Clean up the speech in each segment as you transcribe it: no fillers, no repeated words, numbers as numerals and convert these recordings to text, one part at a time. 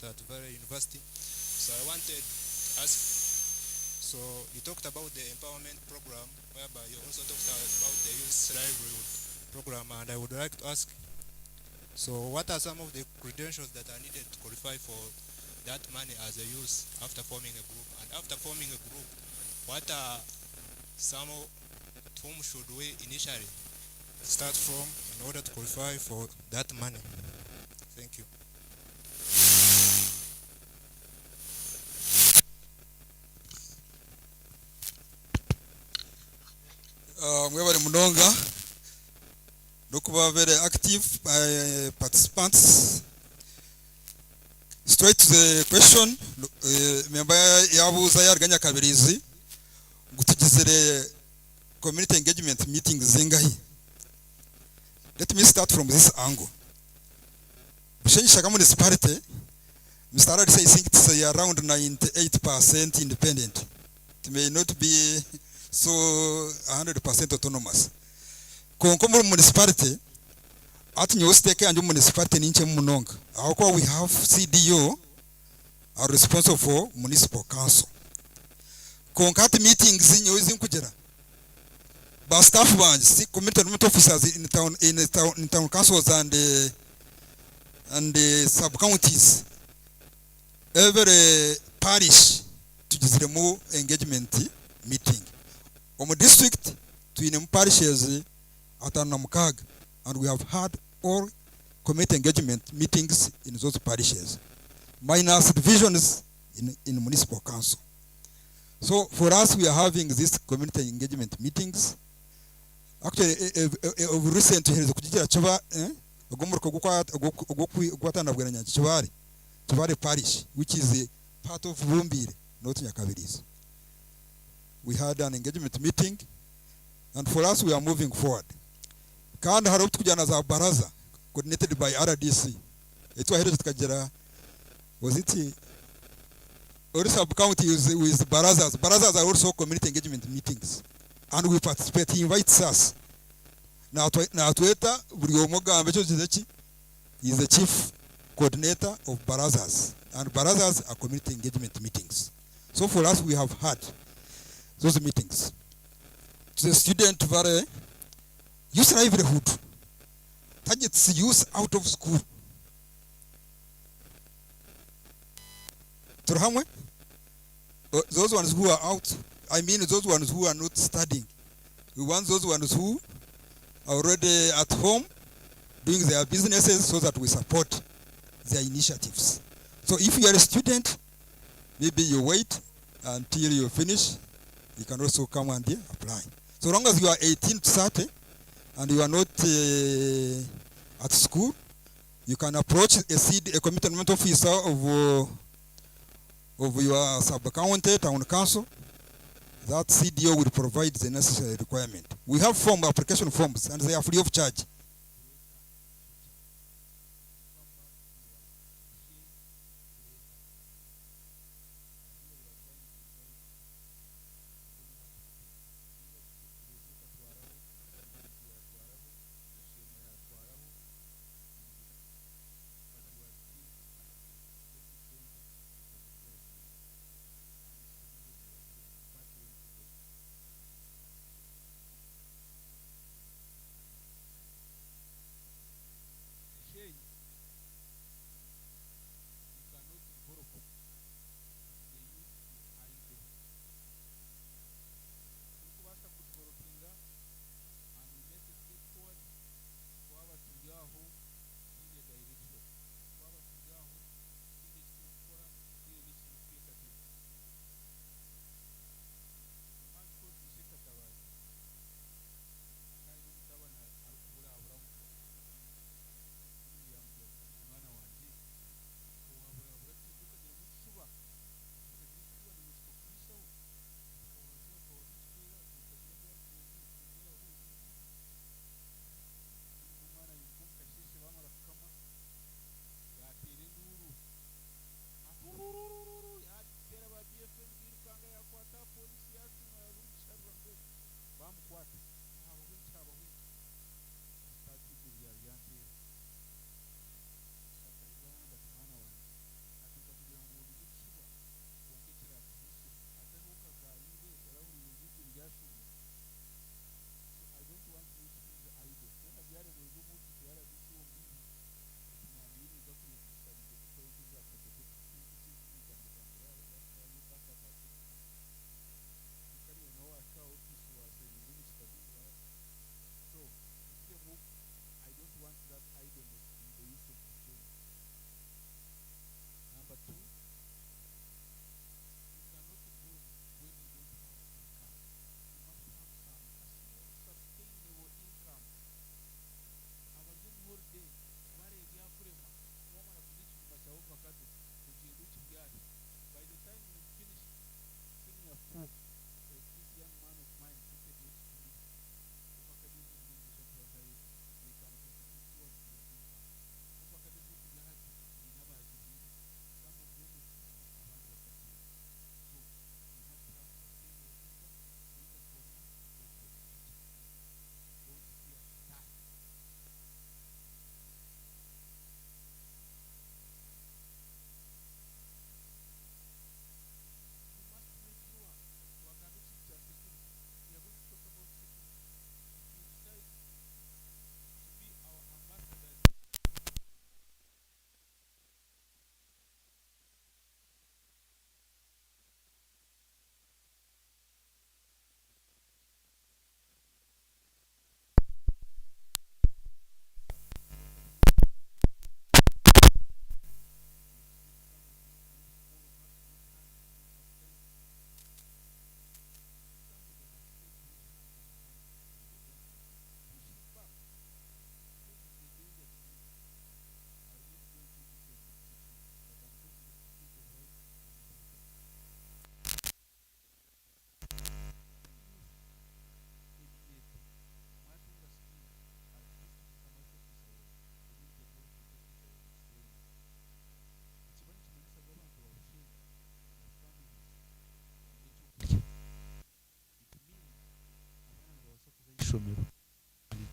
at Valley University. So I wanted to ask, so you talked about the empowerment program, whereby you also talked about the youth livelihood program, and I would like to ask, so what are some of the credentials that are needed to qualify for that money as a youth after forming a group? And after forming a group, what are some of whom should we initially start from in order to qualify for that money? Thank you. Mwebale munonga nokuba very active participants. Straight to the question, member yabuza yarganya kabirizi gutugizere community engagement meetings zingahi. Let me start from this angle. Bushenyi Shaka municipality, Mr. Rdc'S, I think it's around 98% independent. It may not be so 100% autonomous. Konkomo municipality, at New Stake and municipality in Munong. We have CDO are responsible for municipal council. Konkati meetings in using Kujera. But staff ones, community development officers in town councils and the sub counties. Every parish to just remove engagement meeting. Omo district to in parishes at Anamkag, and we have had all community engagement meetings in those parishes, minus divisions in municipal council. So for us, we are having these community engagement meetings. Actually, recently, Chivari parish, which is a part of Bumbiri, not Nyakabiris. We had an engagement meeting, and for us, we are moving forward. Kandi hari kujana za baraza coordinated by RDC. It's why tukajira was it or sub county with barazas. Barazas are also community engagement meetings, and we participate. He invites us. Now tueta buri omoga ambecho zizechi is the chief coordinator of barazas, and barazas are community engagement meetings. So for us, we have had those meetings. To the student vare youth livelihood targets youth out of school. Turhamwe, those ones who are out, I mean those ones who are not studying. We want those ones who are already at home doing their businesses so that we support their initiatives. So if you are a student, maybe you wait until you finish. You can also come and apply. So long as you are 18 to 30 and you are not at school, you can approach a commitment officer of your sub-county town council. That CDO will provide the necessary requirement. We have application forms, and they are free of charge.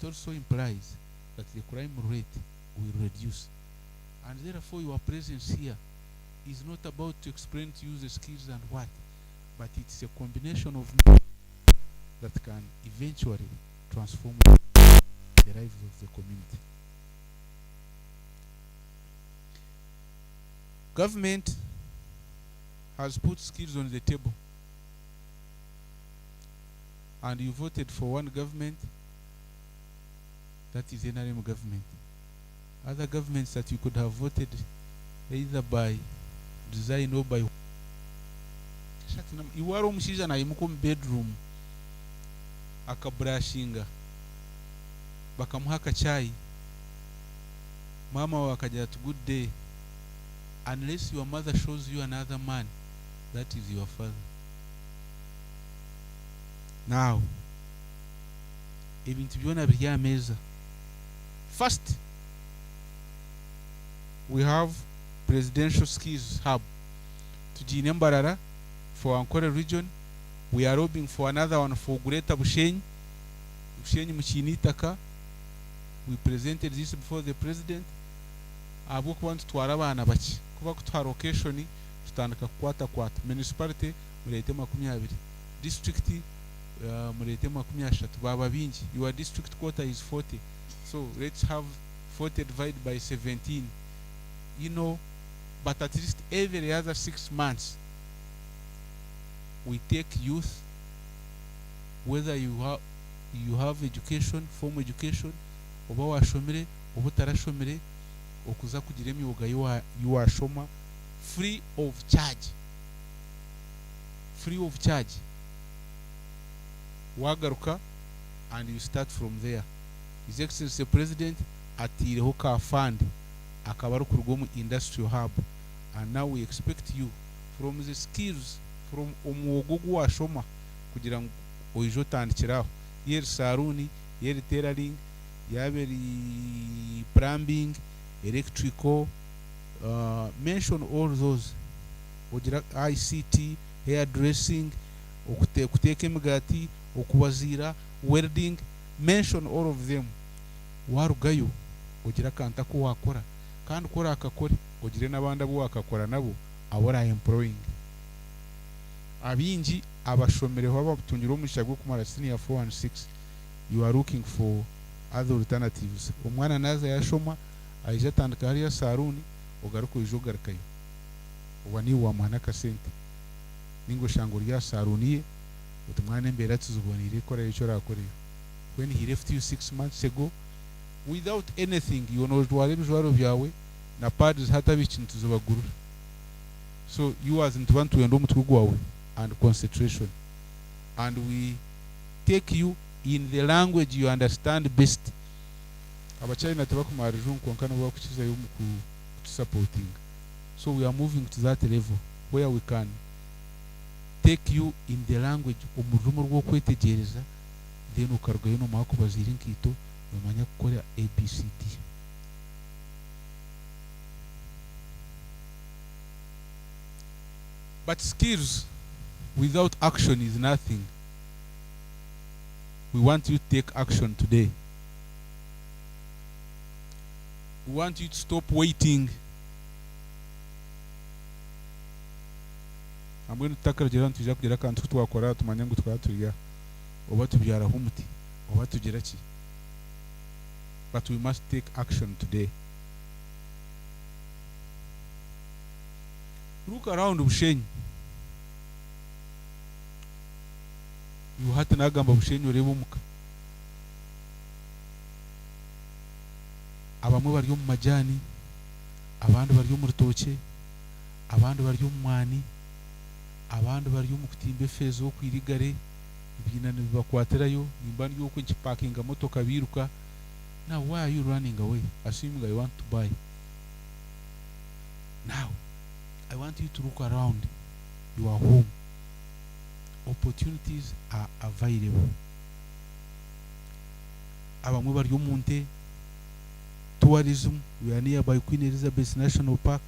it also implies that the crime rate will reduce. And therefore your presence here is not about to explain to you the skills and what, but it's a combination of that can eventually transform the lives of the community. Government has put skills on the table, and you voted for one government, that is NRM government. Other governments that you could have voted either by design or by iwari omushaija nayimuka omu bedroom akabrashinga bakamuha akachayi, mama wawe akagira ati good day, unless your mother shows you another man, that is your father. Now ebintu byona biri ameza. First, we have presidential skills hub tugine Mbarara for Ankole region. We are lobbying for another one for Greater Bushenyi Mukinitaka. We presented this before the president. Abo kuba ntwara abana baki kuba kutwara location tutandika kwata municipality murete 20, district murete 30 baba bingi. Your district quota is 40, so let's have 40 divided by 17, you know. But at least every other 6 months we take youth, whether you have education, formal education, oba washomere oba utarashomere, okuza kugira emyuga yuwashoma free of charge. Wagaruka and you start from there. His Excellency President atireho ka fund akaba ari kurugwa mu industrial hub, and now we expect you from the skills from omwogo gwashoma kugira ngo oijo tandikiraho yeri saruni, yeri tailoring, yaberi plumbing, electrical, mention all those. Ogira ICT, hairdressing, okuteka emigati, okubazira, welding, mention all of them. Warugayo ogira kanta ko wakora kandi ukora akakore ogire n'abandi abo wakakora nabo abora employing. Abinji abashomereho abatungira omushago gwo kumara senior 4 and 6. You are looking for other alternatives. Omwana naza yashoma aije tandika hariya saruni ogaruka ijo garukayo obani wa mwana kasente ningo shango rya saruni ye utumwana embera tuzubonire kora icyo rakoreyo. When he left you 6 months ago without anything, you know tware bijwaro byawe na pads hata bikintu zubagurura. So you wasn't want to endo mutwe gwawe and concentration, and we take you in the language you understand best. Abachina tabakumariju nkonkana bwa kukiza yo ku supporting. So we are moving to that level where we can take you in the language umurumo rwo kwetegereza, then ukarwayo no mako bazira nkito umanya gukora ABCD. But skills without action is nothing. We want you to take action today. We want you to stop waiting. I'm going to tackle Jiran to Jacques Jirakan to Aquara to Manyangu to Katuya, or what to be a Humuti, or what to Jirachi. But we must take action today. Look around Bushenyi. You had an agamba Bushenyi or Remuka. Abamwe bari mu majani, abandi bari mu rutoke, abandi bari mu mwani, abandi bari mu kutimba efezo kwirigare, ibinana bibakwatirayo, nimbani yo kwenchi parking motoka biruka. Now why are you running away, assuming I want to buy? Now I want you to look around your home. Opportunities are available. Abamwe bari mu nte, tourism, we are nearby Queen Elizabeth National Park.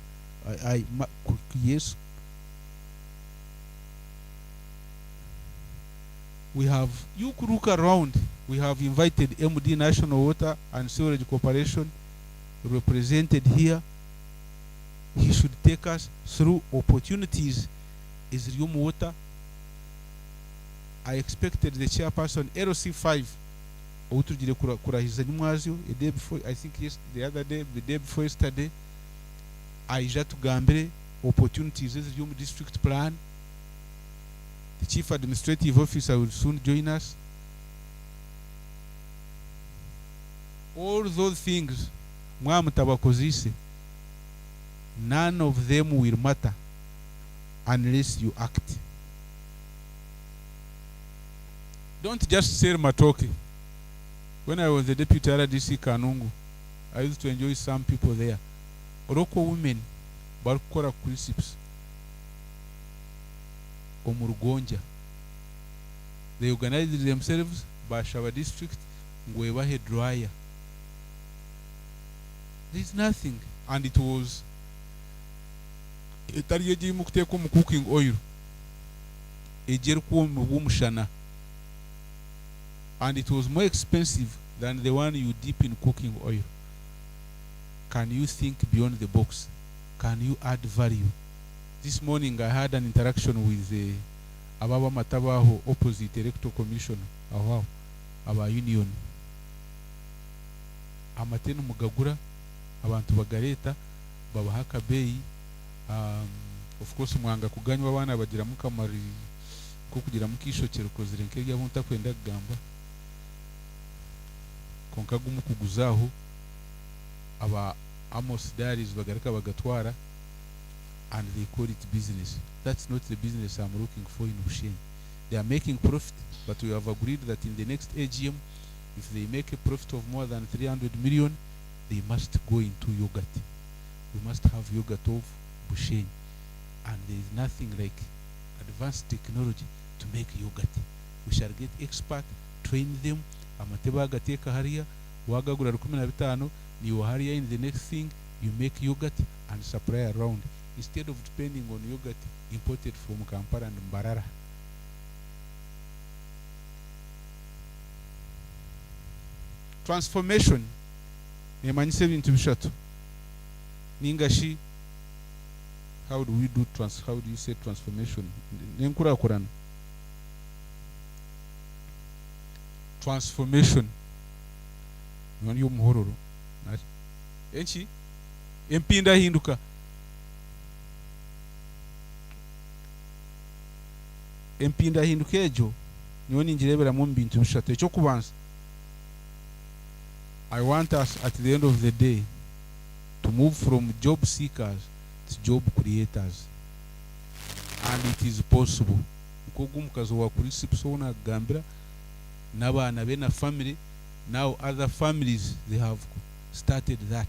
Yes, we have, you could look around We have invited MD National Water and Sewerage Corporation represented here. He should take us through opportunities is Rium Water. I expected the chairperson LC5 outugire kurahiza nyumwazyo a day before, I think the other day, the day before yesterday, aija tugambire opportunities is Rium district plan. The chief administrative officer will soon join us. All those things mwamutabakozise, none of them will matter unless you act. Don't just say matoke. When I was the deputy RDC Kanungu, I used to enjoy some people there. Local women barukora crucibles omurugonja. They organized themselves bashawa district ngwebahe dryer. There's nothing, and it was etariyeji mukuteka mu cooking oil ejerku mubumushana, and it was more expensive than the one you dip in cooking oil. Can you think beyond the box? Can you add value? This morning I had an interaction with the Ababa Matabaho opposite electoral commission aba union. Amatenu mugagura abantu bagareta babaha kabeyi. Of course mwanga kuganywa abana bagira mukamari ko kugira mukishokero kozire nk'irya bunta kwenda kugamba konkagumu kuguzaho aba Amos Diaries bagarika bagatwara, and they call it business. That's not the business I'm looking for in Bushenyi. They are making profit, but we have agreed that in the next AGM, if they make a profit of more than 300 million, they must go into yogurt. We must have yogurt of Bushenyi, and there is nothing like advanced technology to make yogurt. We shall get expert, train them. Amateba agateka hariya wagagura 15 niyo hariya. In the next thing you make yogurt and supply around, instead of depending on yogurt imported from Kampala and Mbarara. Transformation nemanyise bintu bishatu ningashi. How do you say transformation? Nenkurakurana. Transformation nyo muhororo enchi empinda hinduka. Empinda hinduka ejo nyo ningirebera mu bintu bishatu. Ekyo kubanza, I want us at the end of the day to move from job seekers to job creators, and it is possible. Nkogu mukazo wa kuri sipsona gambira n'abana be na family. Now other families, they have started that.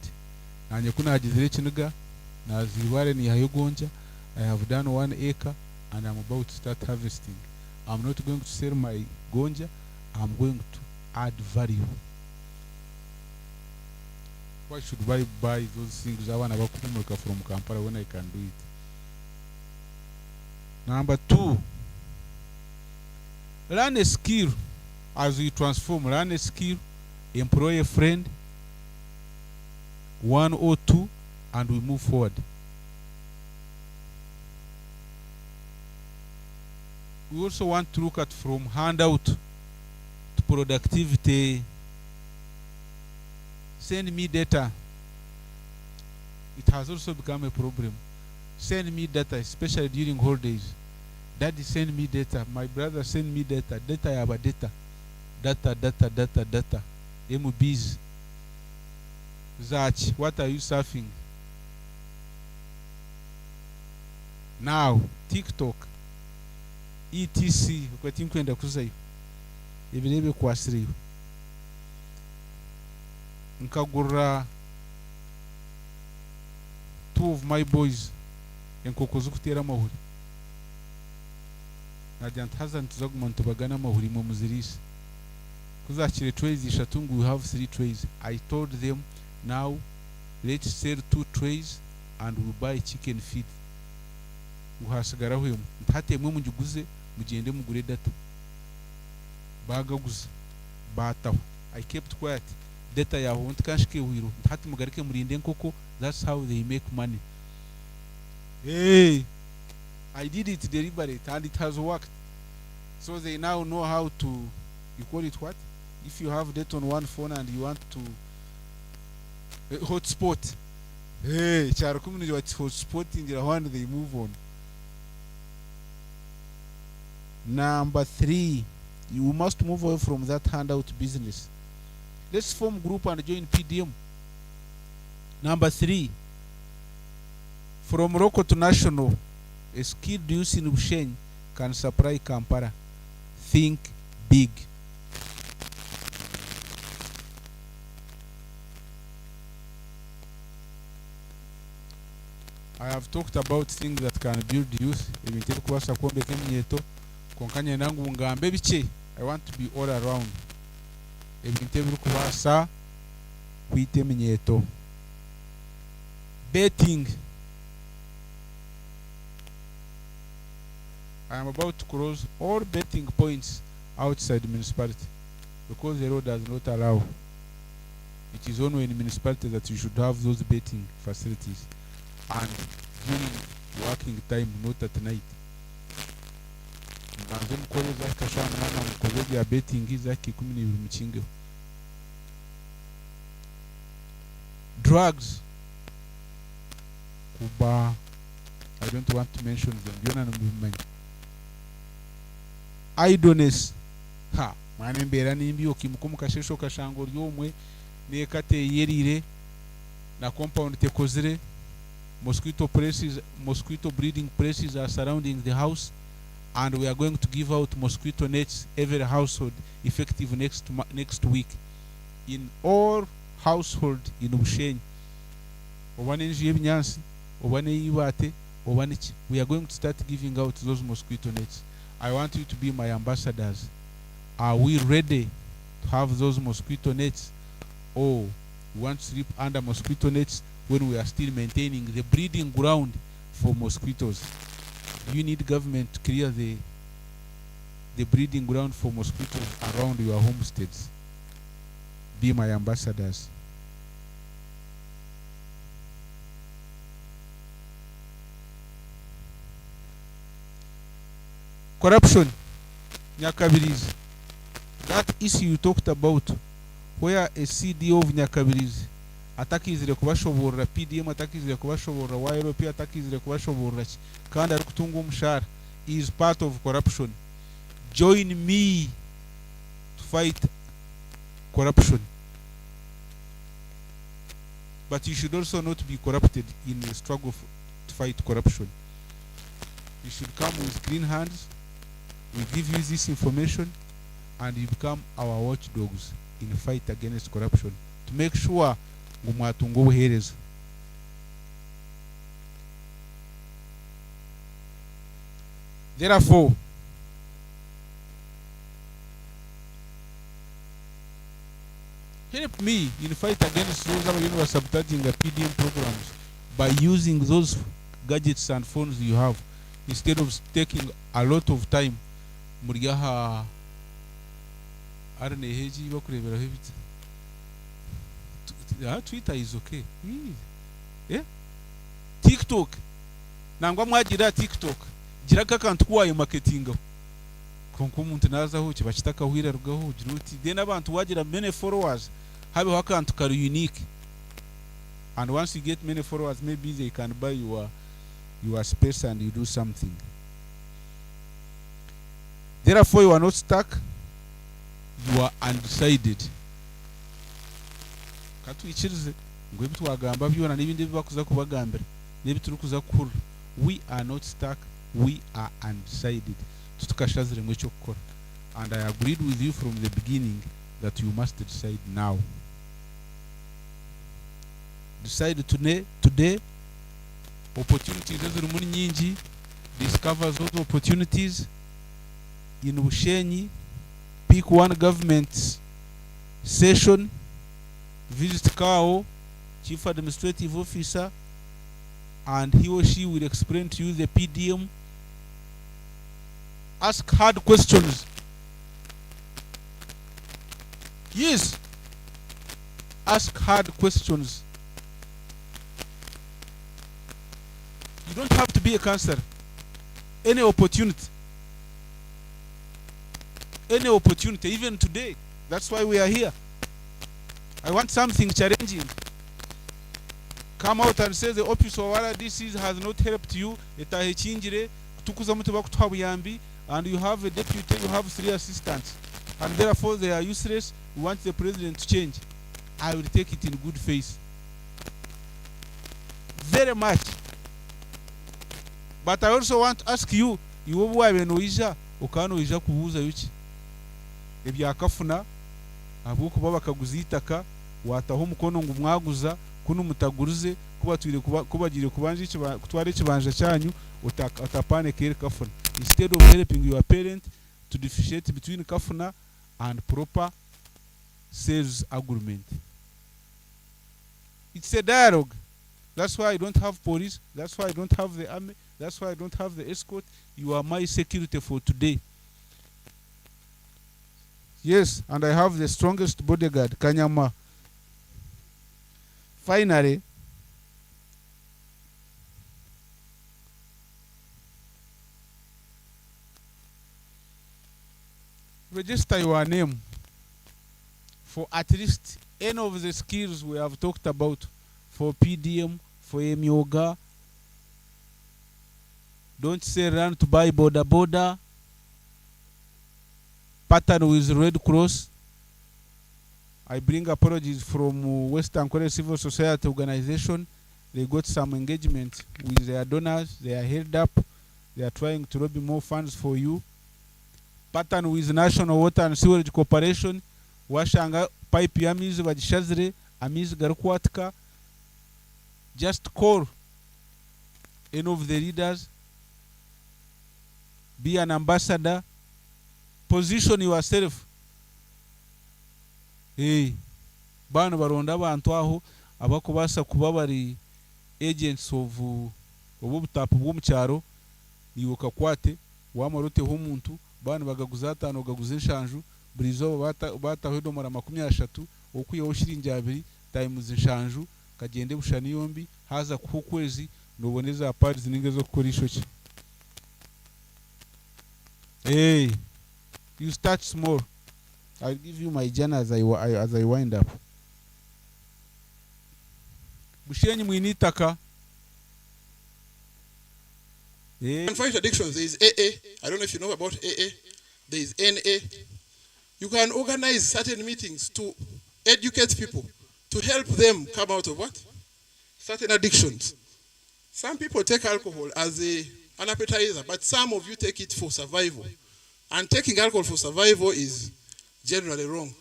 Nanye kuna hajizire chiniga na ziware ni hayogonja. I have done 1 acre and I'm about to start harvesting. I'm not going to sell my gonja, I'm going to add value. Why should I buy those things I want to from Kampala when I can do it? Number 2, learn a skill. As we transform, learn a skill, employ a friend, 1 or 2, and we move forward. We also want to look at from handout to productivity. Send me data. It has also become a problem. Send me data, especially during holidays. Daddy, send me data. My brother, send me data. Data yaba data. Data. MBs. Zach, what are you surfing? Now, TikTok. ETC. Ukwati mkwenda kuzayo. Ebirebe kwasiriyo. Nkagura 2 of my boys enkoko zukutera amahuri. Najya ntaza ntuzaguma ntubagana amahuri mu muzirisi. Kuzakire trays eshatu ngo we have 3 trays. I told them, now let's sell 2 trays and we buy chicken feed. Uhasigara hwe ntatemwe mugiguze mugende mugure data. Bagaguza bataho. I kept quiet. Data yaho ntikanshike wiro hati mugarike murinde nkoko. That's how they make money. Hey, I did it deliberate and it has worked. So they now know how to, you call it what? If you have data on one phone and you want to hotspot. Hey, charo kumuni what hotspotting the one they move on. Number 3, you must move away from that handout business. Let's form group and join PDM. Number 3, from local to national, a skilled youth in Bushenyi can supply Kampala. Think big. I have talked about things that can build youth. Ebintu kubasa kwombe kemyeto konkanye nangu ngambe biche. I want to be all around. Ebintu kubasa kwite myeto. Betting. I am about to close all betting points outside the municipality because the law does not allow. It is only in the municipality that you should have those betting facilities and during working time, not at night. Nanze mukore za kashana mwana mukore ya betting za kikumi ni mchinge. Drugs. Kuba. I don't want to mention them. Yona n'umumanya. Idleness. Ha, mwana mbera nimbi okimukomu kashesho kashango ryomwe nekate yerire na compound tekozire. Mosquito breeding places are surrounding the house, and we are going to give out mosquito nets every household effective next week in all household in Bushenyi. Obane nji ebinyansi, obane yibate, obane ki. We are going to start giving out those mosquito nets. I want you to be my ambassadors. Are we ready to have those mosquito nets? Or we want to sleep under mosquito nets when we are still maintaining the breeding ground for mosquitoes? You need government to clear the breeding ground for mosquitoes around your homesteads. Be my ambassadors. Corruption. Nyakabirizi. That issue you talked about, where a CDO of Nyakabirizi atakizire kubashobora PDM, atakizire kubashobora YRP, atakizire kubashobora kandi ari kutunga umushara, is part of corruption. Join me to fight corruption. But you should also not be corrupted in the struggle to fight corruption. You should come with clean hands. We give you this information and you become our watchdogs in the fight against corruption to make sure ngumwatunga ubuhereza. Therefore, help me in the fight against those who are sabotaging the PDM programs by using those gadgets and phones you have instead of taking a lot of time. Muriyaha arne heji bakurebera hebita. Twitter is okay. Yeah. TikTok. Nangwa mwagira TikTok. Gira kakantu kwayo marketing. Konko umuntu naza ho kibashitaka hwira rugaho giruti. Then abantu wagira many followers. Have akantu kari unique. And once you get many followers, maybe they can buy your space and you do something. Therefore, you are not stuck. You are undecided. Katwikirize ngo ebitu wagamba byona n'ibindi bibakuza kubagambira n'ebituru kuza kukura. We are not stuck. We are undecided. Tutukashazire mu cyo gukora. And I agreed with you from the beginning that you must decide now. Decide today. Opportunities ziri muri nyingi. Discover those opportunities in Bushenyi. Pick one government session. Visit Kao, Chief Administrative Officer, and he or she will explain to you the PDM. Ask hard questions. Yes. Ask hard questions. You don't have to be a counselor. Any opportunity, even today. That's why we are here. I want something challenging. Come out and say the office of Rdc'S has not helped you. And you have a deputy, you have 3 assistants, and therefore they are useless. We want the president to change. I will take it in good faith. Very much. But I also want to ask you, ukanoija kubuza yuki ebyakafuna abukuba bakaguza itaka wataho umukono ngo mwaguza kuno mutaguruze kubagire kubanje kutwara ekibanja cyanyu utapane kere kafuna. Instead of helping your parent to differentiate between kafuna and proper sales agreement. It's a dialogue. That's why I don't have police. That's why I don't have the army. That's why I don't have the escort. You are my security for today. Yes, and I have the strongest bodyguard, Kanyama. Finally, register your name for at least any of the skills we have talked about, for PDM, for Emyoga. Don't say run to buy boda. Pattern with Red Cross. I bring apologies from Western Korea Civil Society Organization. They got some engagement with their donors. They are held up. They are trying to lobby more funds for you. Pattern with National Water and Sewerage Corporation. Washanga pipe yamizi bagishazire amizi garukwatika. Just call any of the leaders. Be an ambassador. Position yourself. Bano baronda abantu aho abakubasa kuba bari agents of obutapu bw'omukyaro niwoka kwate wamaroteho omuntu bano bagaguza 5 bagaguza 6 burizo bataho domora 30 okuyeho shiringi 2 times 6 kagende bushani yombi haza ku kwezi noboneza parts ninge zo gukora ishoki. You start small. I'll give you my journey as I wind up. Bushenyi mwinitaka. And fight addictions, there is AA. I don't know if you know about AA. There is NA. You can organize certain meetings to educate people, to help them come out of what? Certain addictions. Some people take alcohol as an appetizer, but some of you take it for survival. And taking alcohol for survival is generally wrong.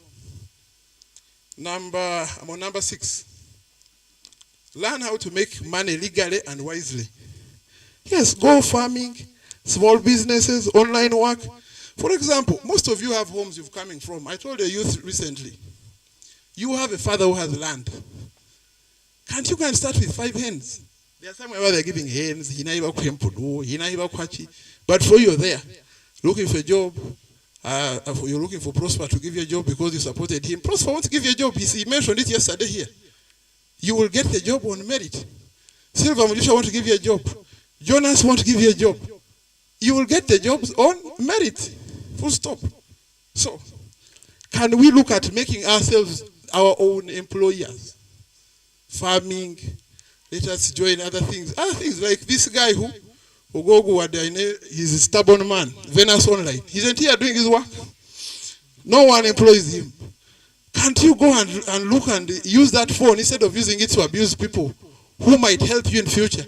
I'm on number 6. Learn how to make money legally and wisely. Yes, go farming, small businesses, online work. For example, most of you have homes you're coming from. I told a youth recently, you have a father who has land. Can't you go and start with 5 hens? There are somewhere where they're giving hens, but for you, you're there. Looking for a job, you're looking for Prosper to give you a job because you supported him. Prosper wants to give you a job. He mentioned it yesterday here. You will get the job on merit. Silva Mudisha wants to give you a job. Jonas wants to give you a job. You will get the jobs on merit. Full stop. So, can we look at making ourselves our own employers? Farming. Let us join other things. Other things like this guy who he's a stubborn man. Venus Online. Isn't he doing his work? No one employs him. Can't you go and look and use that phone instead of using it to abuse people who might help you in future?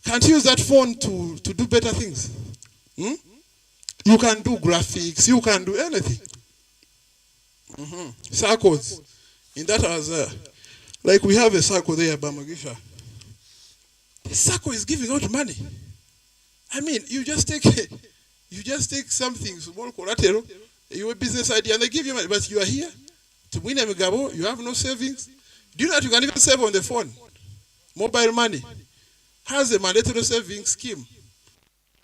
Can't you use that phone to do better things? You can do graphics. You can do anything. Circles. In that was like we have a circle there, Bamagisha. The circle is giving out money. I mean, you just take something small collateral, your business idea, and they give you money. But you are here to win a megabo. You have no savings. Do you know that you can even save on the phone? Mobile money has a mandatory savings scheme.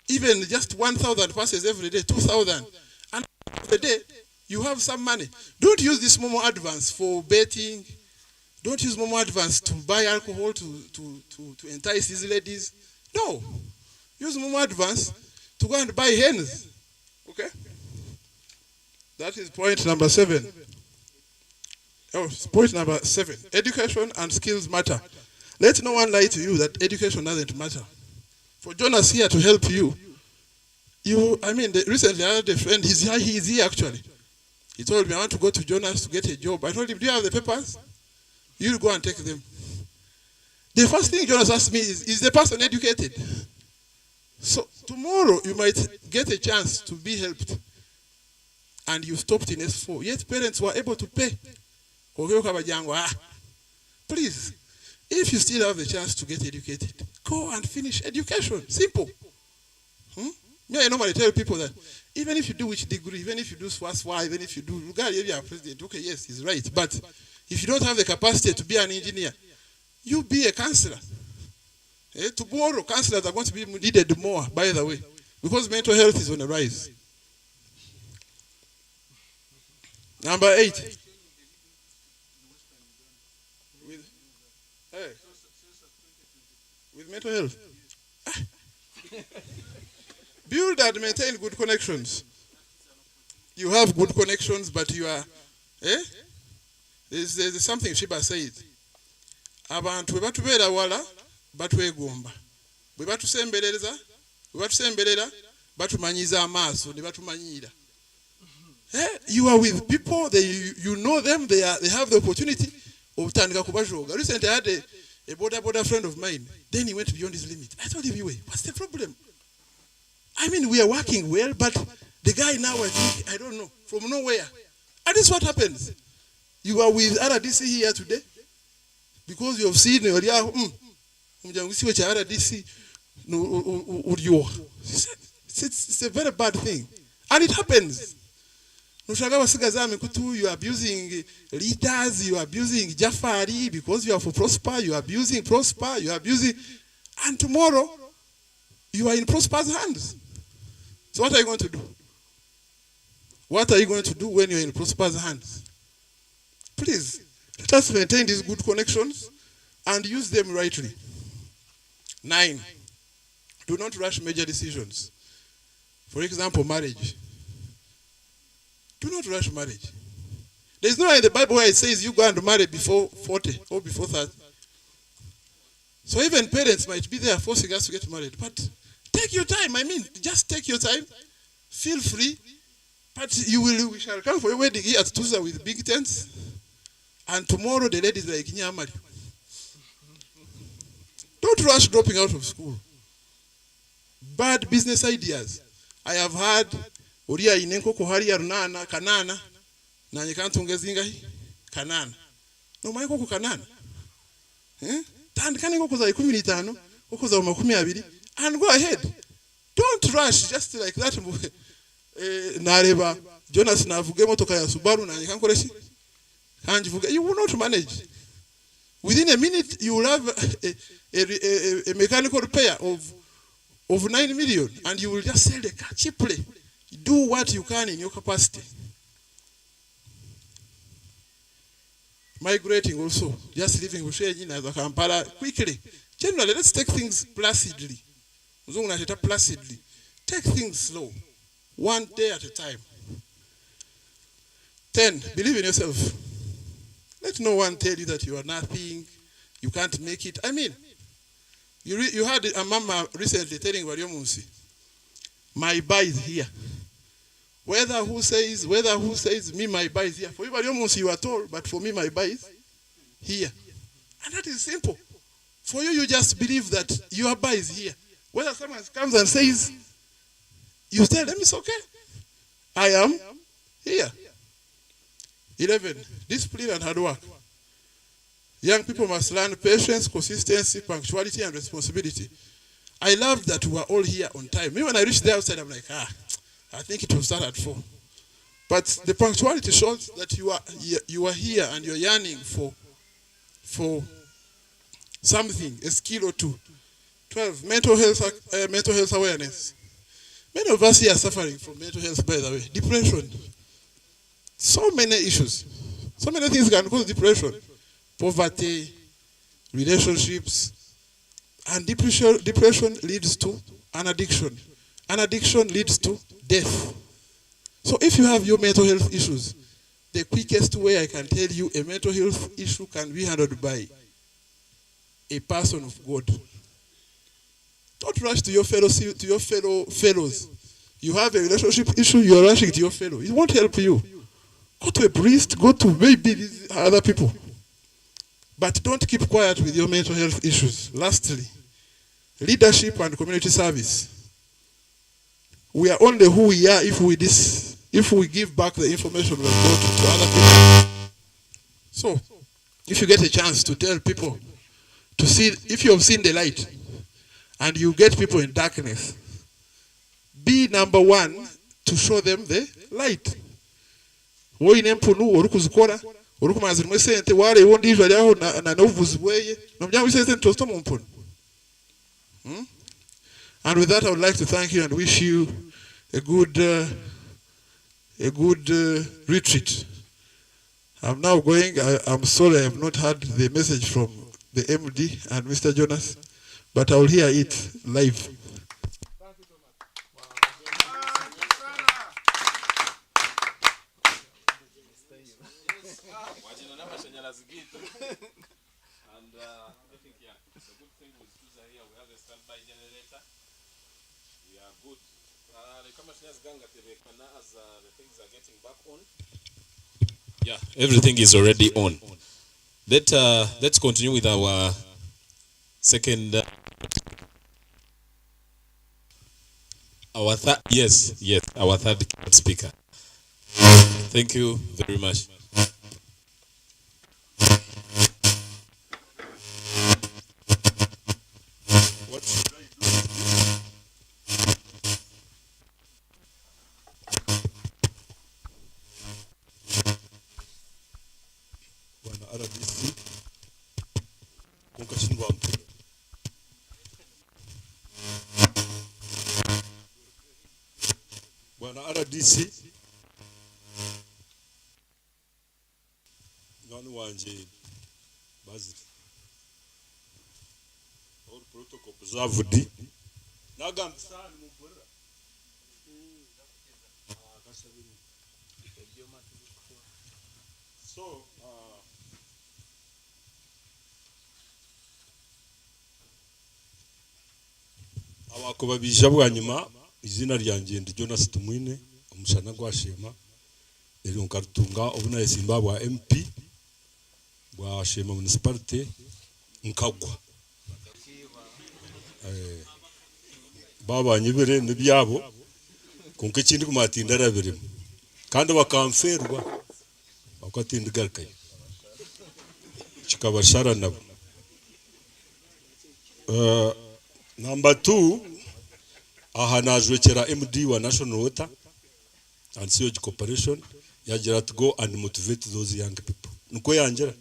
Even just 1,000 passes every day, 2,000, and the day You have some money. Don't use this Momo advance for betting. Don't use Momo advance to buy alcohol to entice these ladies. No. Use Momo advance to go and buy hens. Okay? That is point number 7. Oh, point number 7. Education and skills matter. Let no one lie to you that education doesn't matter. For Jonas here to help you, recently I had a friend, he's here actually. He told me, I want to go to Jonas to get a job. I told him, do you have the papers? You go and take them. The first thing Jonas asked me is the person educated? So tomorrow you might get a chance to be helped. And you stopped in S4. Yet parents were able to pay. Please, if you still have the chance to get educated, go and finish education. Simple. I normally tell people that even if you do which degree, even if you do SWASWA, even if you do, president, okay, yes, he's right. But if you don't have the capacity to be an engineer, you be a counselor. Tomorrow, counselors are going to be needed more, by the way, because mental health is on the rise. Number 8. With mental health. Build and maintain good connections. You have good connections, but you are, There's something Shiba said. Abantu bwe batubeera wala batwegomba. Bwe batusemberera batumanyiza amaaso ne batumanyiira. You are with people, you know them, they have the opportunity of tandika kubajoga. Recently I had a border friend of mine. Then he went beyond his limit. I told him, what's the problem? We are working well, but the guy now, I think, I don't know, from nowhere. And this is what happens. You are with RDC here today because you have seen RDC. It's a very bad thing. And it happens. You are abusing leaders, you are abusing Jafari because you are for Prosper, you are abusing Prosper, you are abusing. And tomorrow, you are in Prosper's hands. So what are you going to do? What are you going to do when you're in Prosper's hands? Please, let us maintain these good connections and use them rightly. 9, do not rush major decisions. For example, marriage. Do not rush marriage. There is nowhere in the Bible where it says you go and marry before 40 or before 30. So even parents might be there forcing us to get married. But take your time. Just take your time. Feel free. But we shall come for a wedding here at Tuzza with big tents. And tomorrow the ladies are like, Nyamari. Don't rush dropping out of school. Bad business ideas. I have had Oria inenko kuharia runana kanana na nyikantungezinga kanana. No maiko ku kanana. Tandikane ko za 15 ko za 20 and go ahead. Don't rush just like that. Nareba Jonas navuge motoka ya Subaru na nyikankoreshi. Kanjivuge, you will not manage. Within a minute you will have a mechanical repair of 9 million and you will just sell the car cheaply. Do what you can in your capacity. Migrating also, just leaving Bushenyi as a Kampala quickly. Generally, let's take things placidly. Placidly. Take things slow. One day at a time. 10, believe in yourself. Let no one tell you that you are nothing, you can't make it. You had a mama recently telling Wariomunsi, my buy is here. Whether who says me, my buy is here. For you, Wariomunsi, you are told, but for me, my buy is here. And that is simple. For you, you just believe that your buy is here. Whether someone comes and says, you tell them it's okay. I am here. 11, discipline and hard work. Young people must learn patience, consistency, punctuality, and responsibility. I love that we are all here on time. When I reach the outside, I'm like, I think it will start at 4. But the punctuality shows that you are here and you're yearning for something, a skill or two. 12, mental health awareness. Many of us here are suffering from mental health, by the way. Depression. So many issues. So many things can cause depression. Poverty, relationships, and depression leads to an addiction. An addiction leads to death. So if you have your mental health issues, the quickest way I can tell you a mental health issue can be handled by a person of God. Don't rush to your fellows. You have a relationship issue, you're rushing to your fellow. It won't help you. Go to a priest, go to maybe these other people. But don't keep quiet with your mental health issues. Lastly, leadership and community service. We are only who we are if we give back the information we have got to other people. So, if you get a chance to tell people to see, if you have seen the light and you get people in darkness, be number one to show them the light. Woine mpunu orukuzikora orukumaza rimwe sente wale wondi ijwa lyaho na novuzi bweye nomjya sente tosto mu mpunu. And with that, I would like to thank you and wish you a good retreat. I'm now going. I'm sorry I have not had the message from the MD and Mr. Jonas, but I will hear it live. Thank you so much. And I think, yeah, the good thing with Tuzza here, we have a standby generator. We are good. As the things are getting back on. Yeah, everything is already on. Let's continue with our second. Our third speaker. Thank you very much. What should I do? Bwana RDC kunkashindwa mtu. Bwana RDC ngani wanje bazi all protocol zavudi nagambisana mumporera so abakobabija bwa nyuma izina ryanjye ndi Jonas Tumwine umushana gwashema eri nkarutunga obuna esimba bwa MP bwa shema municipality nkagwa baba nyibere nibyabo kunke kindi kumatinda rabirimo kandi bakamferwa bakatinda garkaye chikabashara nabo number 2 aha najwekera MD wa National Water and Sewage Corporation yagira to go and motivate those young people nuko yanjera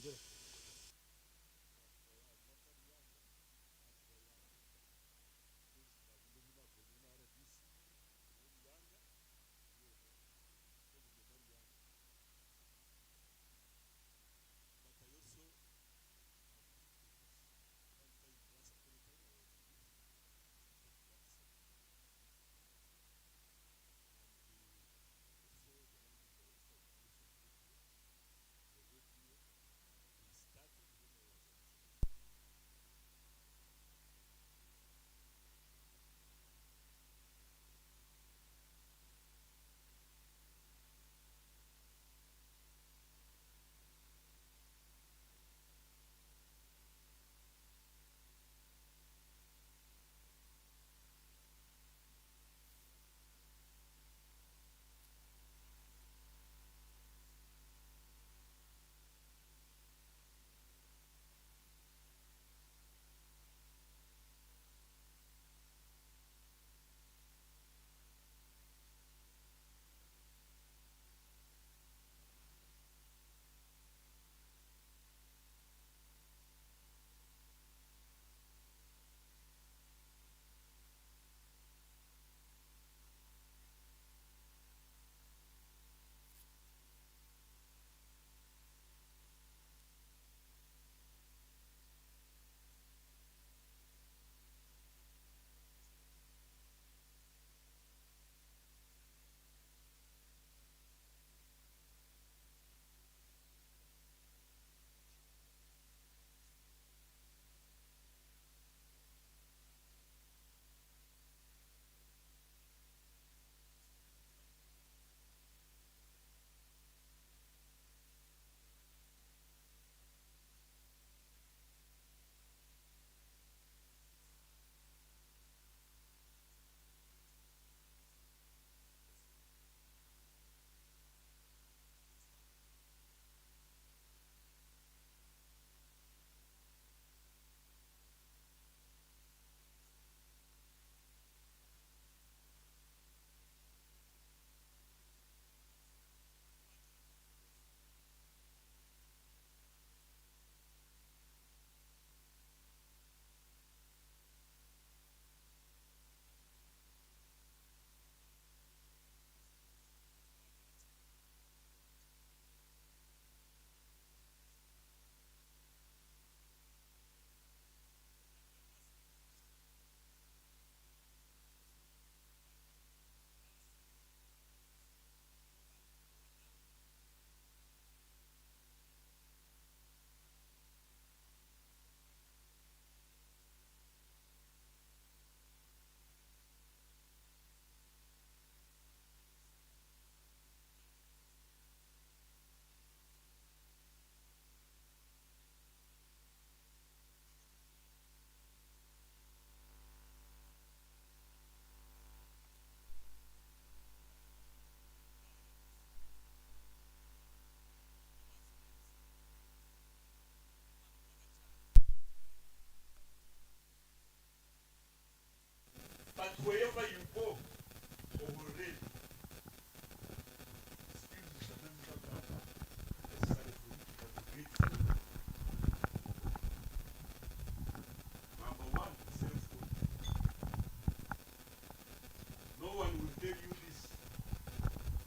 tell you this.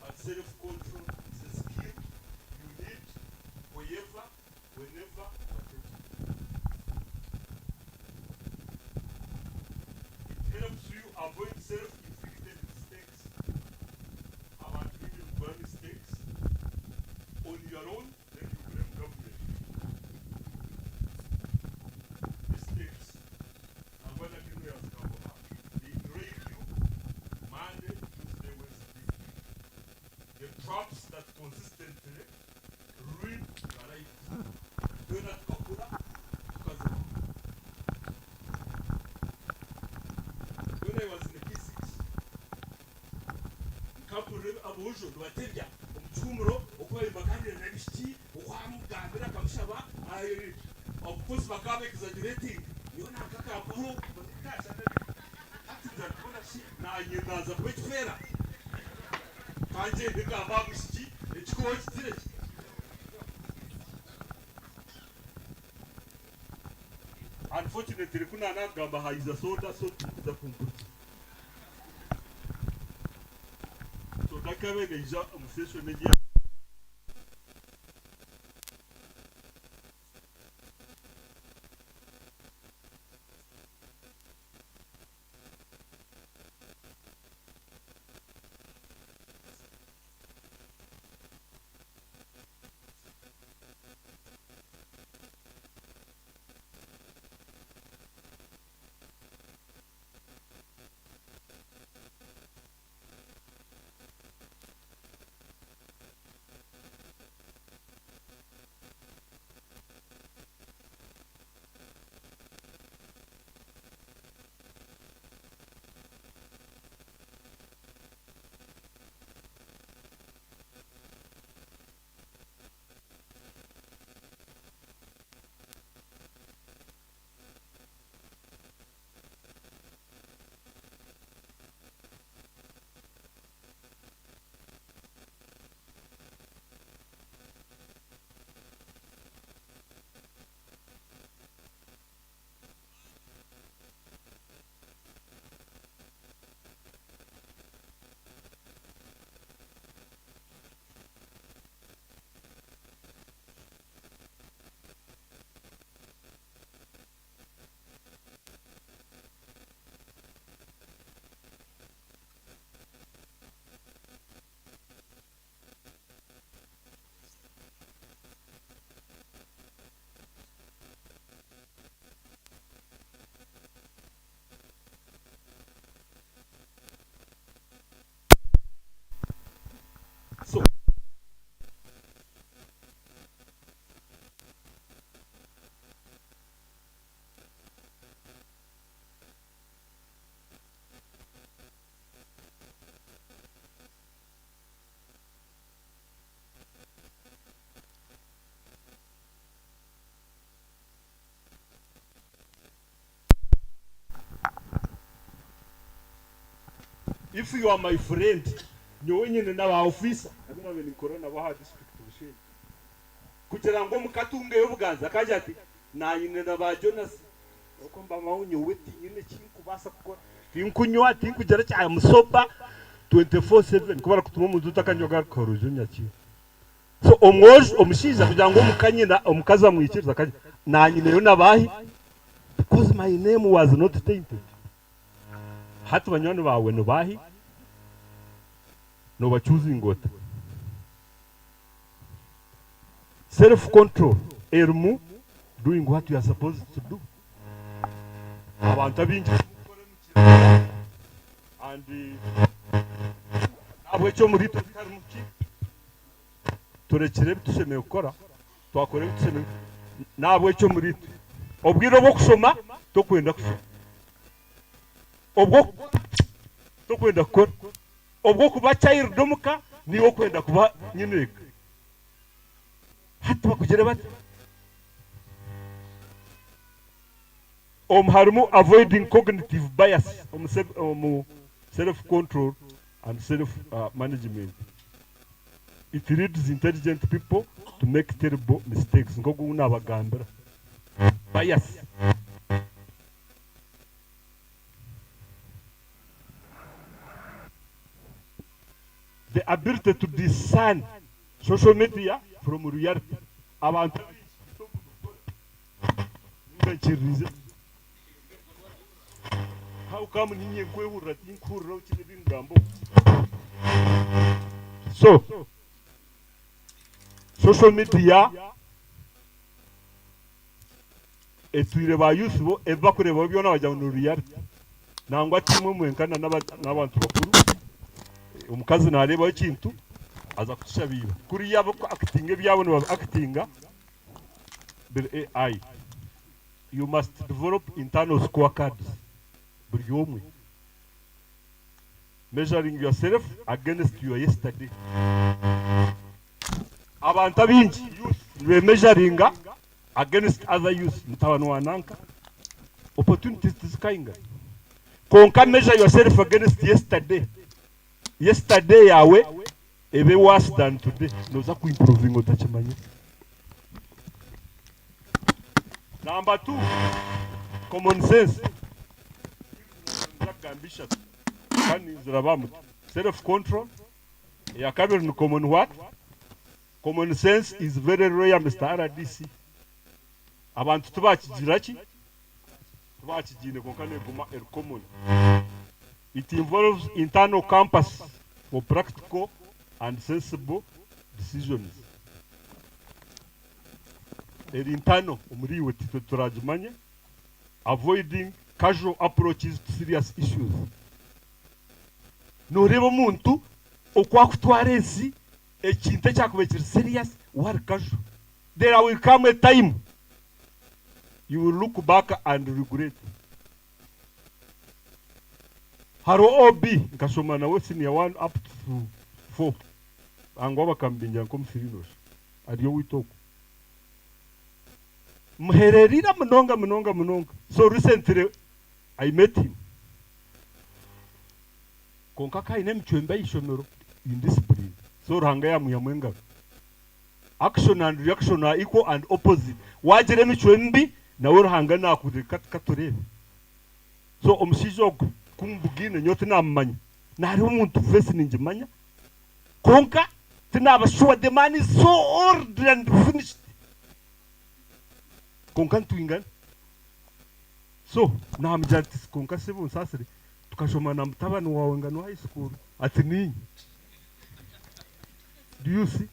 And self-control is a skill you need wherever, whenever, whatever. It helps you avoid self-inflicted mistakes. About doing mistakes on your own, then you blame government. Mistakes. And when I didn't know they grade you Monday, Tuesday, Wednesday. The traps that consistently ruin your life. Do not copula because of when I was in the P6, Kapure Abujo, Duatelia, Tumro, Okoy Bakari and Revishti, Wam Gabra Kamshaba, I of course Makabe exaggerating. You know, Kaka Puro, but the cash and now you know the which fair. Can't say the Gababisti, it's called straight. Unfortunately, Kunana Gabaha is a soda, so the Kumputi. So that can be the job of social media. If you are my friend, you in our office, I don't know when in Corona Baha district Bushenyi. Kugira ngo mukatunge y'ubuganza kajati na yine na Jonas okomba maunye weti yine kinkubasa gukora kinkunywa kinkugera cya musoba 24/7 kubara kutuma mu duta kanyoga koroje nyaki. So omwoje omushiza kugira ngo mukanyina omukaza mwikiriza kaje na yine yo nabahi because my name was not tainted. Hatu banywana bawe no bahi no bachuzi ngota. Self-control, ermu, doing what you are supposed to do. Abantu abinji and abwecho muri tukarimuki turekire tusheme gukora twakore tusheme nabwecho muri obwiro bwo kusoma to kwenda kusoma obwo to kwenda gukora obwo kuba child domuka niwo kwenda kuba nyineka hatu bakugere bati harimo avoiding cognitive bias self-control and self-management. It leads intelligent people to make terrible mistakes. Ngogo unabagambira bias. the ability to discern social media from reality. Abantu how come ninye kwehura tinkurra ukine bingambo? So social media etwire ba yusubo eva kureba byona bajya mu reality nangwa timwe mwenkana n'abantu bakuru umukazi nareba ikintu aza kutushabiba kuri yabo ko acting byabo no actinga bil AI. You must develop internal scorecards buri yomwe measuring yourself against your yesterday. Abantu abinji we measuring against other youth mtabano wananka opportunities tizikainga konka measure yourself against yesterday. Yesterday yawe ebe worse than today noza ku improving otachimanye. Number 2, common sense. Ambitious. Self control. Ya kabiri ni common what? Common sense is very rare, Mr. RDC. Abantu tubakigiraki? Tubakigine konkane guma common. It involves internal compass for practical and sensible decisions. Internal umuriwe turajimanye, avoiding casual approaches to serious issues. Noreba omuntu okwakutwara ensi ekintu ekyakubekiri serious wari casual. There will come a time you will look back and regret. Haro OB nkashoma nawe senior 1 up to 4 angwa bakambinja nkomfirinos ariyo witoko muhererira munonga. So recently I met him. Konka kaine mchwemba ishomero indiscipline. So ranga ya muyamwenga. Action and reaction are equal and opposite. Wajire mchwembi na urhanga na katurebe. So omushijo kumbugine nyote na mmanya. Na hari umuntu face ninjimanya. Konka tinaba sure the man is so old and finished. Konka tuingana. So na amjantis konka sebu sasiri tukashoma na mtabano wawe ngano high school ati ninyi. Do you see?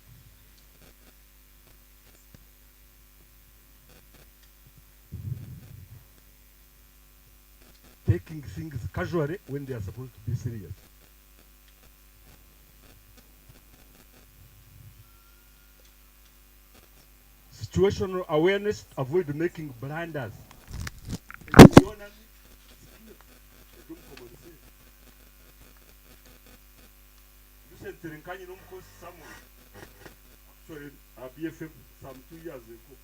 Taking things casually when they are supposed to be serious. Situational awareness, avoid making blunders. Actually, BFM some 2 years ago.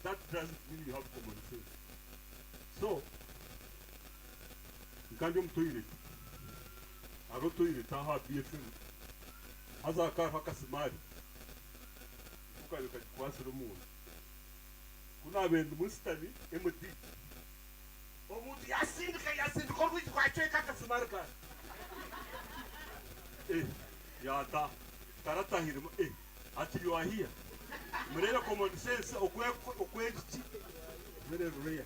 That doesn't mean you have common sense. So, you can't do toilet. I go toilet, I have BFM. As I can't have a smile. You can cross the moon. Kuna ben mustani emoti. Omuti yasin ko wi kwa cheka ka smile ka. Ya ta. Karata hirma ati you are here. Mrela common sense okwe very rare.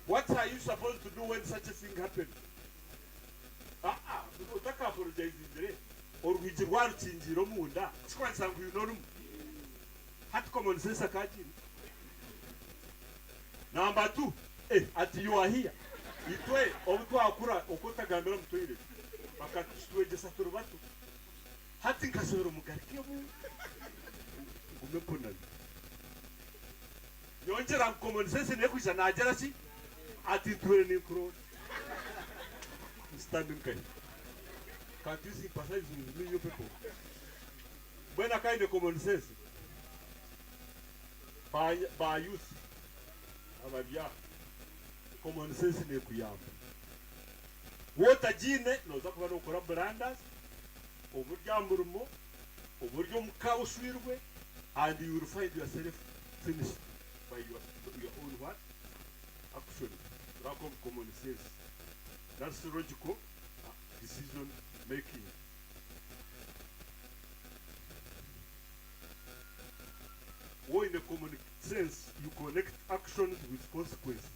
What are you supposed to do when such a thing happens? Utaka apologize dire or wijirwa ruchinjiro munda. Sikwanza nguinorum. Hat common sense akaji. Number 2, ati you are here. Itwe omuntu akura okota gambira mtoile. Bakatwe je saturu batu. Hati nkasoro mugarike mu. Ngumeponali. Yongera common sense ne kuja najera si ati twene kro. Standing kai. Can't you see passage in million people? When I kind of common sense by youth ababya common sense ne kuyamba. Wota jine no zakuba no kora brandas oburyamburumo oburyo muka uswirwe and you will find yourself finished by your own what action. lack of common sense. That's logical decision making. Or in a common sense, you connect actions with consequences.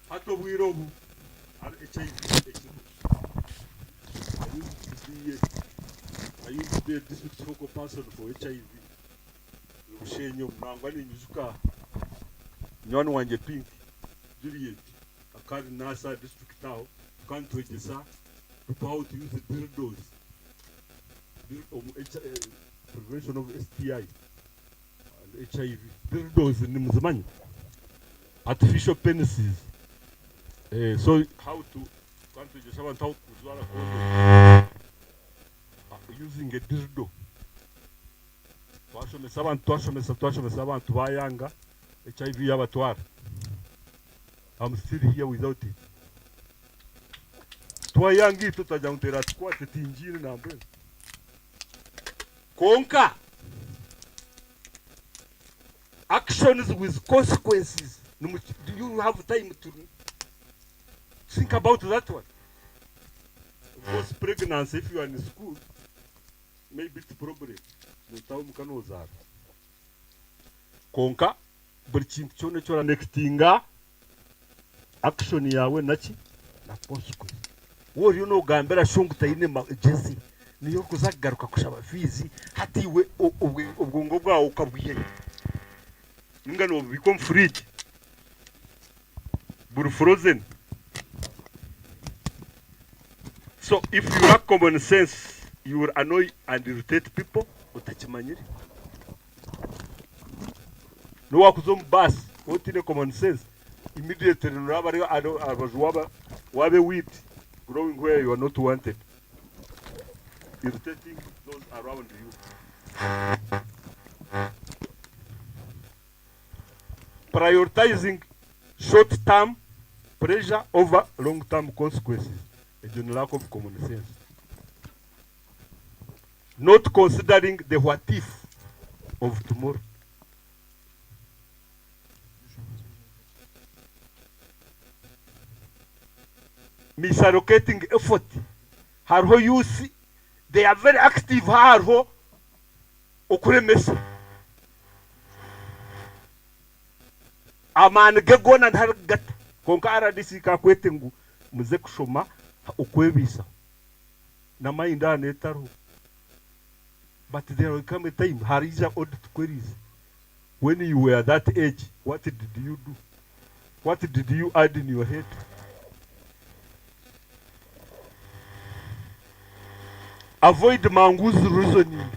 Hato wirobu are HIV. I used to be a district focal person for HIV. Bushenyi mnangwa ni nyuzuka. Nyoni wanje pink. Juliet. Akari nasa district now. Can't wait this out. People how to use the dildos. Prevention of STI and HIV. Dildos in Muzamani. Artificial penises. So how to country just haven't how to using a dildo. Twashome saban twayanga HIV yabatwara. I'm still here without it. Twayangi tutajauntera squat tinjini na mbele. Konka. Actions with consequences. Do you have time to think about that one? Of course, pregnancy, if you are in school, maybe it's a problem. Konka, burchinchone chora nextinga action yawe nachi na consequence. Wo you know gambera shungu taine jesi niyo kuzagaruka kushaba fizi hatiwe ubwongo bwawo ukabwiye. Ngano become fridge. Bur frozen. So if you lack common sense, you will annoy and irritate people. Utachimanyiri. No wakuzom bus. Otine common sense. Immediately nurabari abajwaba wabe wheat growing where you are not wanted. Irritating those around you. Prioritizing short-term pressure over long-term consequences is a lack of common sense. Not considering the what if of tomorrow. Misallocating effort. Harho you see, they are very active. Harho okuremesa. Amana gegona ndargat. Konkara disika kwetengu muze kushoma ukwebisa. Na mainda netaru. But there will come a time, Harija audit queries. When you were that age, what did you do? What did you add in your head? Avoid mangoose reasoning.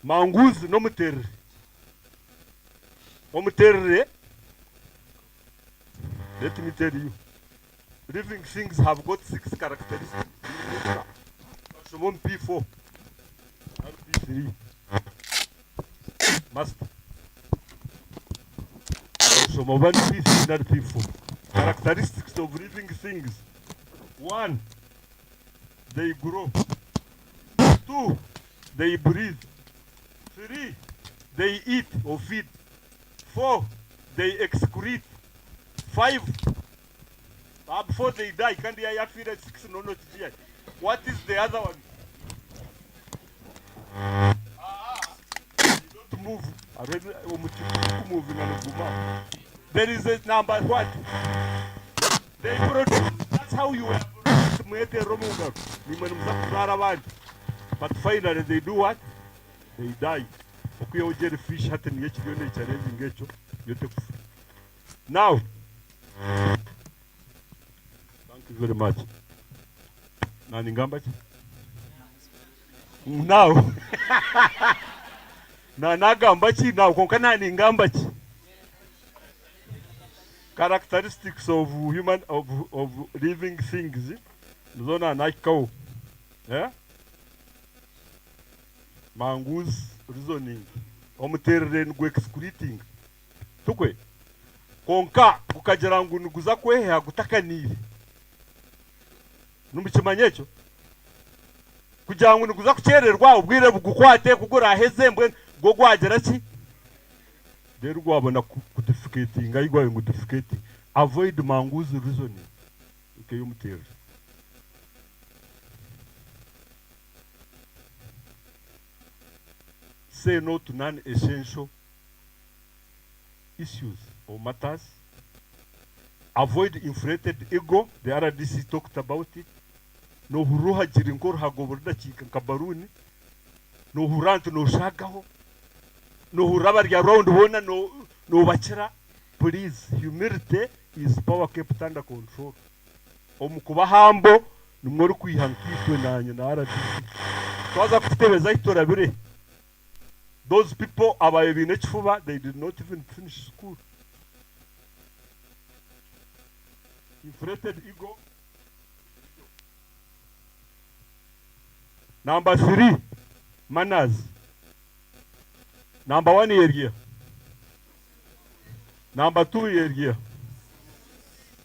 Mangoose no muter. Let me tell you. Living things have got 6 characteristics. P4, P3, master. So one P3, not P4. Characteristics of living things. 1, they grow. 2, they breathe. 3, they eat or feed. 4, they excrete. 5, before they die, can't they have feed at 6 no not yet. What is the other one? You don't move. There is a number what? They produce. That's how you have but finally they do what? They die. Fish now, thank you very much. Now, now, characteristics of human of living things. Zona na cow. Yeah? Mangoose reasoning. Omuterere excreting. Tukwe. Konka kukagera ngo nuguza kwehe agutakanire. Numikimanyecho. Kugira ngo nuguza kucererwa ubwire bugukwate kugura heze mbwe go gwagera ki rero gwabona kudefecating ayigwaye ngo defecating avoid manguzi reasoning ukeyumutera say no to non-essential issues or matters. Avoid inflated ego. The RDC talked about it. No huruha jirinkor hagoborda chika kabaruni. No hurant no shagaho. No hurabar ya round wona no bachira. Please, humility is power kept under control. Omukuba hambo numori kwihankitwe nanye na RDC. Twaza kutebeza itora bire. Those people they did not even finish school. Inflated ego. Number 3, manners. Number 1 area. Number 2 area.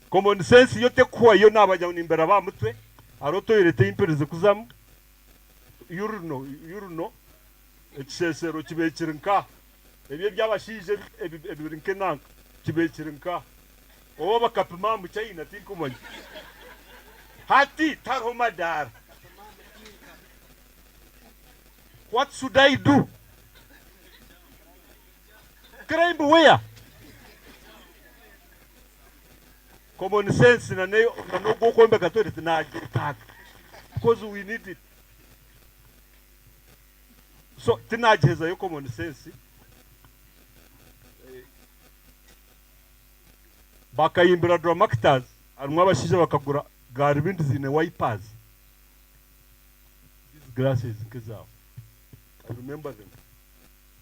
Common sense yote kuwa yo nabajya nimbera ba mutwe aroto irete impereze kuzamu. Yurno. Ekisesero kibekirinka ebyo byabashije ebirinke nanka kibekirinka oba bakapima mu China tinkumanyi hati taro madar. What should I do? Crime where? Common sense na no go kwembe katore na because we need it. So tinajeza yo common sense bakayimbira dramactors arumwa bashije bakagura garbindi zine wipers. These glasses nkizaho I remember them.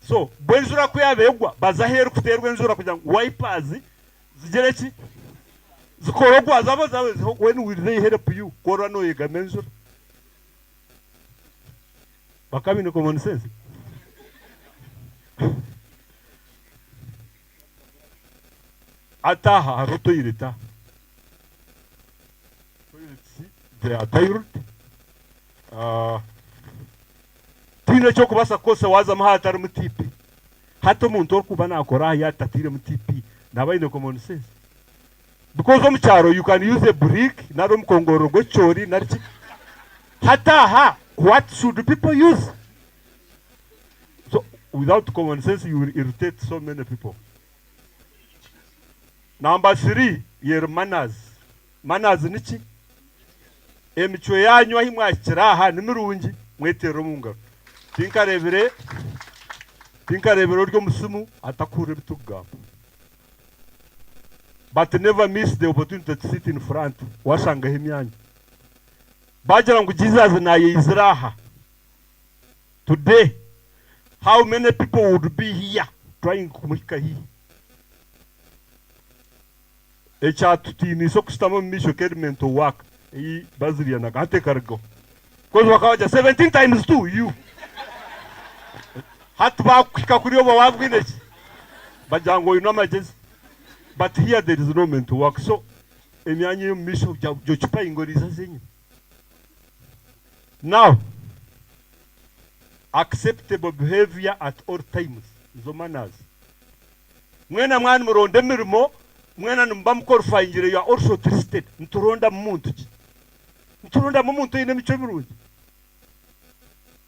So bwenzura kuyabegwa bazaheru kuterwa enzura kugira wipers zigereki zikorogwa zabo zawe when will they help you kora no yiga menzura bakabine common sense. Ataha haroto irita. They are tired. Tina choko basa kosa waza mahatari mutipi. Hato muntu okuba nakora yatatire mutipi nabaine common sense. Because omucharo you can use a brick naro mukongoro go chori nariki. Hataha what should people use? So, without common sense, you will irritate so many people. Number 3, your manners. Manners nichi? Emichwe yanyu ahimwa chiraha nimirungi mwetero munga. Tinkarebere oryo musimu atakure bitugamba. But never miss the opportunity to sit in front. Washanga himyanyu. Bajara ngu Jesus na Israha. Today, how many people would be here trying kumulika hii? Echa tutini so kustamo misho mental work. Hii bazilia na gante kargo. Because wakawaja 17 times 2 you. Hatba kikakuriyo wabwinechi. Bajango inoma jezi. But here there is no mental work. So, emyanyi misho jochupa ingoriza zenyu. Now, acceptable behavior at all times. Zo manners. Mwena mwani muronde mirimo, mwena numbamukor fayinjire, you are also trusted. Nturonda muntu. Nturonda muntu ine micho mirungi.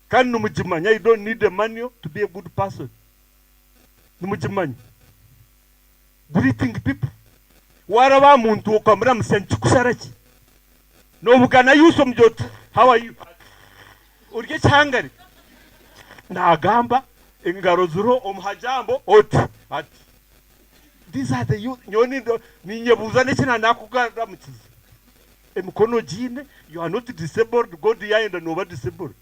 Kan numujimanya, you don't need the manual to be a good person. Numujimanya. Greeting people. Waraba muntu okamura musenchukusarachi. No bugana yuso mjotu. How are you? Urge changari. Nagamba ingaro zuro omhajambo oti ati. These are the youth. Nyoni ndo ninyebuzane china nakugara muchizi. Emkono jine, you are not disabled. God ya and nobody disabled.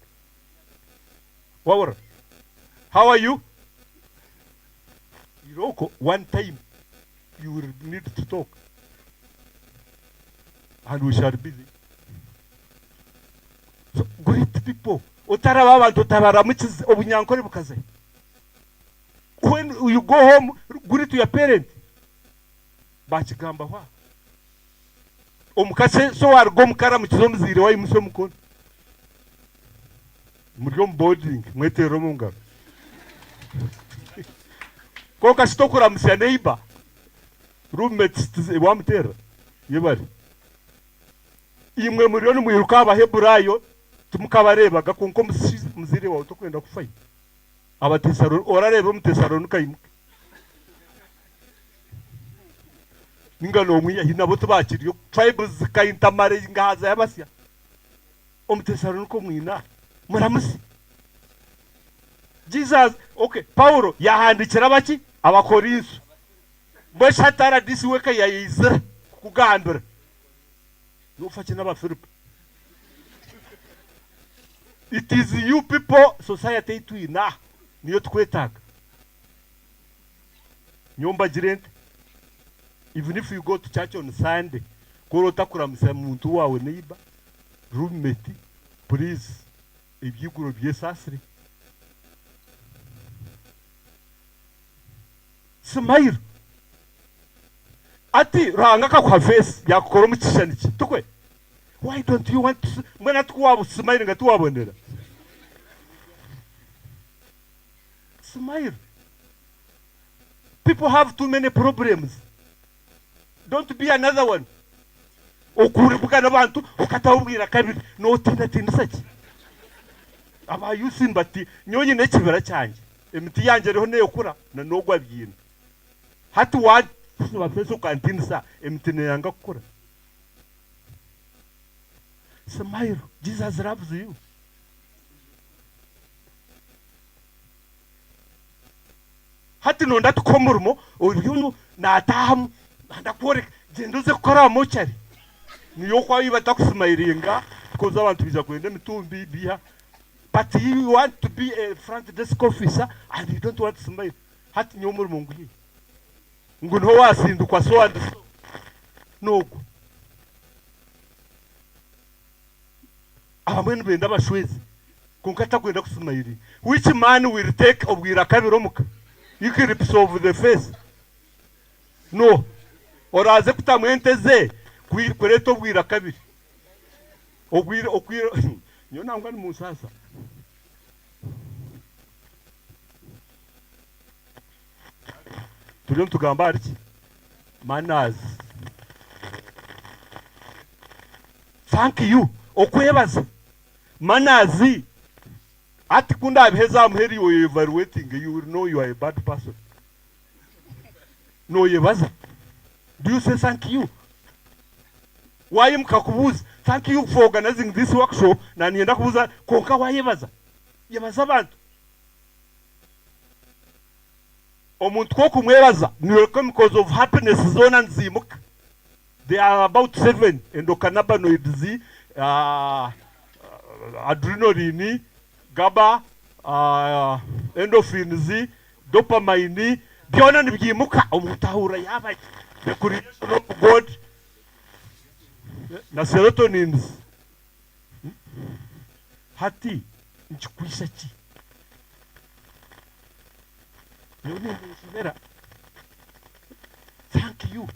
Wawara. How are you? Iroko, one time you will need to talk. And we shall be busy. So great people. Otara babantu tabara muchizi obunyankore bukaze. When you go home, greet your parent. Bachigamba wa. Omukase so wargo mukara muchizo muzire wa imuso mukono. Muryo boarding mwete romunga. ko kashitokura musya neighbor roommates wamutera yebari imwe muri yo mwiruka abaheburayo tumukabarebaga kunko muzire wawe tokwenda kufayi abatesaro orareba mutesaro kayimuke ningano mwiya hinabo tubakiriyo tribes kayintamare ngahaza yabasya omutesaro nuko mwina muramusi Jesus okay Paulo yahandikira baki abakorinso bwe shatara disi weka yayize kugambira nufake n'abafilipi it is you people society twina niyo twetaga nyomba girente even if you go to church on Sunday korota kuramisa muntu wawe neighbor roommate please ibyiguro byesasire smile ati ranga ka kwa face yakukora mu kishaniki tukwe why don't you want to mwena twabo smile nga tuwabonera smile people have too many problems don't be another one okuri bukana abantu ukatawubwira kabiri no tinda saki aba yusin bati nyonyi nekibera cyanje emiti yanje reho neyo kura na nogwa byina hati wa bafeso kantinsa emiti ne yanga kura smile Jesus loves you hati no ndatukomurmo oyuno natahamu ndakore gendoze kora mochari niyo kwa iba takusmairinga because abantu bija kwenda mitumbi biha but you want to be a front desk officer and you don't want to smile hati nyomurmo nguyi nguno wasindukwa so and so nogo abamwe benda bashwezi kunkata kwenda kusmairi which man will take obwira kabiro muka you can resolve the face no oraze kutamwenteze kwireto bwira kabiri obwira nyo nangwa ni musasa turiyo tugamba ariki manners thank you okwebaza manners ati kunda biheza muheri you evaluating you will know you are a bad person no yebaza do you say thank you why mkakubuza thank you for organizing this workshop na nienda kubuza konka wayebaza yebaza abantu omuntu ko kumwebaza ni welcome because of happiness zona nzimuka they are about 7 endocannabinoids adrenaline GABA endorphins dopamine byona nibyimuka omuntu ahura yabaye the creation of God na serotonin hati nchikwisha chi yoni nshibera thank you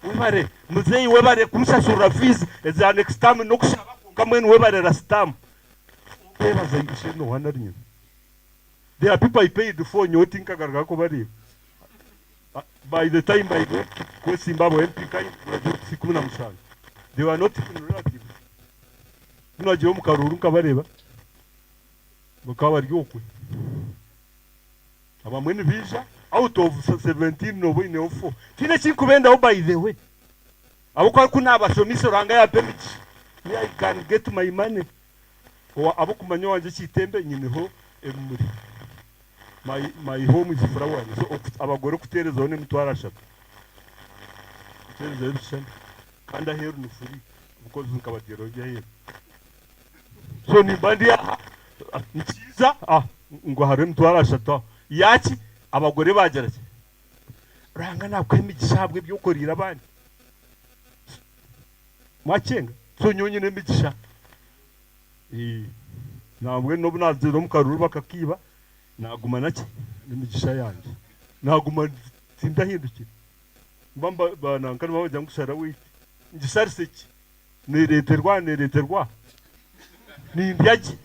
webare muzeyi webare kumsasura fees eza next time no kushaba kamwe webare rastam bebaza yishino wanarinye there are people I paid for nyotinka garga ko bari by the time I go to Zimbabwe MP kai siku na musanga they were not even relative munaje omukaruru kabareba bakaba ryokwe abamwe visa out of 17 no bine ofo tina chikubenda by the way abukwa kuna abashomise ranga ya permit I can get my money abukumanyo wanje chitembe nyiniho emuri my home is flower so abagore kutereza one mutwarashaka kutereza ibishani kanda heru ni free because nkabagero bya heru so ni bandia nchiza ngo hare mutwarashata yaki abagore bagerake ranga nakwemigishabwe byo korira abandi mwakenga so nyonye nemigisha nabwe no bunazero mukaruru bakakiba naguma naki nimigisha yanje naguma tindahindukira mbamba banankana bajya ngushara wiki ngisariseki nereterwa ni ndyaji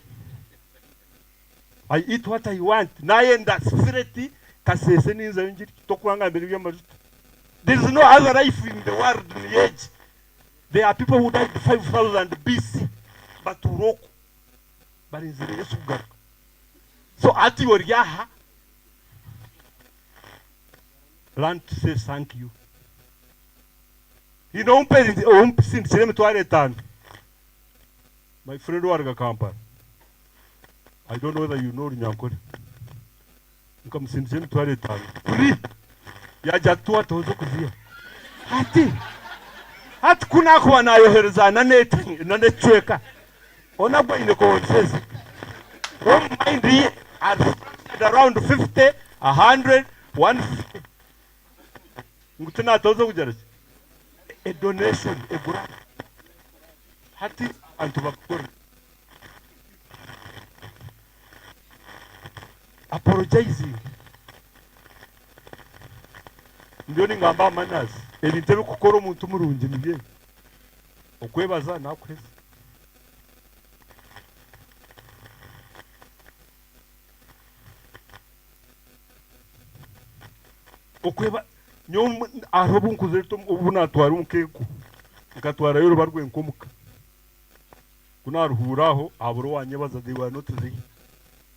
I eat what I want. Naenda sifireti kasese ninza yonjiri tokwanga mbere y'amajuta. There is no other life in the world in the age. There are people who died 5,000 BC. But uroko. But in the sugar. So ati oriaha. Learn to say thank you. You know, my friend Warga Kampar. I don't know whether you know Nyankore. You come since him to Free. Yajatua Tozo Kuzia. Hat Kunakwa na yoherza nane chweka. Onaba in the code says. Don't mind the around 50, 100, 150. Mutana Tozo Kujaris. A donation, a grant. Hati and Tubakuri. Apologizing. Ndioni ngamba manners. Ebintebe kukora omuntu murungi nibye. Okwebaza nakwezi. Okweba nyom arobu nkuzeto ubuna twari unkeko. Nkatwara yoro barwe nkomuka. Kuna ruhuraho aburo wanyebaza they were not there.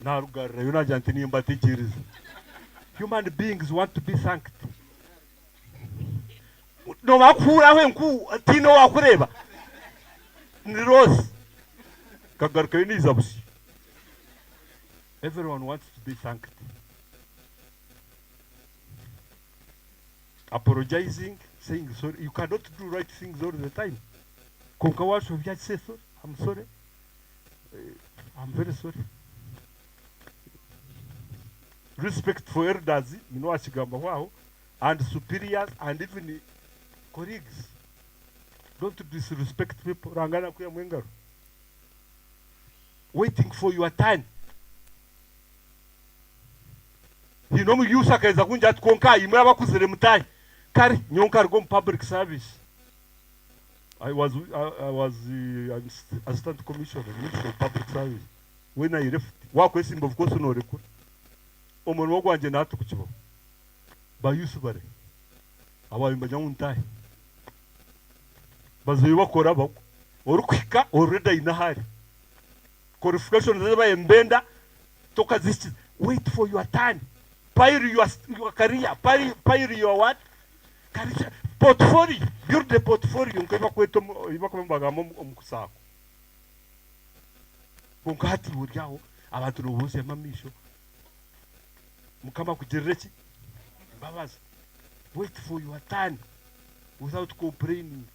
Narugarra yona jantini mbatikiriza. Human beings want to be thanked. No makura wenku tino wakureba. Ni rose. Kagarkeni zabusi. Everyone wants to be thanked. Apologizing, saying sorry. You cannot do right things all the time. Konkawash of just say sorry. I'm sorry. I'm very sorry. Respect for elders, you know, wow, and superiors and even colleagues. Don't disrespect people. Rangana kuya mwengaru. Waiting for your turn. You know, you saka is a kunja konka. You may have a mutai. Kari nyonka go public service. I was assistant commissioner of public service when I left. Work with him, of course, no record. Omuntu wagwanje natu kukibo bayusubare abaye mbajya bazuye bakora bako orukwika already inahari qualification zabaye mbenda toka this. Wait for your turn. Pile your career, pile your what career portfolio. Build the portfolio nkeba kweto ibakombaga omukusako kunkati buryaho abantu robuze mamisho mukama kujereki babaza. Wait for your turn without complaining.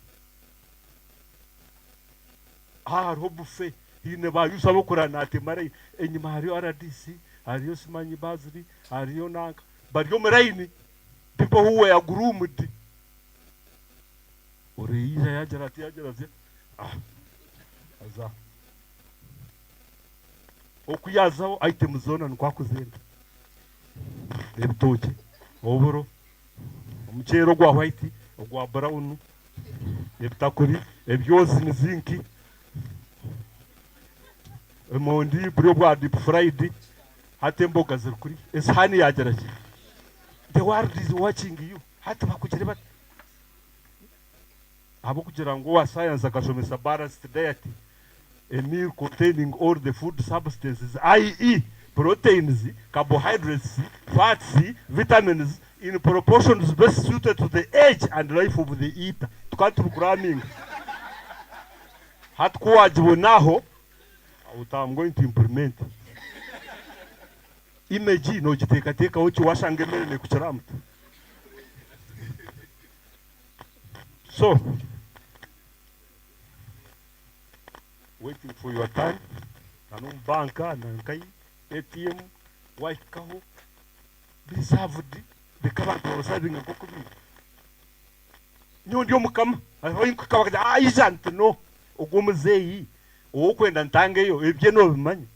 Robufe ine ba yusaba kurana atemare enyuma hariyo RDC, hariyo simanyi bazri, hariyo nanka bariyo meraini people who were groomed. Oreiza yajarati aza okuyazaho item zona nkwakuzenda ebitoke oburo omuchero gwa white ogwa brown ebitakuri ebyozi nizinki emondi bro bwa deep fried hate mboga zirukuri esahani yageraki. The world is watching you. Hata bakugire bat abo kugira ngo wa science akashomesa balanced diet, a meal containing all the food substances, i.e. proteins, carbohydrates, fats, vitamins in proportions best suited to the age and life of the eater. Tukatukuraming. Hatkuwajibu naho, I'm going to implement. Imagine no jiteka uchi washangemele ne kucharamutu. So, waiting for your time. Nanum banka nankai ATM white kaho be served the kabantu serving a kokubi. Nyo mukama aho kabaga isn't no ogumuzei okwenda ntange yo ebye no bimanyi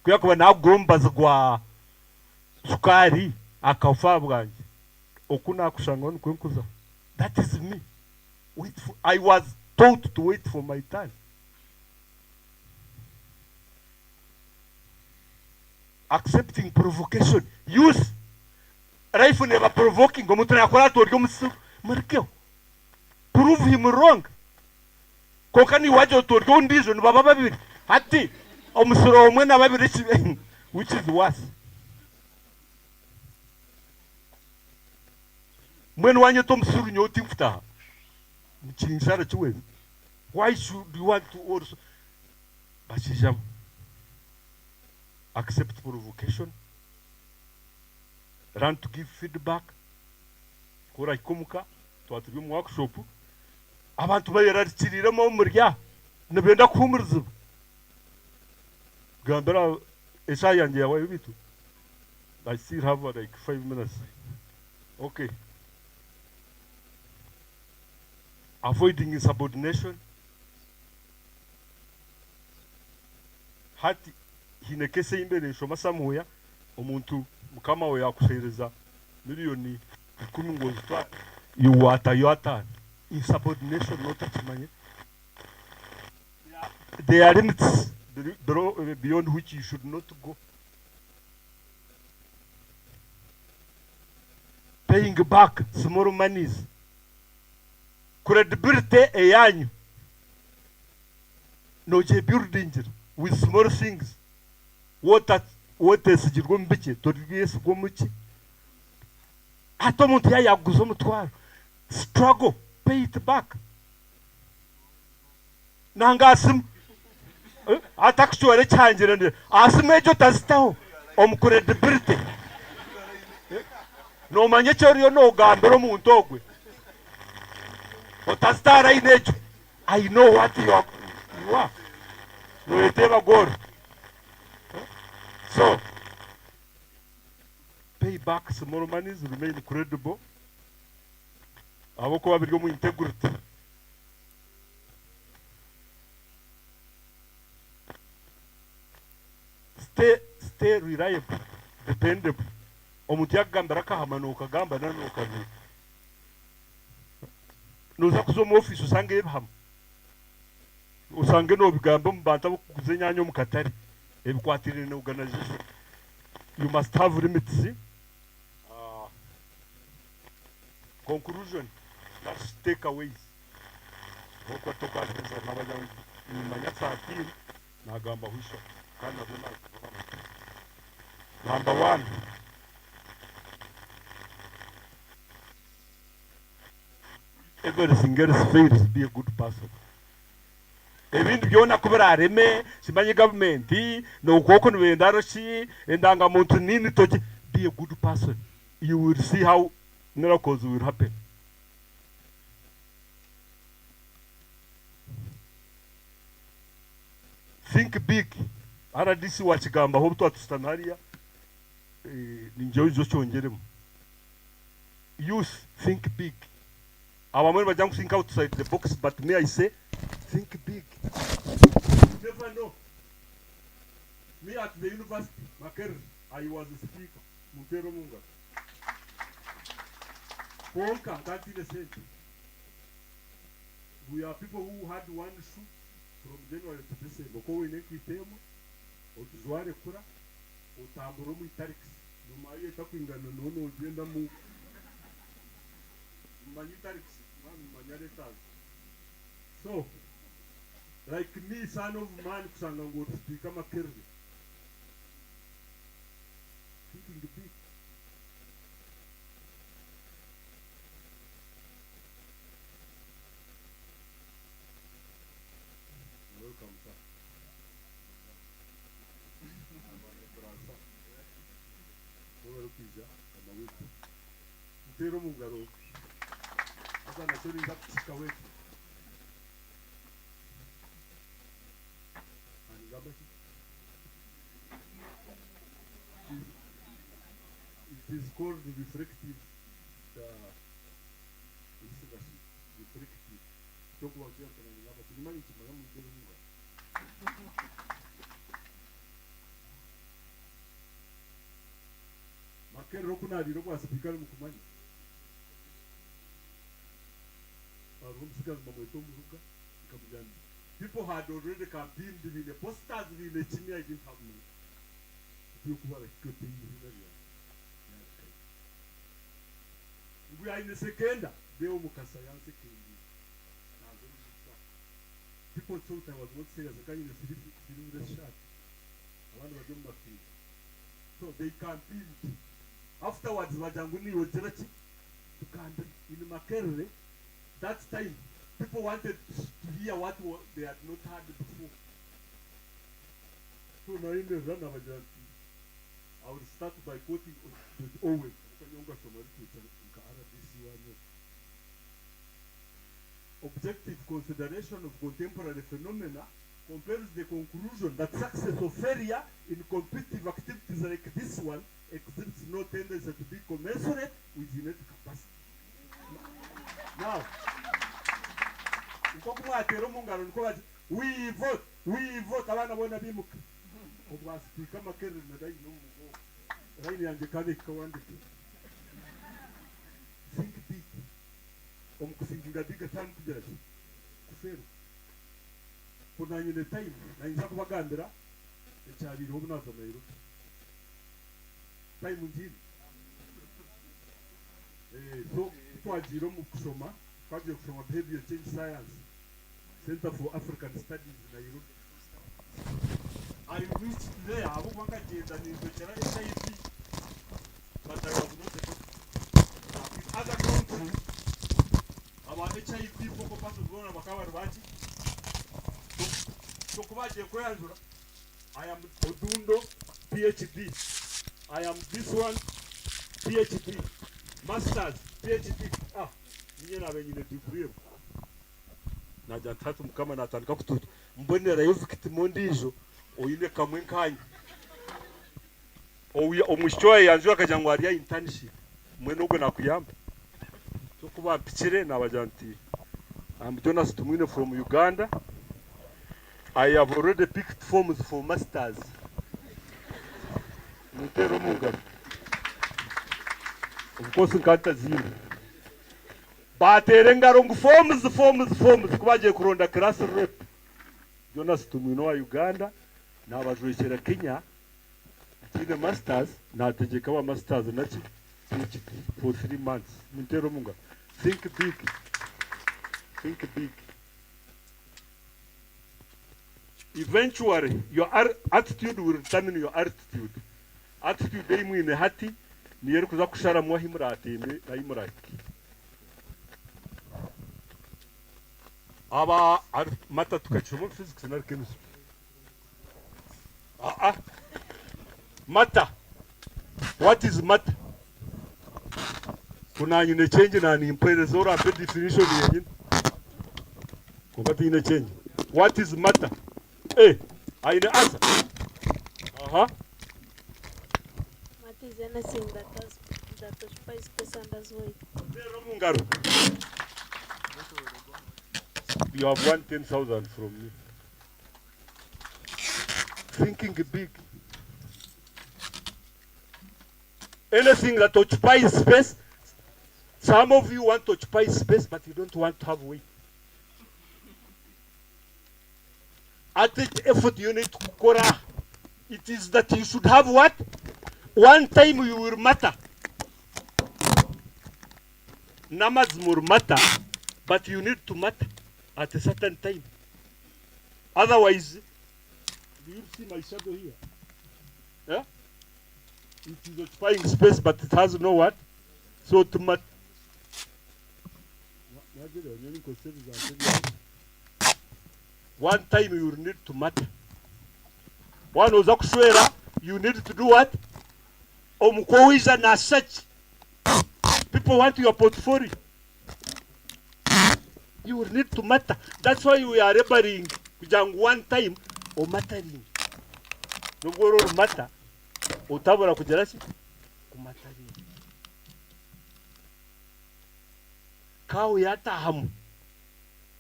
kuyakuba nagombaza gwa sukari akafa bwanje okuna kushanga nkwenkuza. That is me. I was taught to wait for my time. accepting provocation. Use rifle never provoking. Omuntu nakora toryo musu murikyo. Prove him wrong. Kokani waje toryo ndizo ni baba babiri. Hati omusoro omwe na babiri which is worse. Mwenu wanye to musuru nyoti mfutaha. Mchinzara chiwe. Why should you want to also Bashijam accept provocation? Run to give feedback. Kora ikumuka twatubye mu workshop. Abantu bayararikirira mu murya nabenda kumurza. Gambara esa yanjye yawe bitu. I still have like 5 minutes. Okay. Avoiding insubordination. Hati hinekese imbere shoma samuya omuntu mukama we yakushereza miliyoni 10 ngo zitwa yuwata insubordination not kimanye. There are limits beyond which you should not go. Paying back small monies. Credibility eyanyu no je building with small things. What is jirwo mbike toriese go muki ato muntu yaguzo mutwaro struggle pay it back nangasim atakushore cyangire ndi asimejo tazitaho credibility no manye cyoriyo no gambero muntu ogwe otastara inejo. I know what you are. No eteba goro. So pay back small monies, remain credible. Aboko babiryo mu integrity. Stay reliable, dependable. Omuntu yagambara kahamanuka gamba nanuka ni. Nuza kuzomu office usange ebham. Usange no bigambo mbanta kuzenyanyo mu katari. Ebikwatire ne organization. You must have limits. Conclusion. That's takeaways. Oko toka nza nabaja manyasa akili na gamba husho. Kana bona. Number 1. Everything else fails, be a good person. Ebintu byona kubera areme simanye government no ukoko nibendaro shi endanga muntu nini toje. Be a good person. You will see how miracles will happen. Think big. Rdc'S wachigamba ho twatustanariya ninjye zo cyongeremo. Youth, think big. Abamwe bajya think outside the box, but me I say think big. You never know. Me at the university, Maker, I was a speaker. Mutero Munga. Ponka, can't see the same. We are people who had one shoot from January to December. Go in Equitemo, or to Zuare Kura, or Tamburomu Tarix. No Maya talking and no gender move. Manitarix. So, like me, son of man, Kusanga would become a kirby. Thinking big. Welcome, sir. It is called reflective. Reflective. Talk about it. Makero kuna diroko asipikana mukumani. People had already campaigned in the posters in the Chimney. I didn't have money. kubara kyote y'ibintu we are in the second deo mukasa yanse kendi nazo nisa people thought I was not serious akanye ne siri shot abantu bajye mu mafiri so they campaigned afterwards bajanguni yogeraki to campaign in Makerere. That time people wanted to hear what they had not heard before. So now in the run of I will start by quoting Owen. Objective consideration of contemporary phenomena compares the conclusion that success or failure in competitive activities like this one exhibits no tendency to be commensurate with innate capacity. Now, we vote, abana bona bimuka. Obwasipika makere na dai no mugo. Raini yanjekane kawandike. Think big. Omukusinga diga time kugera. Kufero. Kuna nyine time na inza kubagambira ekyabiro obunazo nairo. Time njini. So twagire mu kusoma twagiye kusoma behavior change science Center for African Studies in Nairobi. I reached there abo bakagenda nizokera HIV but I was not a doctor. In other countries our HIV foko paso zona bakaba rubati so kubaje kweyanzura I am Odundo PhD. I am this one PhD. Masters, PhD. Niye na benyine degree. Naja tatu mkama natandika kututu. Mbonera yo fikiti mondijo oyine kamwe nkanye. Omushoye yanjwa kajangwa ari internship. Mwene ubwo nakuyamba. So kuba pikire nabajanti. I'm Jonas Tumwine from Uganda. I have already picked forms for masters. Mutero munga. Of course, nkata zero. Baterenga forms kubaje kuronda class rep. Jonas Tumwino wa Uganda na abajwekera Kenya. Kine masters na ategeka wa masters nachi for 3 months. Mutero munga. Think big. Think big. Eventually, your attitude will determine your attitude. Attitude daimu ine hati niyeru kuza kushara mwa himuratembe na himuraki. Aba mata tukachomo physics na chemistry. Matter. What is matter? Kuna ine change na ni impere zora pe definition yenye. Kuna ine change. What is matter? I answer. What is anything that occupies space and has weight? You have 110,000 from me. Thinking big. Anything that occupies space. Some of you want to occupy space, but you don't want to have weight. At each effort you need to kora. It is that you should have what? One time you will matter. Numbers will matter, but you need to matter at a certain time. Otherwise, do you see my shadow here? Yeah? It is occupying space, but it has no what? So to matter. One time you need to matter. One was akuswera, you need to do what? Omukowiza na search. People want your portfolio. You will need to matter. That's why we are laboring kujang one time or mattering. Nogoro matter. Utabora kujarasi kumattering. Kau yata hamu.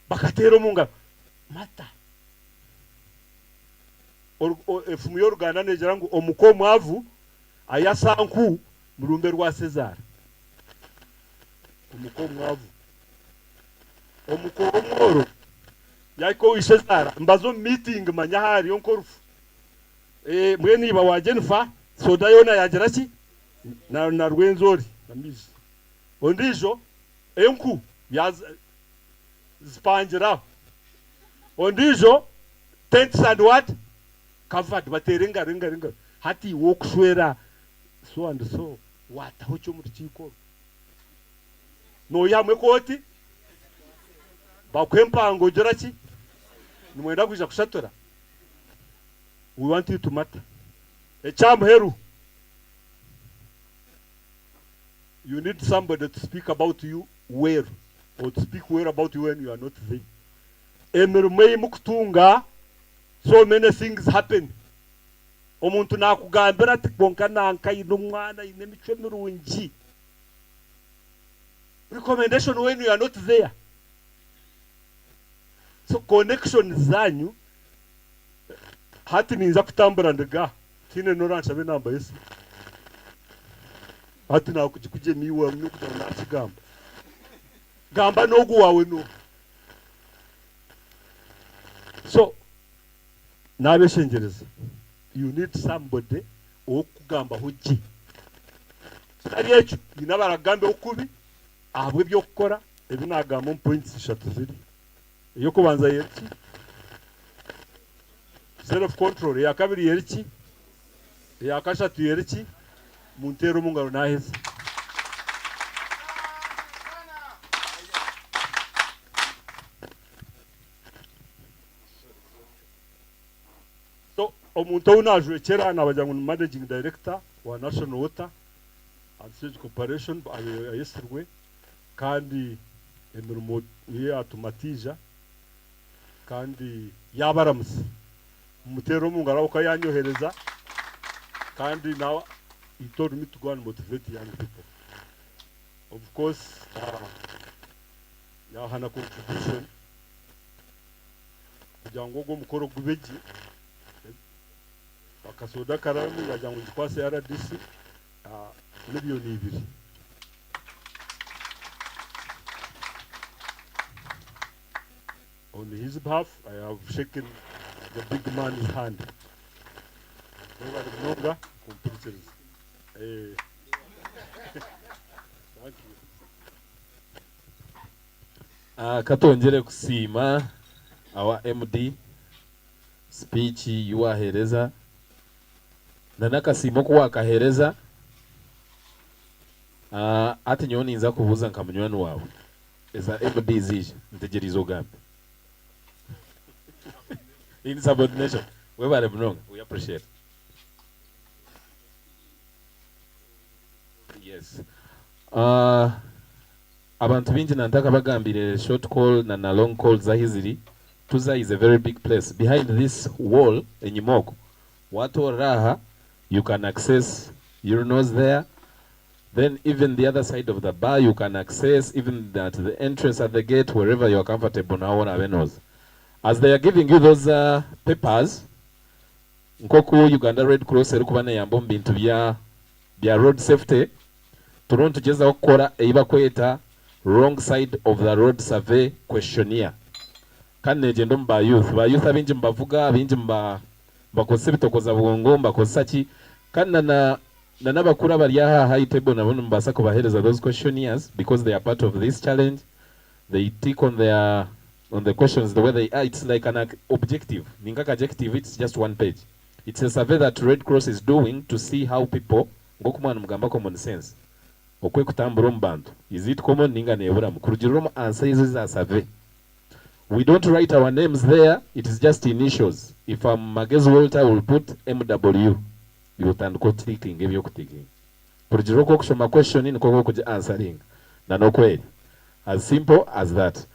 Bakatero munga. Mata. Efumu y'Oluganda nejera ngu omuko mwavu ayasanku mulumbe rwa Cesar. Omuko mwavu. Omuko omworo yaiko Cesar mbazo meeting manyahari onkorufu. Mwene iba wa Jennifer soda yona yagira ki na rwenzori namizi ondijo enku zipangira ondijo tents and what covered baterenga hati wokushwera so and so what hocho mu rukiko no yamwe koti bakwempango gira ki nimwenda kuja kushatora. We want you to matter. Heru. You need somebody to speak about you where, or to speak where about you when you are not there. Emirumei mukutunga, so many things happen. Omuntu nakugambira ati bonka nanka ino mwana ine mico mirungi. Recommendation when you are not there. So connection zanyu hati ninza kutambura ndaga tine noransha be namba yesu hati na kuje miwa mnu kudana kigamba gamba nogu wawe no. So nabeshengereza you need somebody okugamba hoji ari echo inabaragambe okubi ahabwe byo gukora ebinagamba points 3 ziri iyo kubanza yeriki self control ya kabiri yeriki ya kashatu yeriki muntero mungaro naheze. So omuntu unajwe kera nabajyangu managing director wa National Water and Sewage Corporation ayesirwe kandi emirimo ye atumatija kandi yabaramusi mutero mungara ukayanyohereza kandi now he told me to go and motivate young people. Of course yahana contribution kujango go mukoro gubeji bakasoda karamu yajango kwase RDC miliyoni 2. On his behalf, I have shaken the big man's hand. Thank you. Katongere kusima our MD speech yuwahereza nanakasimo kuwakahereza ati nyoni nza kubuza nkamunywani wawe eza MD zije ntegerizo gambe in subordination we bale mnonga we appreciate. Yes. Abantu bingi nantaka bagambire short call na long call zahiziri. Tuzza is a very big place. Behind this wall enyimoko watu raha you can access urinals there. Then even the other side of the bar you can access, even at the entrance at the gate, wherever you are comfortable now on avenues. As they are giving you those papers, Nkoku Uganda Red Cross erukubana yambo bintu bya road safety. Turonto jeza okora eiba kweta wrong side of the road survey questionnaire. Kane jendo mba youth abinji mbavuga abinji mbakose bitokoza bwongo mbakosa ki kana na nabakura bari aha high table nabone mbasa kubahereza those questionnaires because they are part of this challenge. They tick on the questions the way they are. It's like an objective. Ningaka objective, it's just one page. It's a survey that Red Cross is doing to see how people ngokumana mugamba common sense. Okwe kutambura mbantu. Is it common ninga nebura mkurujiro answer is a survey. We don't write our names there. It is just initials. If Magez Walter will put MW, you can go clicking, give you clicking. Kurujiro ko kushoma question in ko kuja answering. Na no kweli. As simple as that.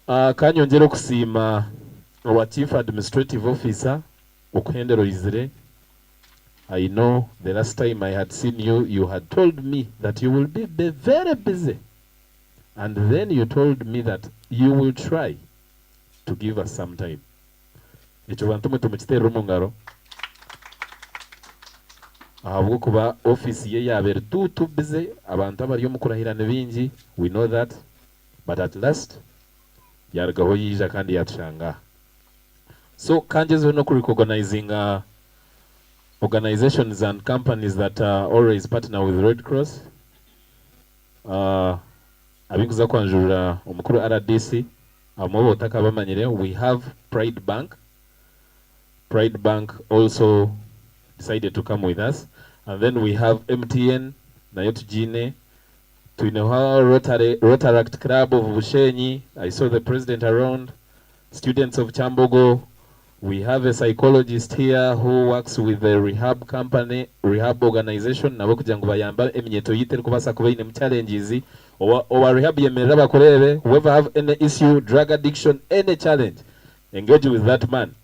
Kanyongera kusima our chief administrative officer Okhendero Izire. I know the last time I had seen you, you had told me that you will be very busy. And then you told me that you will try to give us some time. Echo bantu mutumukite rumungaro. Ahabwo kuba office ye yabere too busy, abantu abari yo mukurahirana bingi, we know that. But at last yaragaho yija kandi yatushanga. So kanjezo no recognizing organizations and companies that always partner with Red Cross. Abikuza kwanjura omukuru RDC amubo takabamanyire. We have Pride Bank. Pride Bank also decided to come with us, and then we have MTN nayo tujine. Tuineho Rotaract Club of Bushenyi. I saw the president around. Students of Chambogo. We have a psychologist here who works with the rehab organization. Nabo kugira ngo bayamba eminyeto yite kubasa kuba ine challenges or rehab yemerera bakorere. Whoever have any issue, drug addiction, any challenge, engage with that man.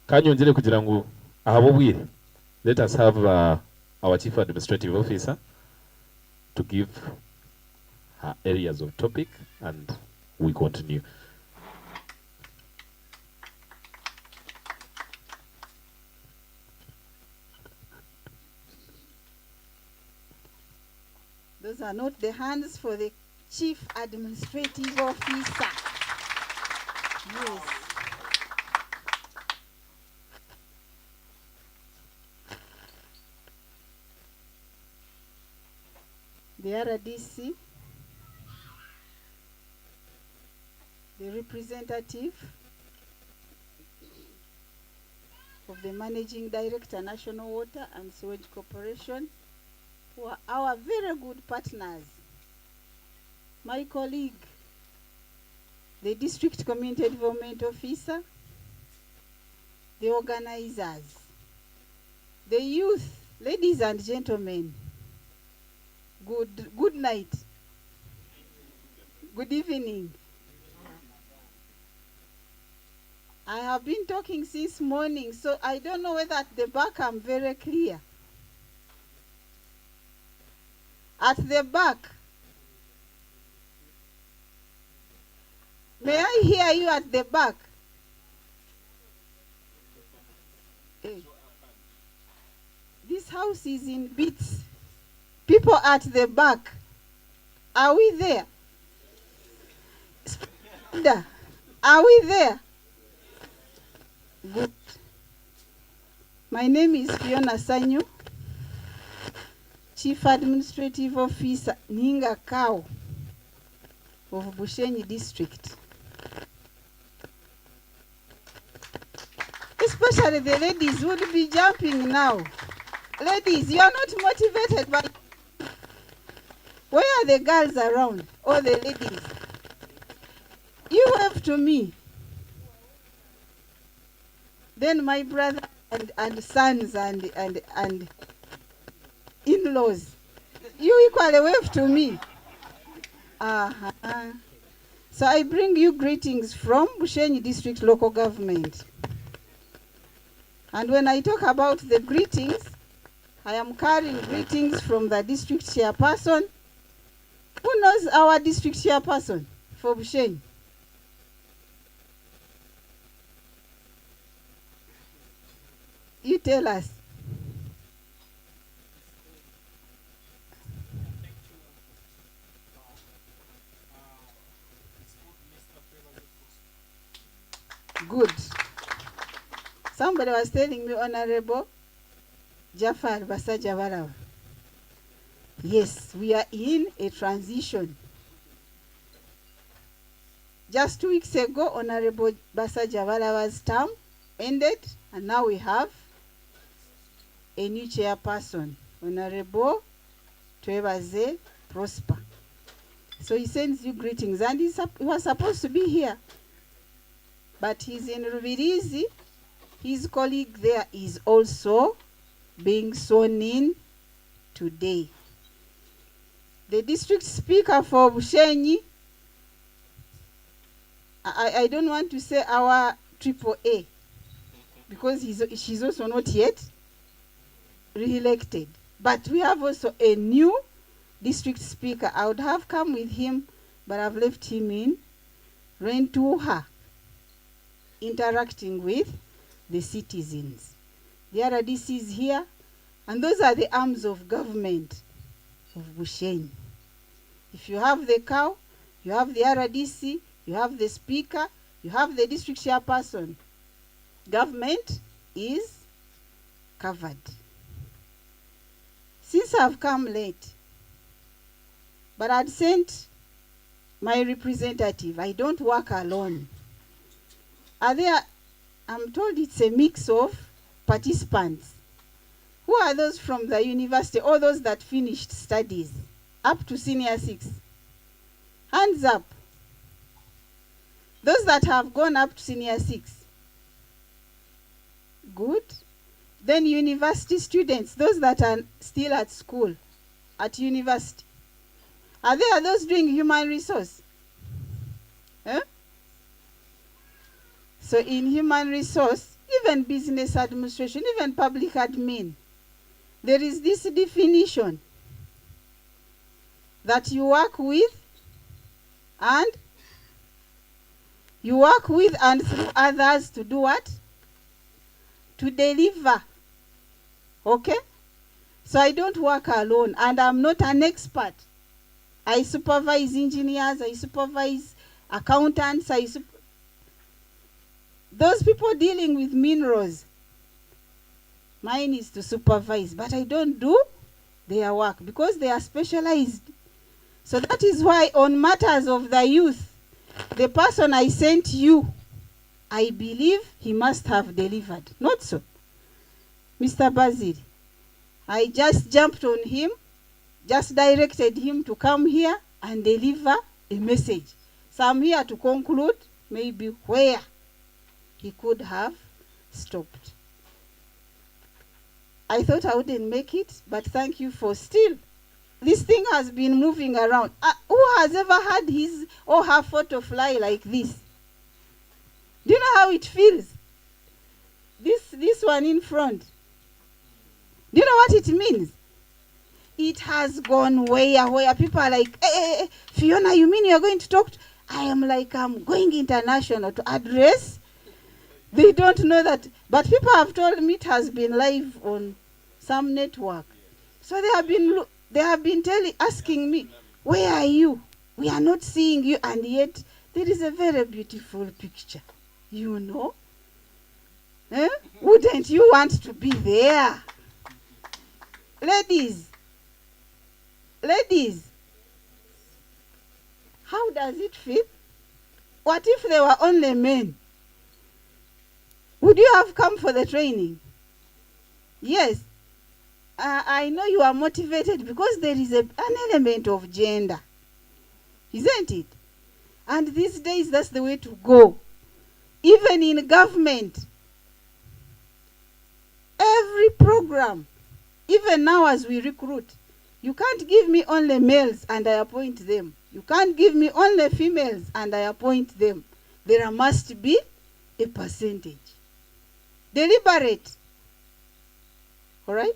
Kanyongere kugira ngo ahabubwire. Let us have our chief administrative officer to give her areas of topic, and we continue. Those are not the hands for the Chief Administrative Officer. Yes. The RDC, the representative of the Managing Director, National Water and Sewage Corporation, who are our very good partners. My colleague, the District Community Development Officer, the organizers, the youth, ladies and gentlemen, good night, good evening. I have been talking since morning, so I don't know whether at the back I'm very clear. At the back, may I hear you at the back? Hey. This house is in bits. People at the back, are we there? Are we there? Good. My name is Fiona Sanyu, Chief Administrative Officer Ninga Cow of Bushenyi District. Especially the ladies would be jumping now. Ladies, you are not motivated by... Where are the girls around? Or the ladies? You wave to me. Then my brother and sons and in-laws, you equally wave to me. So I bring you greetings from Bushenyi District Local Government. And when I talk about the greetings, I am carrying greetings from the district chairperson. Who knows our district chairperson for Bushenyi? You tell us. Good. Somebody was telling me, Honorable Jafar Basaja Balawa. Yes, we are in a transition. Just 2 weeks ago, Honorable Basaja Balawa's term ended, and now we have a new chairperson, Honorable Twebaze Prosper. So he sends you greetings, and he was supposed to be here, but he's in Rubirizi. His colleague there is also being sworn in today. The district speaker for Bushenyi, I don't want to say our AAA, because she's also not yet re-elected. But we have also a new district speaker. I would have come with him, but I've left him in Rentuha, interacting with the citizens. The RDC is here, and those are the arms of government of Bushenyi. If you have the cow, you have the RDC, you have the speaker, you have the district chairperson. Government is covered. Since I've come late, but I'd sent my representative. I don't work alone. I'm told it's a mix of participants. Who are those from the university, or those that finished studies up to senior 6? Hands up. Those that have gone up to senior 6. Good. Then university students, those that are still at school, at university. Are there those doing human resource? Eh? So in human resource, even business administration, even public admin, there is this definition that you work with and through others to do what? To deliver. Okay? So I don't work alone, and I'm not an expert. I supervise engineers, I supervise accountants, those people dealing with minerals. Mine is to supervise, but I don't do their work because they are specialized. So that is why on matters of the youth, the person I sent you, I believe he must have delivered. Not so. Mr. Basil, I just jumped on him, just directed him to come here and deliver a message. So I'm here to conclude maybe where he could have stopped. I thought I wouldn't make it, but thank you for still. This thing has been moving around. Who has ever had his or her photo fly like this? Do you know how it feels? This one in front. Do you know what it means? It has gone where people are like, hey, Fiona, you mean you're going to talk? I am like, I'm going international to address. They don't know that. But people have told me it has been live on some network. So they have been asking me, where are you? We are not seeing you, and yet there is a very beautiful picture. You know? Eh? Wouldn't you want to be there? Ladies, how does it feel? What if they were only men? Would you have come for the training? Yes. I know you are motivated because there is an element of gender. Isn't it? And these days, that's the way to go. Even in government, every program, even now as we recruit, you can't give me only males and I appoint them. You can't give me only females and I appoint them. There must be a percentage. Deliberate. All right?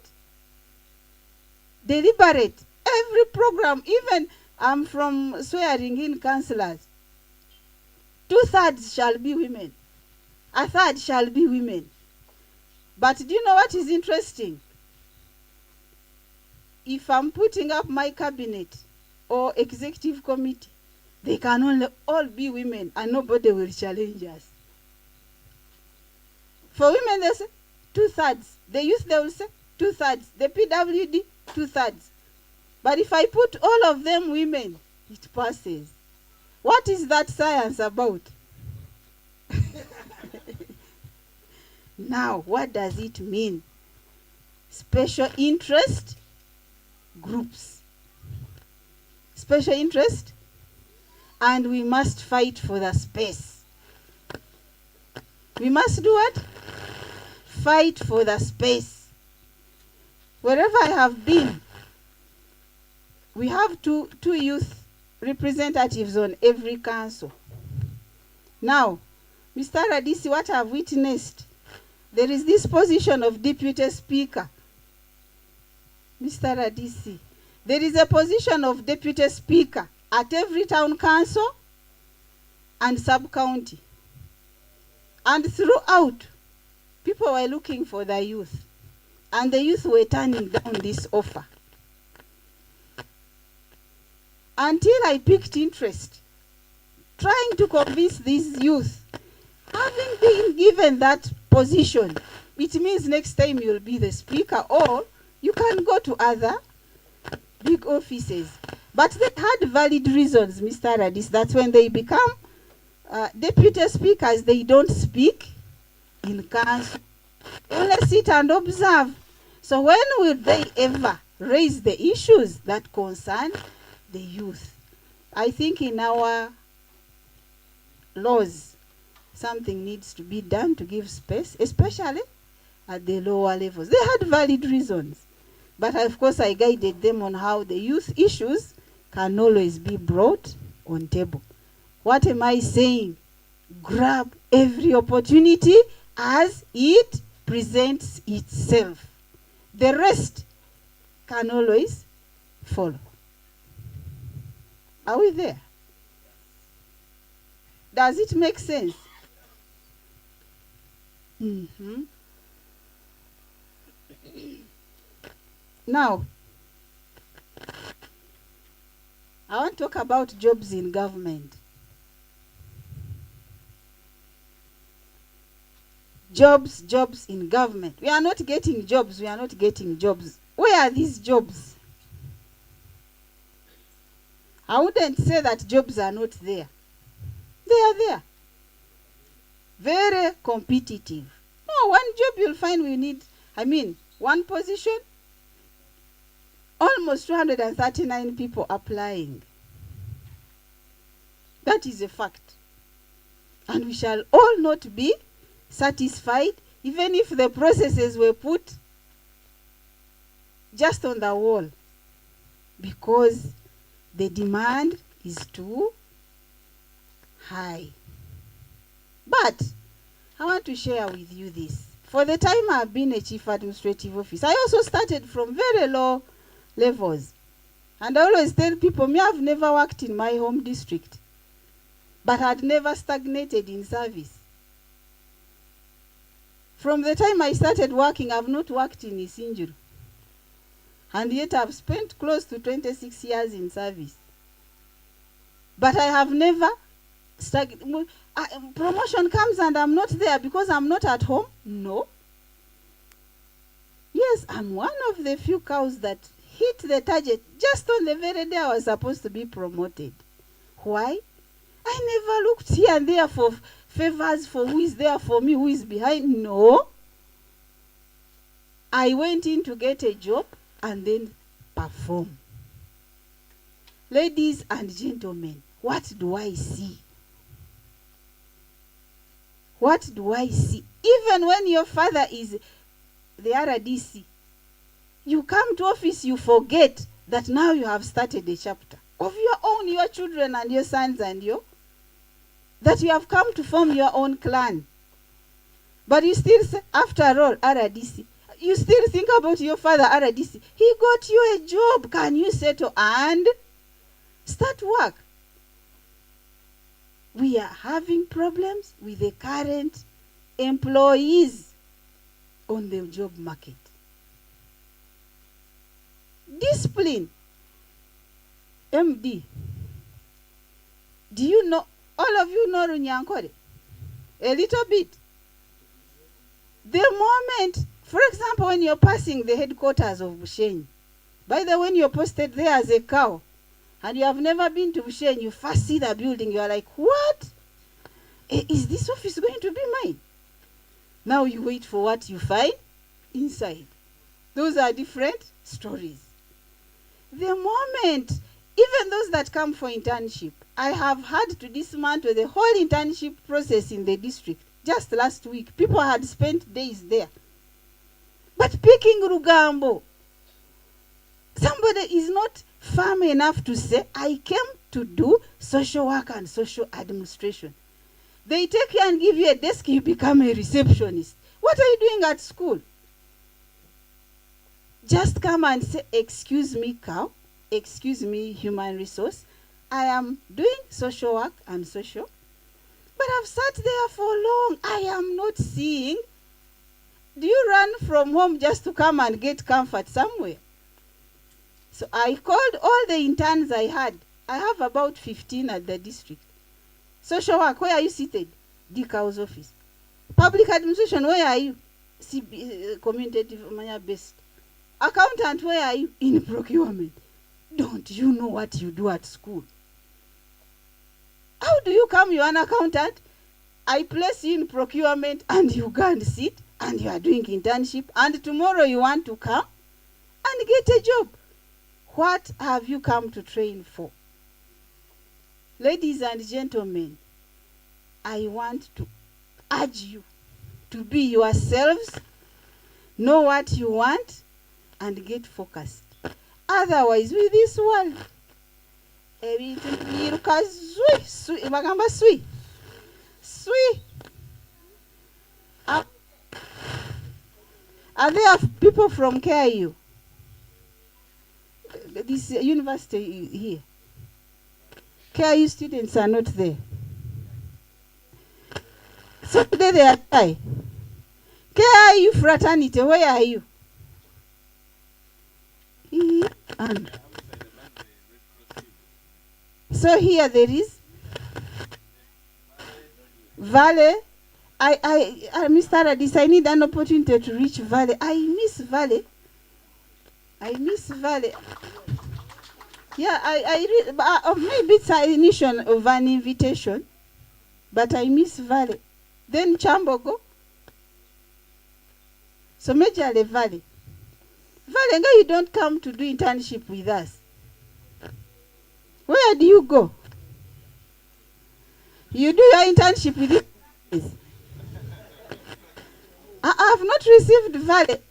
Deliberate. Every program, even I'm from swearing in councillors, 2/3 shall be women. 1/3 shall be women. But do you know what is interesting? If I'm putting up my cabinet or executive committee, they can only all be women and nobody will challenge us. For women, they say 2/3. The youth, they will say 2/3. The PWD, 2/3. But if I put all of them women, it passes. What is that science about? Now, what does it mean? Special interest groups. Special interest, and we must fight for the space. We must do what? Fight for the space. Wherever I have been, we have two youth representatives on every council. Now, Mr. Rdc, what I've witnessed, there is this position of deputy speaker. Mr. Rdc, there is a position of deputy speaker at every town council and sub-county. And throughout, people were looking for the youth. And the youth were turning down this offer. Until I picked interest, trying to convince these youth, having been given that position, it means next time you'll be the speaker, or you can go to other big offices. But they had valid reasons, Mr. Rdc'S, that when they become deputy speakers, they don't speak in council. They only sit and observe. So when will they ever raise the issues that concern the youth? I think in our laws, something needs to be done to give space, especially at the lower levels. They had valid reasons. But of course, I guided them on how the youth issues can always be brought on table. What am I saying? Grab every opportunity as it presents itself. The rest can always follow. Are we there? Does it make sense? Mm-hmm. Now, I want to talk about jobs in government. Jobs in government. We are not getting jobs. We are not getting jobs. Where are these jobs? I wouldn't say that jobs are not there. They are there. Very competitive. No, one job you'll find we need, one position, almost 239 people applying. That is a fact. And we shall all not be satisfied, even if the processes were put just on the wall, because the demand is too high. But I want to share with you this. For the time I've been a chief administrative officer, I also started from very low levels. And I always tell people, me, I've never worked in my home district, but I'd never stagnated in service. From the time I started working, I've not worked in Isinjuru. And yet I've spent close to 26 years in service. But I have never promotion comes and I'm not there because I'm not at home. No. Yes, I'm one of the few cows that hit the target just on the very day I was supposed to be promoted. Why? I never looked here and there for favors, for who is there for me, who is behind. No. I went in to get a job and then perform. Ladies and gentlemen, what do I see? What do I see? Even when your father is the RDC, you come to office, you forget that now you have started a chapter of your own, your children and your sons and that you have come to form your own clan. But you still say, after all, RDC, you still think about your father, RDC. He got you a job. Can you settle and start work? We are having problems with the current employees on the job market. Discipline. MD. Do you know, all of you know Runyankore? A little bit. The moment, for example, when you're passing the headquarters of Bushenyi, by the way, when you're posted there as a cow, and you have never been to Bushenyi, you first see the building, you are like, what? Is this office going to be mine? Now you wait for what you find inside. Those are different stories. The moment, even those that come for internship, I have had to dismantle the whole internship process in the district. Just last week, people had spent days there. But picking Rugambo, somebody is not firm enough to say, I came to do social work and social administration. They take you and give you a desk, you become a receptionist. What are you doing at school? Just come and say, excuse me, cow, excuse me, human resource. I am doing social work and social, but I've sat there for long. I am not seeing. Do you run from home just to come and get comfort somewhere? So I called all the interns I had. I have about 15 at the district. Social work, where are you seated? DCAO's office. Public administration, where are you? commutative manya based. Accountant, where are you? In procurement. Don't you know what you do at school? How do you come? You are an accountant. I place you in procurement and you go and sit and you are doing internship and tomorrow you want to come and get a job. What have you come to train for? Ladies and gentlemen, I want to urge you to be yourselves, know what you want, and get focused. Otherwise, with this world, are there people from KIU? This university here. KIU students are not there. So today they are shy. KIU fraternity, where are you? And so here there is Valley. Mr. Rdc'S, I need an opportunity to reach Valley. I miss Valley. Yeah, maybe it's an initial of an invitation, but I miss Valley. Then Chambogo. So majorly Valley. Valley, you don't come to do internship with us. Where do you go? You do your internship with this. I have not received Valley.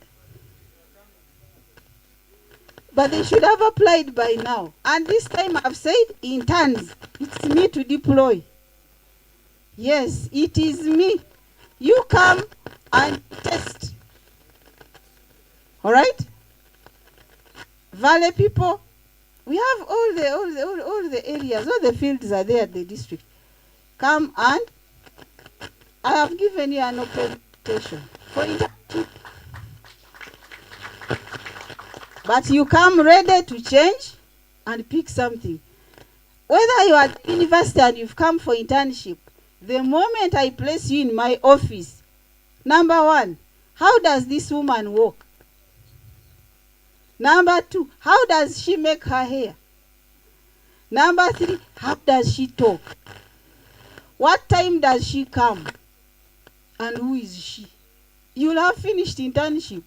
But they should have applied by now. And this time I've said interns. It's me to deploy. Yes, it is me. You come and test. All right? Valley people, we have all the areas, all the fields are there at the district. Come and I have given you an invitation for internship. But you come ready to change and pick something. Whether you are at university and you've come for internship, the moment I place you in my office, number one, how does this woman walk? Number two, how does she make her hair? Number three, how does she talk? What time does she come? And who is she? You'll have finished internship.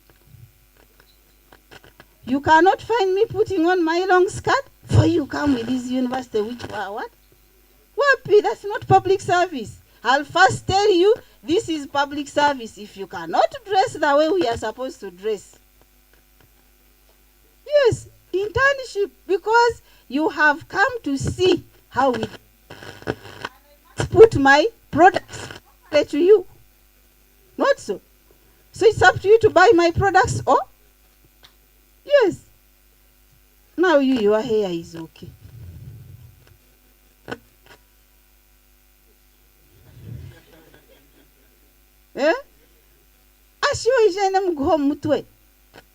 You cannot find me putting on my long skirt for you come with this university which what? Wapi, that's not public service. I'll first tell you this is public service. If you cannot dress the way we are supposed to dress. Yes, internship, because you have come to see how we put my products to you. Not so. So it's up to you to buy my products or? Yes. Now your hair is okay. Eh?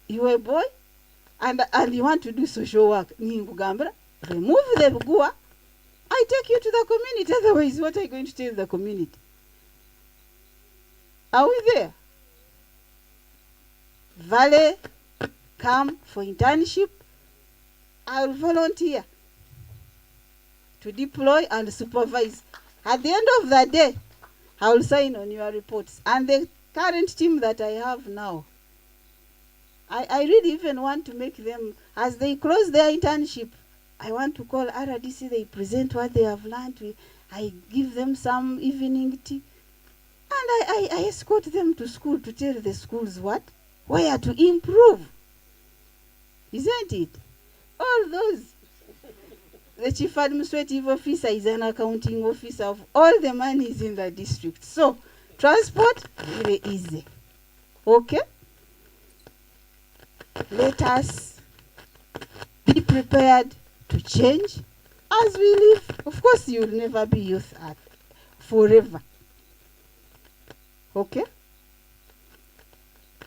You a boy and you want to do social work. Remove the gua. I take you to the community. Otherwise, what are you going to tell the community? Are we there? Valley, come for internship. I'll volunteer to deploy and supervise. At the end of the day, I will sign on your reports. And the current team that I have now, I really even want to make them, as they close their internship, I want to call RDC, they present what they have learned. I give them some evening tea. And I escort them to school to tell the schools what? Where to improve. Isn't it? All those. The chief administrative officer is an accounting officer of all the monies in the district. So, transport, very easy. Okay? Let us be prepared to change as we live. Of course, you will never be youth at forever. Okay?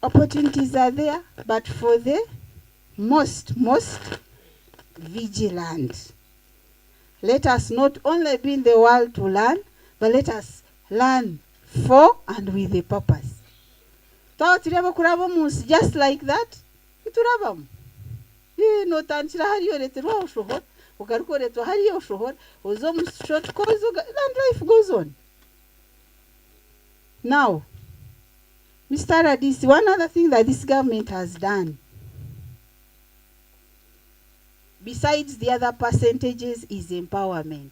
Opportunities are there, but for the most vigilant. Let us not only be in the world to learn, but let us learn for and with a purpose. Twatiraba kuraba omunsi just like that. Iturabamu. Notandikira hariyo oreterwa oshohora. Ugaruka oreterwa hariyo oshohora. Ozo mu short course and life goes on. Now, Mr. Rdc's, one other thing that this government has done, besides the other percentages, is empowerment.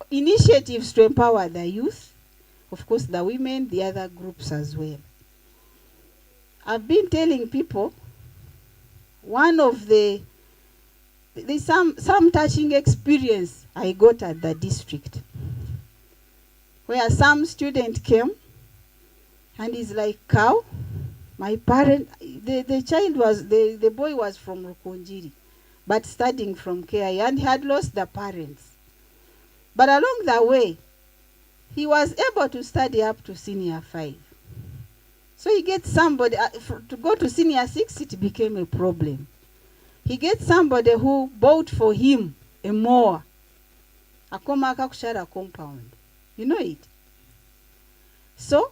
Initiatives to empower the youth, of course the women, the other groups as well. I've been telling people, one of there's some touching experience I got at the district, where some student came and he's like, "Cow, my parent, the child was, the boy was from Rukunjiri, but studying from KI, and he had lost the parents. But along the way, he was able to study up to senior 5. So he gets somebody, to go to senior 6, it became a problem. He gets somebody who bought for him a mower, a Komaka compound. You know it? So,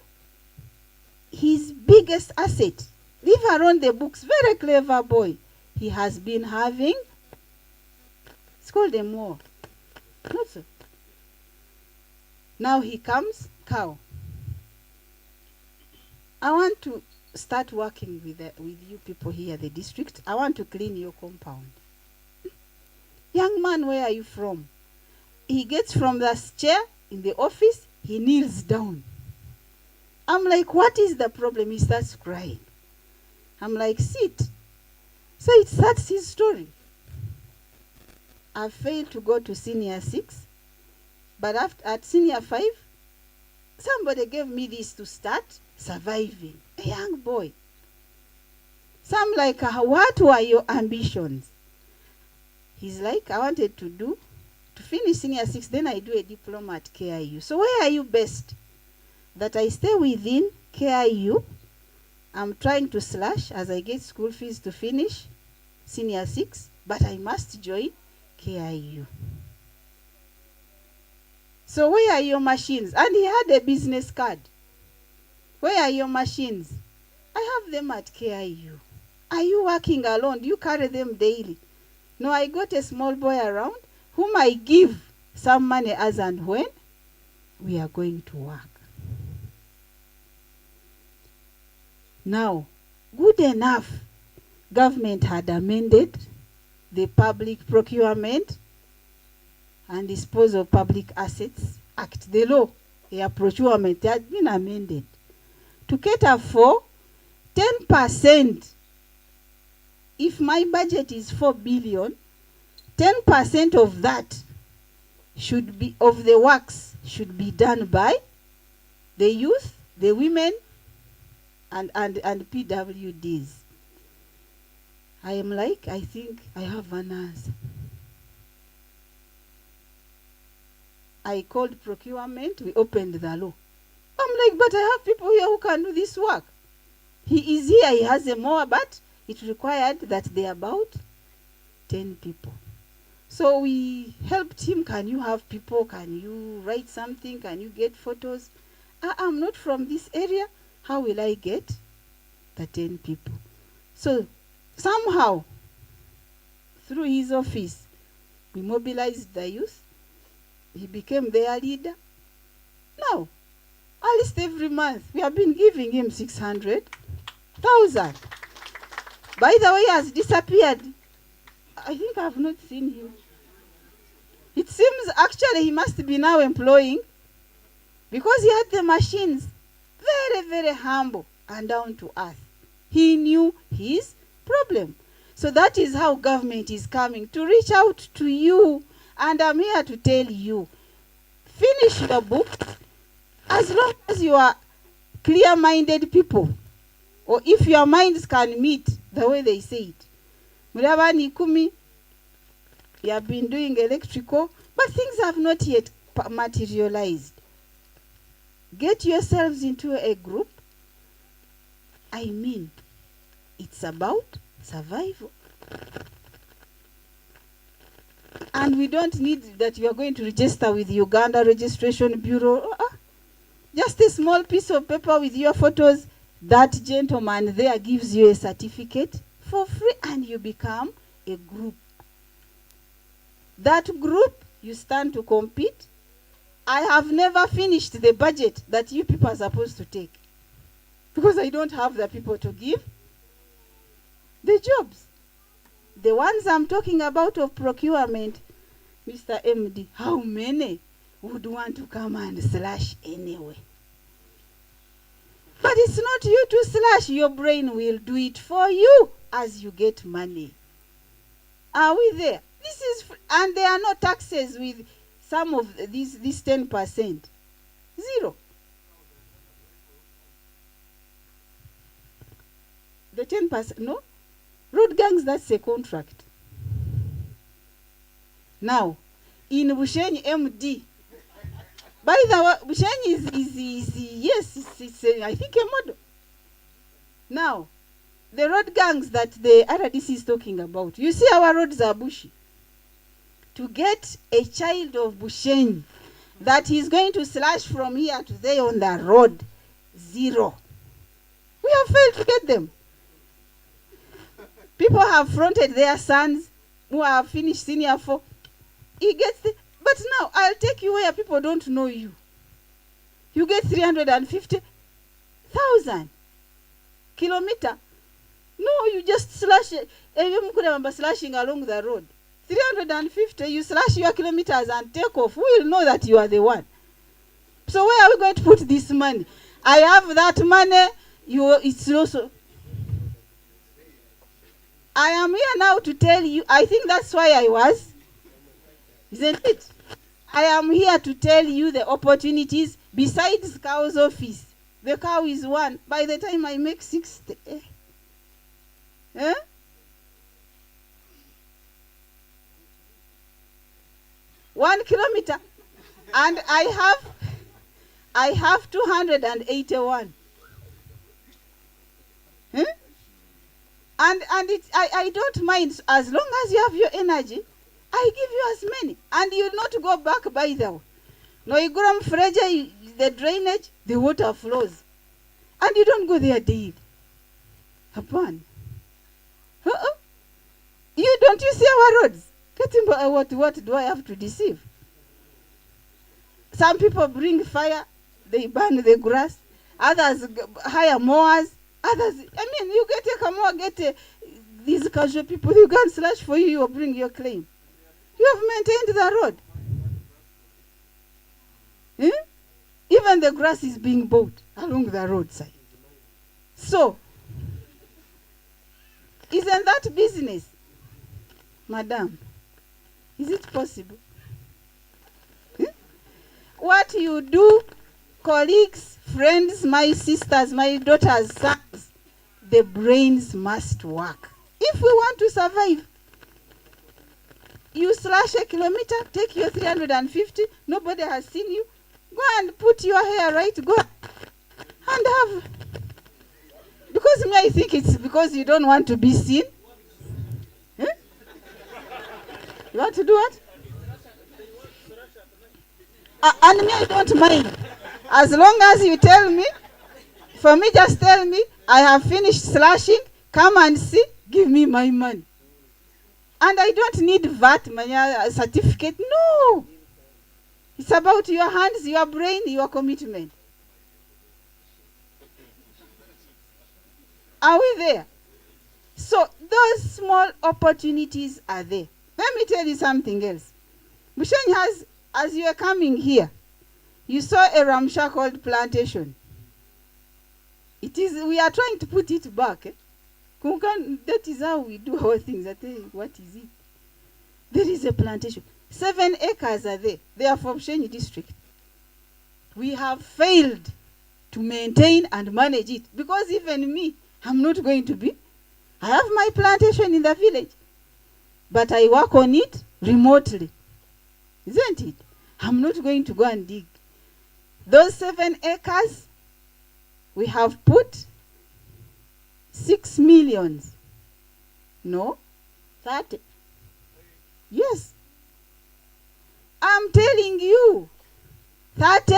his biggest asset, leave around the books, very clever boy, he has been having, it's called a mower. Not so. Now he comes, cow. I want to start working with you people here at the district. I want to clean your compound. Young man, where are you from? He gets from the chair in the office, he kneels down. I'm like, what is the problem? He starts crying. I'm like, sit. So it starts his story. I failed to go to senior 6, but at senior 5, somebody gave me this to start surviving. A young boy. So I'm like, what were your ambitions? He's like, I wanted to finish senior 6, then I do a diploma at KIU. So where are you best? That I stay within KIU. I'm trying to slash as I get school fees to finish senior 6, but I must join KIU. So where are your machines? And he had a business card. Where are your machines? I have them at KIU. Are you working alone? Do you carry them daily? No, I got a small boy around whom I give some money as and when we are going to work. Now, good enough, government had amended the Public Procurement and Disposal of Public Assets Act, the law, the procurement had been amended to cater for 10%. If my budget is 4 billion, 10% of that should be, of the works should be done by the youth, the women, and PWDs. I am like, I think I have an answer. I called procurement, we opened the law. I'm like, but I have people here who can do this work. He is here, he has a mower, but it required that there are about 10 people. So we helped him. Can you have people? Can you write something? Can you get photos? I'm not from this area. How will I get the 10 people? So somehow, through his office, we mobilized the youth. He became their leader. Now, at least every month, we have been giving him 600,000. By the way, he has disappeared. I think I have not seen him. It seems actually he must be now employing, because he had the machines. Very, very humble and down to earth. He knew his problem. So that is how government is coming, to reach out to you. And I'm here to tell you, finish the book as long as you are clear-minded people, or if your minds can meet the way they say it. Murabani Kumi, you have been doing electrical, but things have not yet materialized. Get yourselves into a group. I mean, it's about survival. And we don't need that you are going to register with Uganda Registration Bureau. Just a small piece of paper with your photos, That gentleman there gives you a certificate for free and you become a group. That group, you stand to compete. I have never finished the budget that you people are supposed to take because I don't have the people to give the jobs. The ones I'm talking about of procurement, Mr. MD, how many would want to come and slash anyway? But it's not you to slash. Your brain will do it for you as you get money. Are we there? This is and there are no taxes with some of these 10%. Zero. The 10%, no? Road gangs, that's a contract. Now, in Bushenyi MD, by the way, Bushenyi is yes, it's I think a model. Now, the road gangs that the RDC is talking about, you see our roads are bushy. To get a child of Bushenyi that is going to slash from here to there on the road, zero. We have failed to get them. People have fronted their sons who have finished senior 4. He gets the, but now I'll take you where people don't know you. You get 350,000 kilometer. No, you just slash it. Slashing along the road. 350, you slash your kilometers and take off. Who will know that you are the one? So where are we going to put this money? I have that money. It's also. I am here now to tell you. I think that's why I was. Isn't it? I am here to tell you the opportunities besides cow's office. The cow is one. By the time I make 60. Eh? 1 kilometer, and I have 281. Hmm? And I don't mind as long as you have your energy. I give you as many, and you not go back by the way. No, you go from the drainage, the water flows, and you don't go there daily. Upon. You don't you see our roads? What do I have to deceive? Some people bring fire, they burn the grass. Others hire mowers. Others, you get a mower, these casual people, you can't slash for you, you bring your claim. You have maintained the road. Even the grass is being bought along the roadside. So, isn't that business? Madam, is it possible? What you do, colleagues, friends, my sisters, my daughters, sons, the brains must work. If we want to survive, you slash a kilometer, take your 350, nobody has seen you, go and put your hair right, go and have. Because me, I think it's because you don't want to be seen. You want to do what? And me, I don't mind. As long as you tell me, for me, just tell me, I have finished slashing, come and see, give me my money. And I don't need VAT certificate, no. It's about your hands, your brain, your commitment. Are we there? So those small opportunities are there. Let me tell you something else. Bushenyi has, as you are coming here, you saw a ramshackle plantation. We are trying to put it back. That is how we do our things. What is it? There is a plantation. 7 acres are there. They are from Bushenyi district. We have failed to maintain and manage it. Because even me, I'm not going to be. I have my plantation in the village. But I work on it remotely. Isn't it? I'm not going to go and dig. Those 7 acres, we have put 6 million. No, 30. Yes. I'm telling you, 30.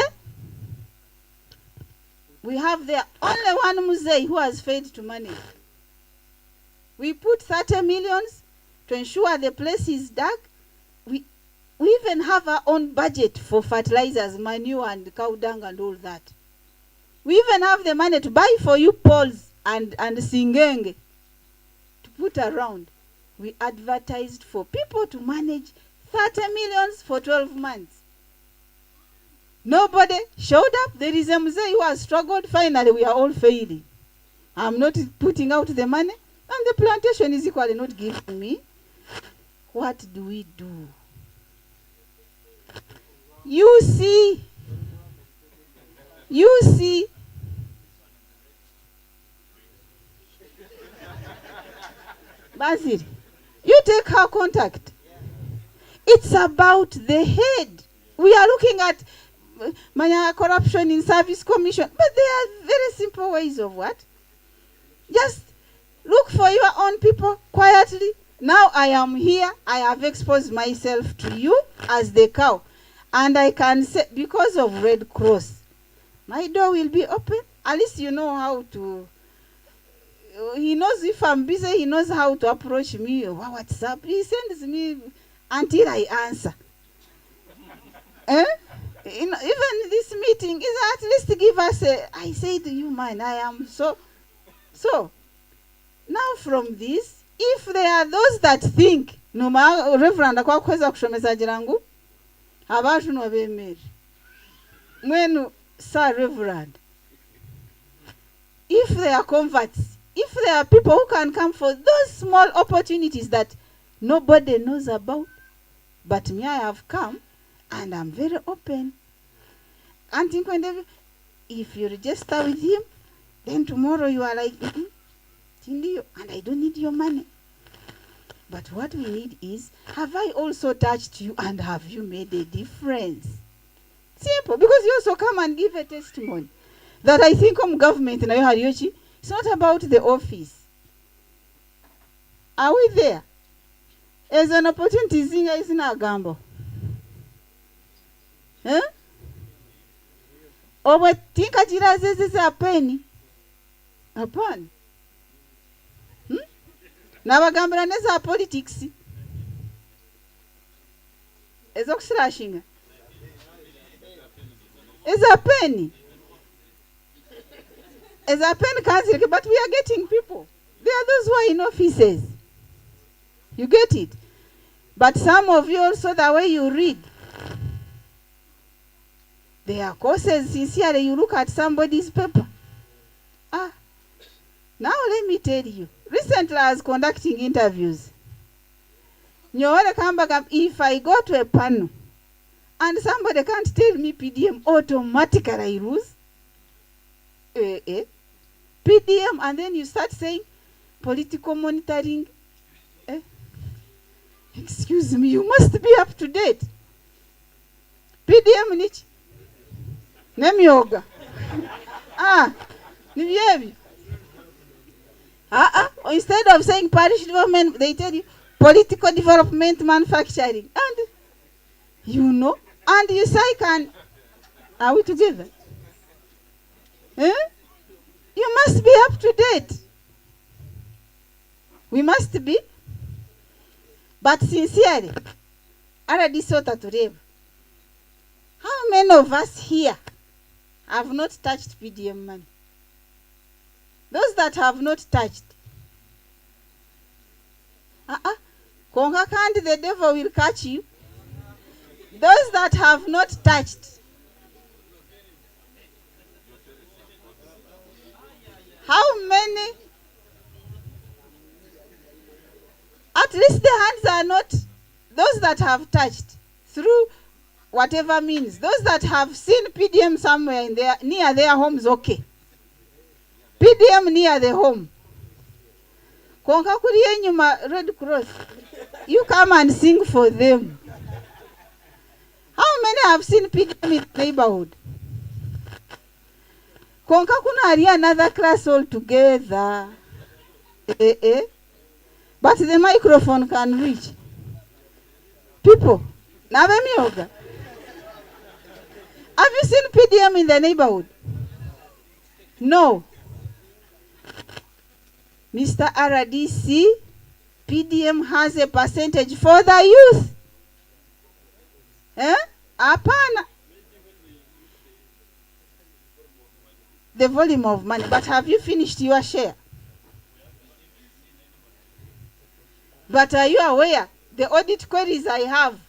We have there only one Muzei who has failed to manage. We put 30 millions to ensure the place is dug. We even have our own budget for fertilizers, manure and cow dung and all that. We even have the money to buy for you poles and singenge to put around. We advertised for people to manage 30 millions for 12 months. Nobody showed up. There is a Mzee who has struggled. Finally, we are all failing. I'm not putting out the money, and the plantation is equally not giving me. What do we do? You see, Basil, you take her contact. It's about the head. We are looking at corruption in service commission, but there are very simple ways of what? Just look for your own people quietly. Now I am here. I have exposed myself to you as the cow. And I can say, because of Red Cross, my door will be open. At least you know how to. He knows if I'm busy, he knows how to approach me or WhatsApp. He sends me until I answer. Even this meeting is at least give us I say to you, man, I am so. Now from this, if there are those that think, Numa Reverend Akwakweza kushomeza jirangu, abantu no bemere. Mwenu Sir Reverend, if there are converts, if there are people who can come for those small opportunities that nobody knows about, but me, I have come, and I'm very open. And if you register with him, then tomorrow you are like, and I don't need your money. But what we need is, have I also touched you and have you made a difference? Simple, because you also come and give a testimony. That I think government na Hariochi, it's not about the office. Are we there? As an opportunity, zinga is na gambo. Owe tinka jiraze za penny. Upon. Nabagambira neza politics. Ezokuslashinga. Is a penny. As a pen council, but we are getting people. There are those who are in offices. You get it? But some of you also, the way you read, there are courses, sincerely, you look at somebody's paper. Now let me tell you. Recently I was conducting interviews. If I go to a panel and somebody can't tell me PDM, automatically I lose. PDM, and then you start saying political monitoring. Excuse me, you must be up to date. PDM nichi. Name yoga. Ni instead of saying parish development, they tell you political development manufacturing. And you know, and you say, are we together? You must be up to date. We must be. But sincerely, how many of us here have not touched PDM money? Those that have not touched. Konga kandi, the devil will catch you. Those that have not touched. How many? At least the hands are not those that have touched through whatever means. Those that have seen PDM somewhere in their near their homes, okay. PDM near the home. Konka kuriye nyuma Red Cross. You come and sing for them. How many have seen PDM in the neighborhood? Konka kuna another class altogether. But the microphone can reach. People, have you seen PDM in the neighborhood? No. Mr. RDC, PDM has a percentage for the youth. Eh? Apana. The volume of money. But have you finished your share? But are you aware the audit queries I have?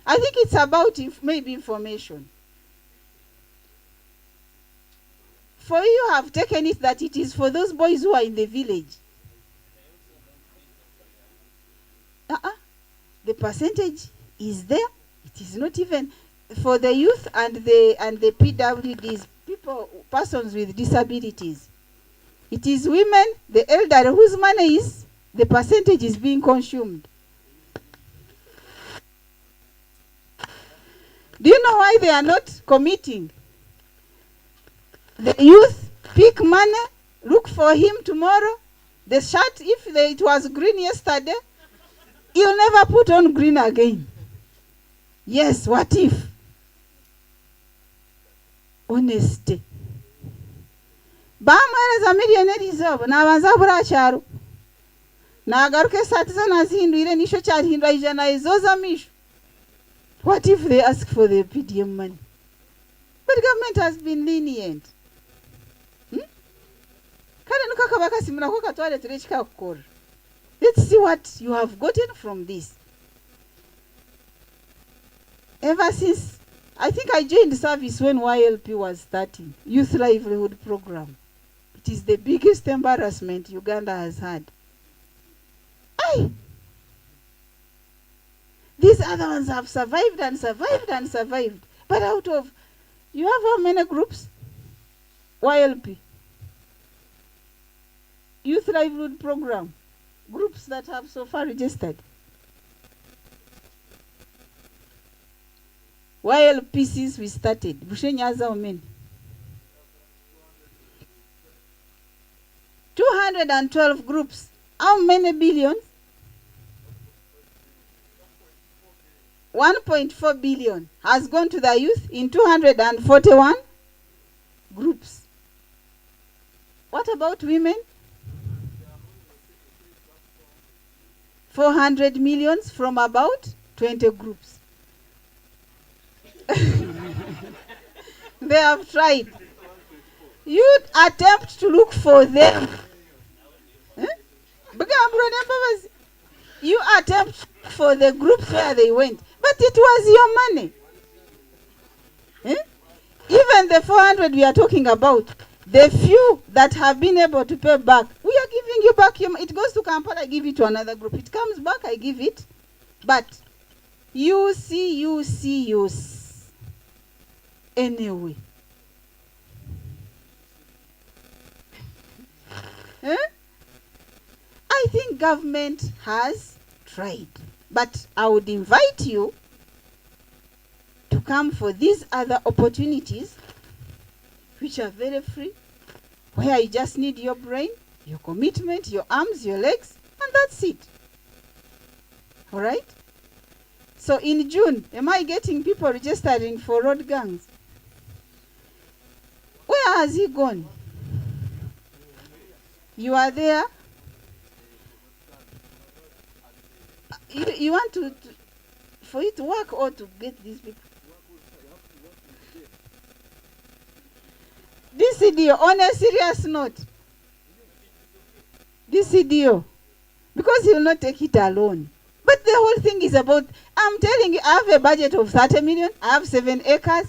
I think it's about maybe information. For you have taken it that it is for those boys who are in the village. The percentage is there. It is not even for the youth and the PWDs, persons with disabilities. It is women, the elderly whose money is, the percentage is being consumed. Do you know why they are not committing? The youth pick money, look for him tomorrow. The shirt, if it was green yesterday, you'll never put on green again. Yes, what if? Honesty. Bamwereza miliyoni zabo nabanza buracharo. Nagaruke satiza nazinduire nisho cyarihindwa ijana izoza misho. What if they ask for the PDM money? But the government has been lenient. Let's see what you have gotten from this. Ever since, I think I joined service when YLP was starting, Youth Livelihood Program. It is the biggest embarrassment Uganda has had. Aye. These other ones have survived and survived and survived. But out of, you have how many groups? YLP. Youth Livelihood Program. Groups that have so far registered. YLP since we started. Bushenyi has how many? 212 groups. How many billions? 1.4 billion has gone to the youth in 241 groups. What about women? 400 millions from about 20 groups. They have tried. You attempt to look for them. You attempt for the groups where they went. But it was your money. Even the 400 we are talking about, the few that have been able to pay back, we are giving you back. It goes to Kampala, I give it to another group. It comes back, I give it. But you see. Anyway. I think government has tried. But I would invite you to come for these other opportunities, which are very free, where you just need your brain, your commitment, your arms, your legs, and that's it. All right? So in June, am I getting people registering for road gangs? Where has he gone? You are there? You want to for it to work or to get these people? This CDO, on a serious note, this CDO, because he will not take it alone. But the whole thing is about, I'm telling you, I have a budget of 30 million, I have 7 acres,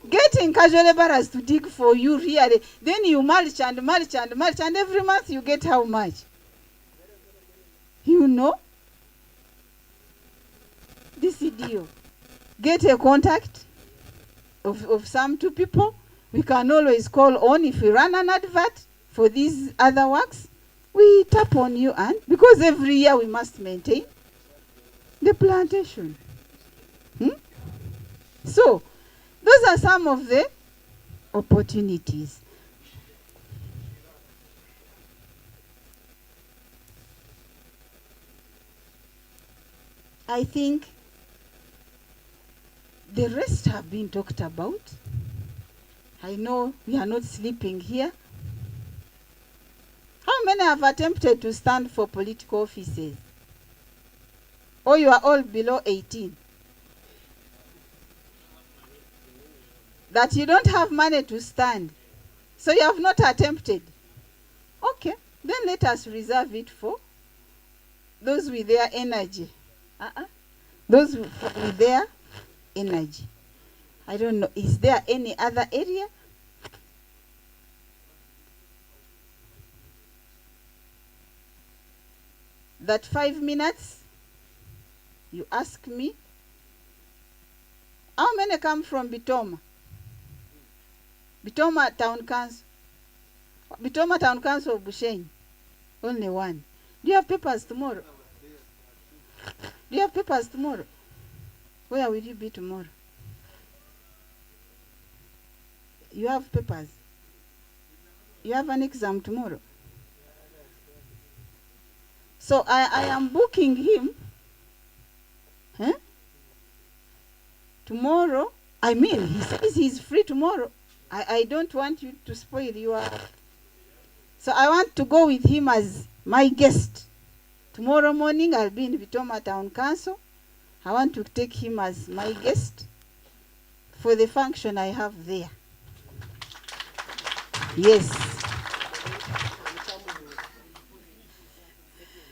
getting casual laborers to dig for you really, then you mulch and mulch and mulch, and every month you get how much? You know? This CDO, get a contact of some 2 people. We can always call on if we run an advert for these other works. We tap on you, and because every year we must maintain the plantation. So, those are some of the opportunities. I think the rest have been talked about. I know we are not sleeping here. How many have attempted to stand for political offices? Or you are all below 18? That you don't have money to stand. So you have not attempted. Okay, then let us reserve it for those with their energy. Those with their energy. I don't know. Is there any other area? That 5 minutes, you ask me. How many come from Bitoma? Bitoma Town Council. Bitoma Town Council of Bushenyi. Only one. Do you have papers tomorrow? Do you have papers tomorrow? Where will you be tomorrow? You have papers. You have an exam tomorrow. So I am booking him tomorrow. I mean, he says he's free tomorrow. I don't want you to spoil your... So I want to go with him as my guest. Tomorrow morning I'll be in Bitoma Town Council. I want to take him as my guest for the function I have there. Yes.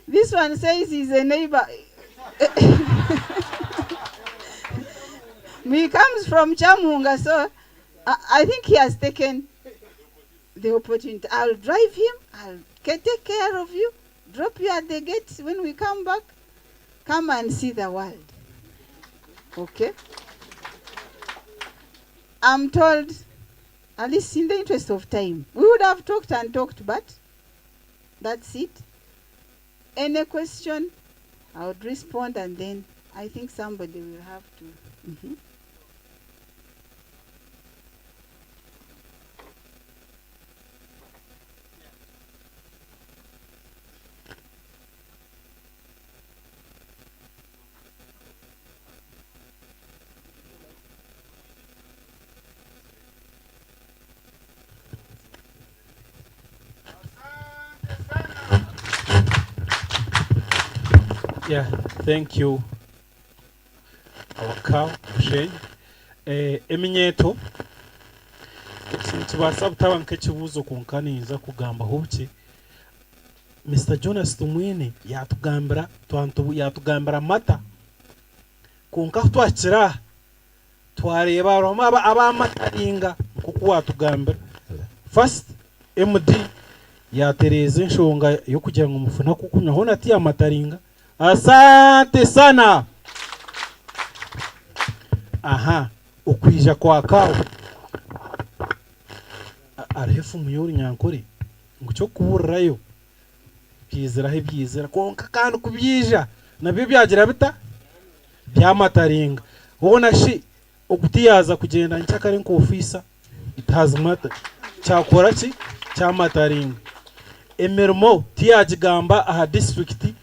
This one says he's a neighbor. He comes from Chamunga, so I think he has taken the opportunity. I'll drive him. I'll take care of you. Drop you at the gate when we come back. Come and see the world. Okay? I'm told, at least in the interest of time, we would have talked and talked, but that's it. Any question, I would respond, and then I think somebody will have to. Yeah, thank you. Our cow, Bushenyi. Eminyeto. Kibasa butaba nk'ekibuuzo kunkaniza kugamba hoki. Mr. Jonas Tumwine yatugambira mata. Kunka twakira twareba roma abamataringa kuko watugambira. First MD yatereza enshonga yo kugira ngo mufuna kukunya hona ati amataringa. Asante sana. Aha, ukwija kwa kawo. Arefu muyuri nyankore. Ngucyo kuburirayo. Byizira byizira konka kandi kubyija. Nabyo byagira bita byamataringa. Wona shi okutiyaza kugenda ncyakare nko ofisa itazimata. Cyakora ki cyamataringa. Emirimo tiyagigamba aha district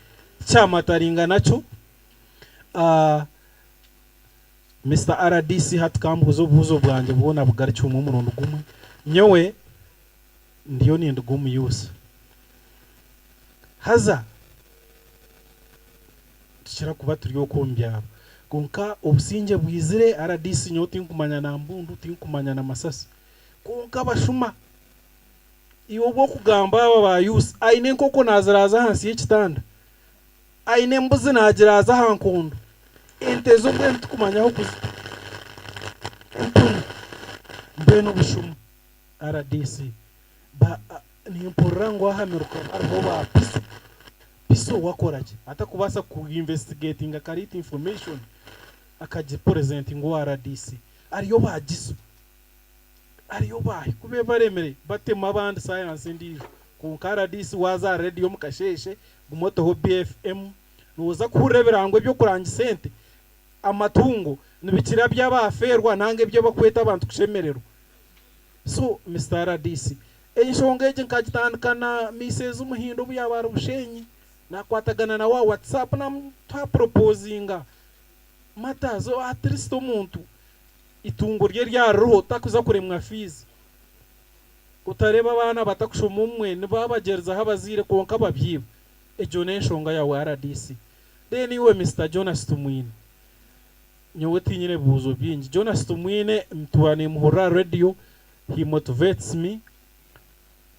cyamataringa nacho. Mr. Rdc hatkambuzo buzo bwanje bubona bugari cyumu murundo gumwe nyewe ndiyo nindo gumu yose haza tukira kuba turiyo kombyaba konka obusinge bwizire Rdc nyo tinkumanya na mbundu tinkumanya na masasi konka bashuma iyo bwo kugamba aba ba yuse aine nkoko naziraza hansi y'ekitanda aine mbuzi nagiraza hankondo entezo bwente kumanyaho kuzi mbeno bushuma Rdc ba ni mporango ahameruka arho ba piso wakoraje ata kubasa ku investigating akarita information akaje presenting ngo Rdc ariyo bagiso ariyo bahi kube baremere batema band science ndijo ku Rdc waza radio mukasheshe gumoto ho BFM nuza kurebera ngo byo kuranga sente amatungo nibikira by'abaferwa nange byo bakweta abantu kushemerero. So Mr. Rdc enshongeje nkagitandukana miseze umuhindo buyabara Bushenyi nakwatagana na wa WhatsApp na twa proposinga matazo at least omuntu itungo rye rya roho takuza kuremwa fizi utareba abana batakushoma umwe nibabagereza habazire konka babyiba ejo n'enshonga yawe RDC then iwe Mr. Jonas Tumwine nyowe tinyire buzo byingi Jonas Tumwine mtuane muhora radio he motivates me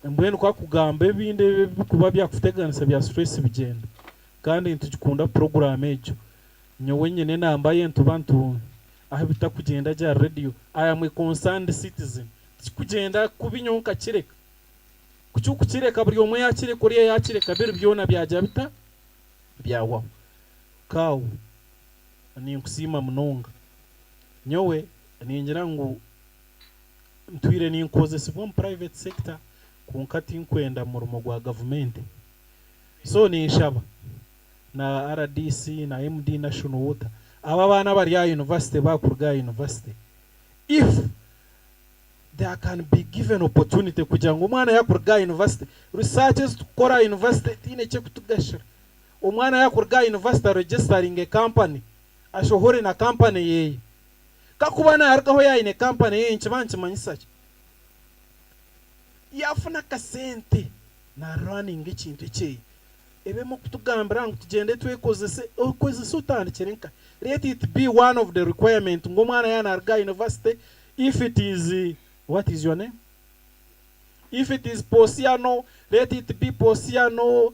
mbwenu kwa kugamba ebinde kuba byakuteganisa bya stress bigenda kandi ntugikunda program ejo nyowe nyene nambaye ntubantu aho bitakugenda ja radio I am a concerned citizen kugenda kubinyonka kireka kucyukukireka buri umwe yakire kuri yakireka biri byona byajya bita byawa kawo ni nkusima munonga nyowe ningira ngo ntwire ni nkoze sibo private sector kunkati nkwenda mu rumo gwa government so ni nshaba na RDC na MD National Water aba bana bari ya university bakurga university if there can be given opportunity kugira ngo umwana yakurga university researches tukora university tine cyo kutugashira umwana yakurga university registering a company ashohore na company yeye kakubana arikaho ya ine company yeye nchibanchi manyisaki yafuna kasente na running ikintu cye ebe mu kutugambira ngo tugende twekozese okozese utandikirenka let it be one of the requirement ngo mwana yana arga university if it is what is your name if it is Posiano let it be Posiano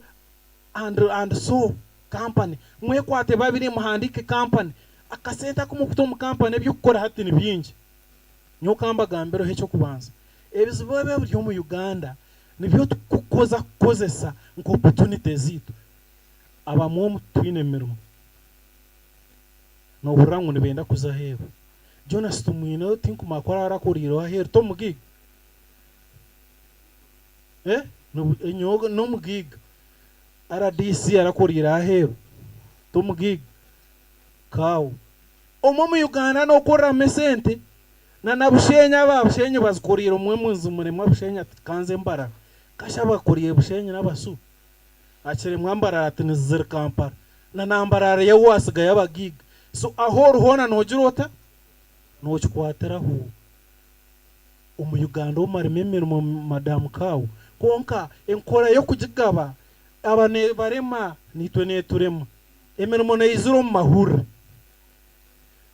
and so company mwe kwate babiri muhandike company akasenta kumukuto mu company byukora hati ni byingi nyo kamba gambero hecho kubanza ebizibobe byo mu Uganda nibyo tukukoza kozesa ngo opportunities zitu abamu twine mirimo no burangu nibenda kuzaheba Jonas Tumwine tinku makora arakoriro ahero to mugig no mugig RDC arakorira ahero to mugig kawo omo mu Uganda no kora mesente na Bushenyi bazikorira umwe munzu muremwa Bushenyi kanze mbara kasha bakoriye Bushenyi n'abasu akire mwambara ati nizir kampara na nambara ya wasiga y'abagig so aho ruhona no jirota no chikwateraho umu Uganda umarememero mu madam kawo konka enkora yo kujigaba abane barema nitwe neturema emirimo nayizuro mu mahura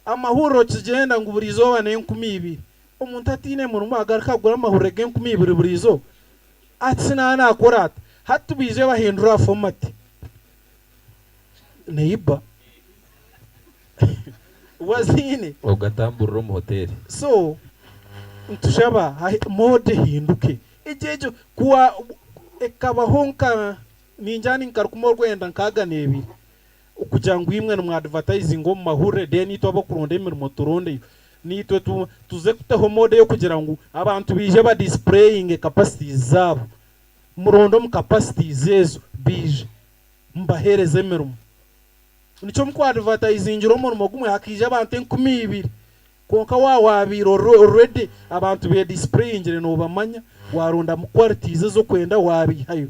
amahuro kigenda ngo burizo bane 12 umuntu atine mu rumo agaraka gura amahura ge 12 burizo atsina na akorata hatubije bahindura format neiba wazine ugatambura mu hotel so ntushaba mode hinduke ijejo kuwa ekabahonka ninjani nkarukumo rwenda nkaga nebi ukugira ngo imwe no advertising ngo mahure de nito abakuronde mirimo turonde nito tuze kutaho mode yo kugira ngo abantu bije ba displaying capacities zabo murondo mu capacities zezo bije mbahereze mirimo nico mu advertising ro mu gumwe hakije abantu 12 konka wabiro already abantu be displaying no bamanya waronda mu qualities zo kwenda wabihayo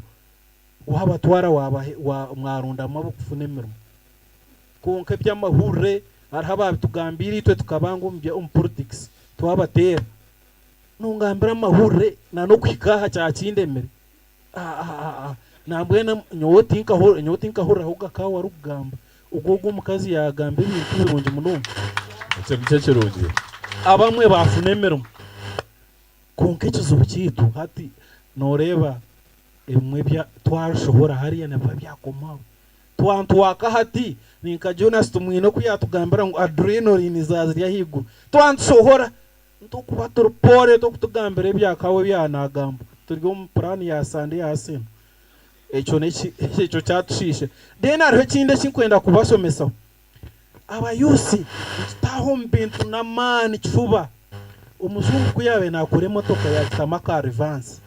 wabatwara wa mwarunda mabukufune mirimo konka by'amahure arhaba tugambira itwe tukabango mbya politics twabatera nungambira amahure na no kwikaha cya kindemere nambwe na nyotinka hora huga kawa rugamba ugogo mukazi yagambira ibintu birunje munumva icyo gicecurungiye abamwe bafunemero konka kizo bukitu hati noreba emwe bya twashohora hariya na babyakomaho twantu wakahati ninka Jonas Tumwine ko yatugambira ngo adrenaline zaziriya higu twansohora ntukuba turpore to kutugambira byakawe byanagamba turyo mu plan ya sande ya sino eco cyatushishe dena ariho kinde kinkwenda kubasomesa abayusi taho mbintu na mani kifuba umuzungu kuyabe nakore motoka ya tamaka advance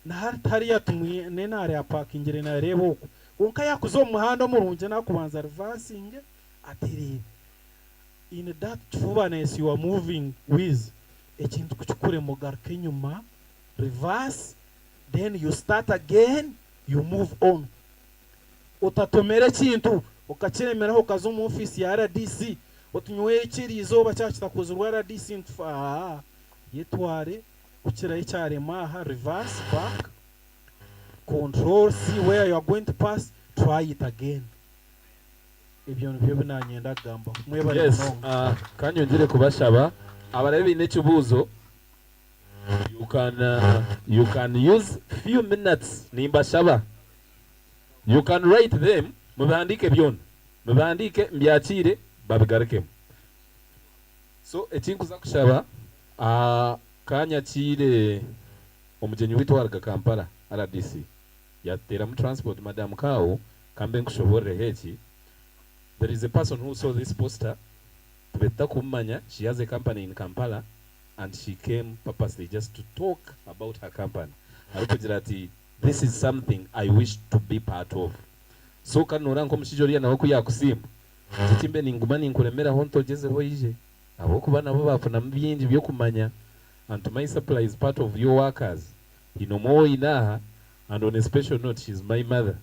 na hari yatumwe nenare ya parking na rebo unka yakuzo muhanda murunje nakubanza advancing atiri in that fullness you are moving with ekintu kuchukure mogarke nyuma reverse then you start again you move on utatomera kintu ukakiremeraho kazo mu office ya RDC utunyweye kirizo bacakita kuzurwa RDC ntfa yetware ukira icyarema aha reverse back control, see where you are going to pass, try it again. Ibyo nibyo binanyenda gamba mwebale Yes, munonga. kanyongere kubashaba abarebe inekibuzo. You can use few minutes nimba shaba. You can write them, mubandike byona. Mubandike mbyakire babigarike. So ekinkuza kushaba kanyakire omujenyi witwarga Kampala RDC yatera mu transport madam Kao kambe nkushobore heki. There is a person who saw this poster. Tubeta kumanya, she has a company in Kampala and she came purposely just to talk about her company. Arupejirati, this is something I wish to be part of. So kanura nko mushijoria na woku yakusimba. Titimbe ningumani nkuremera honto jeze hoije. Aboku bana bo bafuna mbinji byo kumanya. And to my supply is part of your workers. Inomo inaha, and on a special note, she's my mother.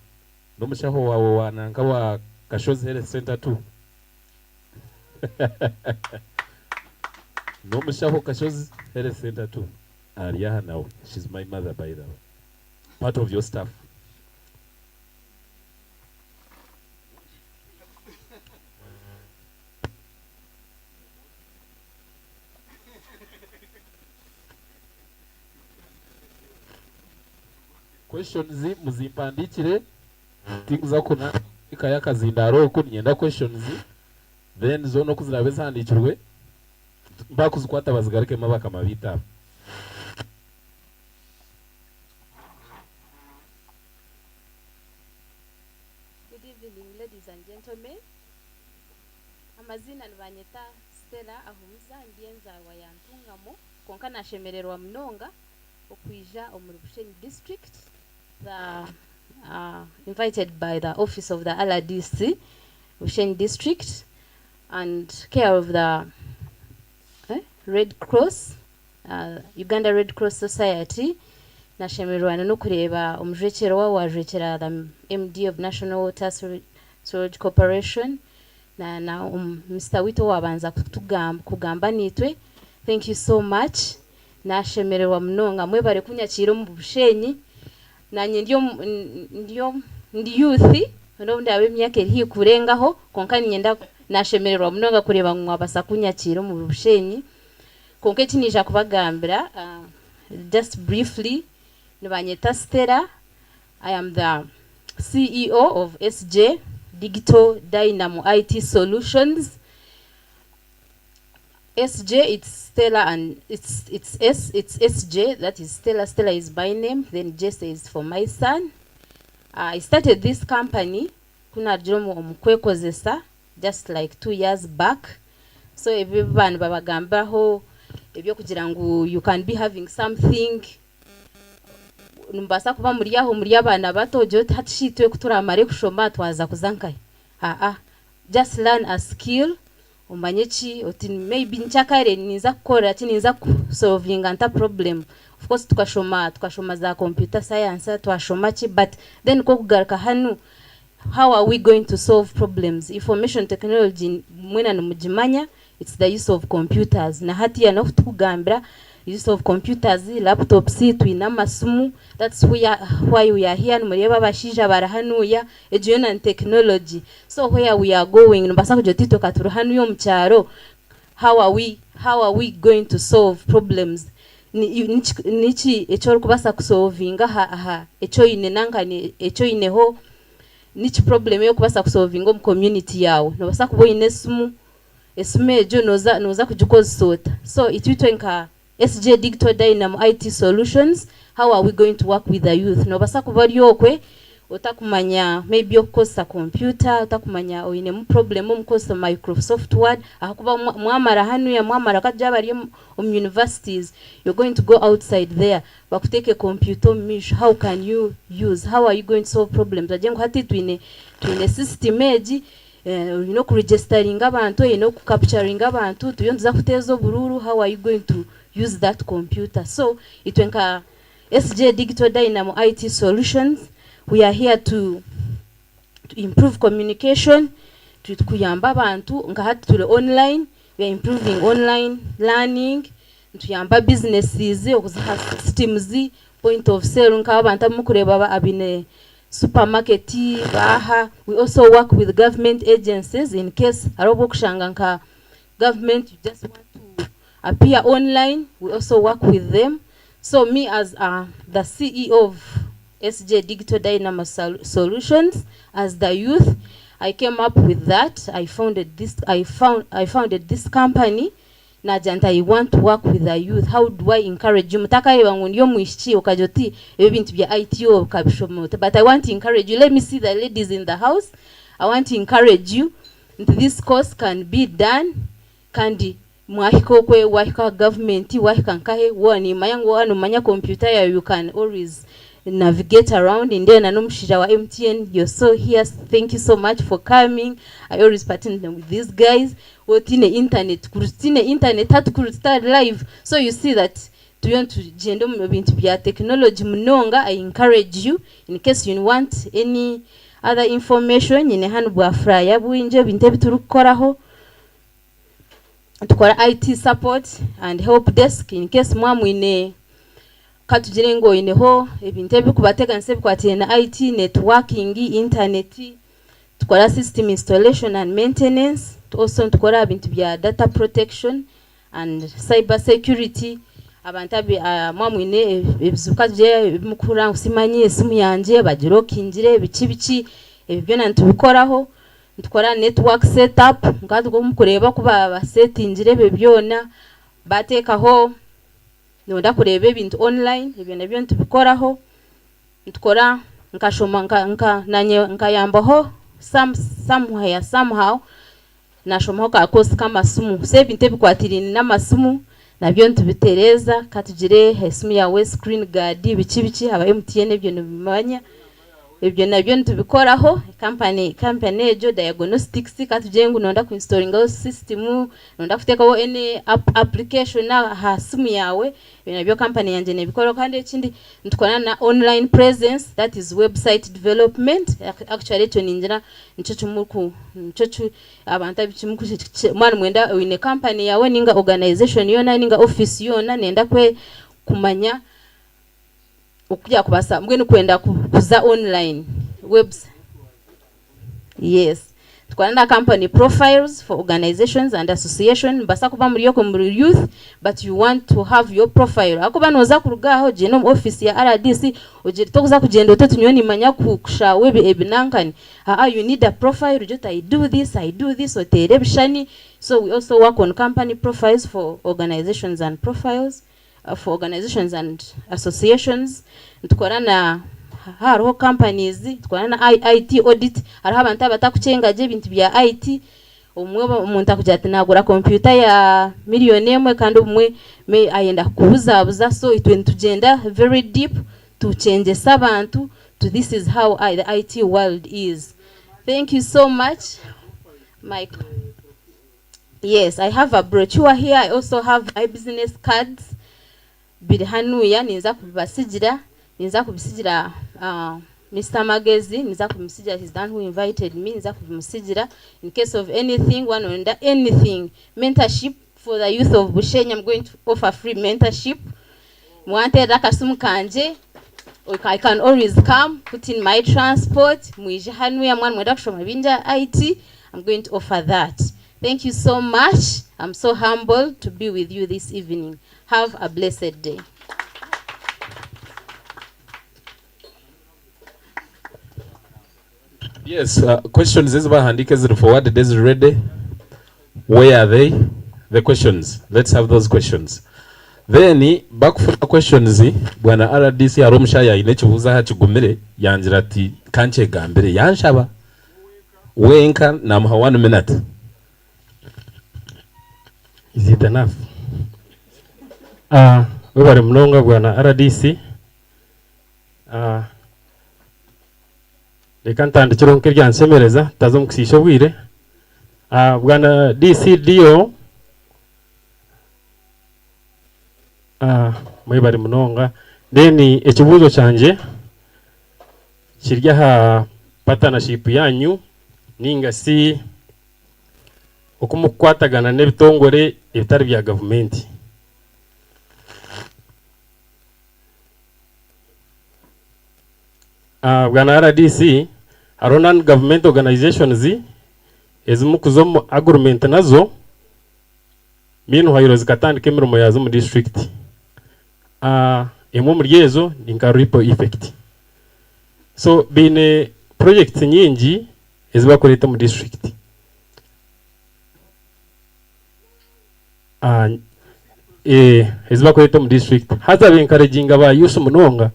No mushaho wawe wanankawa Kashozi Health Center too. No mushaho Kashozi Health Center too. Ariyaha now. She's my mother by the way. Part of your staff. Questions muzipandikire tinguza kuna ikaya kazindaro ko nyenda questions then zo no kuzirabe zandikirwe bakuzikwata bazigarike mabaka mabita. Good evening ladies and gentlemen. Amazina nibanyeta Stella Ahumuza ndienza wayantungamo konka nashemererwa mnonga okwija omuri Bushenyi district. The invited by the office of the LIDC, Bushenyi district, and care of the Red Cross, Uganda Red Cross Society. Nashemerwa no kureba omujekero wajekera the MD of National Water Storage Corporation na Mr. Wito wabanza kugamba nitwe. Thank you so much. Nashemerwa mnonga mwebare kunyakira mu Bushenyi. Nanye ndiyo youth ndo ndabe myaka iri kurengaho konka nyenda nashemererwa mnonga kureba mwabasa kunyakira mu Bushenyi konka kinija kubagambira just briefly nibanyeta Stella. I am the CEO of SJ Digital Dynamo IT Solutions. SJ, it's Stella and it's SJ, that is Stella. Stella is by name, then Jesse is for my son. I started this company kuna jomo omukwekozesa just like 2 years back. So everyone babagambaho ebyo kugira ngo you can be having something numbasa kuba muri yaho muri abana bato jo hatishitwe kuturamare kushoma twaza kuzankaye. Just learn a skill. Umanyechi oti maybe nchakare niza kukora niza solving anta problem. Of course tukashoma za computer science twashoma chi, but then ko kugaruka hanu how are we going to solve problems? Information technology mwena numujimanya, it's the use of computers. Na hati ya no tukugambira use of computers, laptops, twina masumu. That's why we are here. Numureba bashija barahanuya education and technology. So where we are going, nubasa kujotito katuruhanuyo mcharo. How are we going to solve problems? Nichi echo kubasa kusolvinga echo inenanga ni echo ineho nichi problem yo kubasa kusolvinga mu community yawo. Nubasa kubo inesumu esumejo noza kujukozota. So itwitwenka SJ Digital Dynamo IT Solutions. How are we going to work with the youth? No basa kubari okwe otakumanya maybe okosa computer, otakumanya oine mu problem omukosa Microsoft Word, akuba mwamara hanu ya mwamara kajabari universities. You're going to go outside there bakuteke a computer mish. How can you use? How are you going to solve problems? Ajengo hati twine system eji registering abantu, capturing abantu, tuyonza kutezo bururu. How are you going to use that computer? So itwenka SJ Digital Dynamo IT Solutions. We are here to improve communication, to kuyamba abantu ngahati tule online. We are improving online learning. ntuyamba businesses okuziha systems point of sale nk'abantu amukureba abine supermarket baha. We also work with government agencies in case arobo kushanga nka government you just want to appear online, we also work with them. So me as the CEO of SJ Digital Dynamo Solutions, as the youth, I came up with that. I founded this company. Najanta, I want to work with the youth. How do I encourage you? Mutaka iwangunyo muishi okajoti ebintu bya ITO kabishomote. But I want to encourage you. Let me see the ladies in the house. I want to encourage you. This course can be done. Kandi mwahiko kwe wahika government wahika nkahe wani mayangu wanu manya computer ya you can always navigate around in there. Nanomshira wa MTN, you're so here. Thank you so much for coming. I always partner with these guys. Wotine internet kurutine internet hatu kuruta live. So you see that to gendo bintu bya technology munonga. I encourage you in case you want any other information nyine hanu bwa fraya bwinje binte biturukoraho. Tukora IT support and help desk in case mwamwine katugire ngo ineho ebintu ebikubatega nse bikwatiye na IT networking internet. Tukora system installation and maintenance. Also tukora ibintu bya data protection and cyber security. Abantu mwamwine ebizukanje mukura usimanye esimu yanje bagiro kinjire bici ebyo nantubikoraho. Tukora network setup ngado go mukureba kuba basetingire bebyona batekaho nonda kurebe ibintu online ibyo nabyo ntubikoraho. Tukora nkashoma nkayambaho somehow nashomaho ka course kama sumu se binte bikwatirini n'amasumu nabyo ntubitereza katugire esimu yawe screen guard bici aba MTN ibyo nubimanya ibyo nabyo ntubikoraho. Company ejo diagnostics katujengu nonda ku installing system nonda kutekaho any application ha simu yawe ibyo nabyo company yanje nebikora. Kandi ikindi ntukora na online presence, that is website development. Actually to ninjira nchochu abantu abichimuku mwana mwenda wine company yawe ninga organization yona ninga office yona nenda kwe kumanya ukujya kubasa mbwene kwenda kuza online webs. Yes, tukwana na company profiles for organizations and association basa kuba muri yoko muri youth, but you want to have your profile akuba noza kurugaho genome office ya RDC uje tokuza kugenda otetunyoni manya kusha webe ebinankani you need a profile just I do this otere bishani. So we also work on company profiles for organizations and profiles for organizations and associations. Tukora na haro companies, tukora na IT audit. Hariho abantu batakucengaje ibintu bya IT. Umwe umuntu akujata nagura computer ya miliyoni emwe kandi umwe ayenda kubuzabuza. So it went to gender very deep to change abantu to this is how the IT world is. Thank you so much, Mike. Yes, I have a brochure here. I also have my business cards. Birihanuya niza kubasigira Mr. Magezi niza kumsigira, he's the one who invited me. Niza kumsigira in case of anything, one under anything. Mentorship for the youth of Bushenyi, I'm going to offer free mentorship. Mwante rakasumu kanje, I can always come, put in my transport. Mwije hanuya mwana mwenda kushoma binja IT, I'm going to offer that. Thank you so much. I'm so humbled to be with you this evening. Have a blessed day. Yes, questions is handike ziri forwarded is ready. Where are they? The questions. Let's have those questions. Then back for the questions bwana RDC aromshaya inekibuza hakigumire yangira ati kanche gambere yanshaba wenka namuha 1 minute. Is it enough? We bari mnonga bwana RDC. Reka ntandikiro nkirya nsemereza tazo mukisisho bwire. Bwana DCDO mwe bari mnonga. Then ekibuzo cyanje kirya ha partnership yanyu ninga si okumukwatagana n'ebitongore ebitari bya government. bwana RDC hariho non government organizations ezimu kuzomu agreement nazo meanwhile zikatandika emirimo yazo mu district. Imwe muri ezo ni nka ripple effect. So bine projects nyingi ezibakorete mu district. Ezibakorete mu district haza benkareginga ba yusu munonga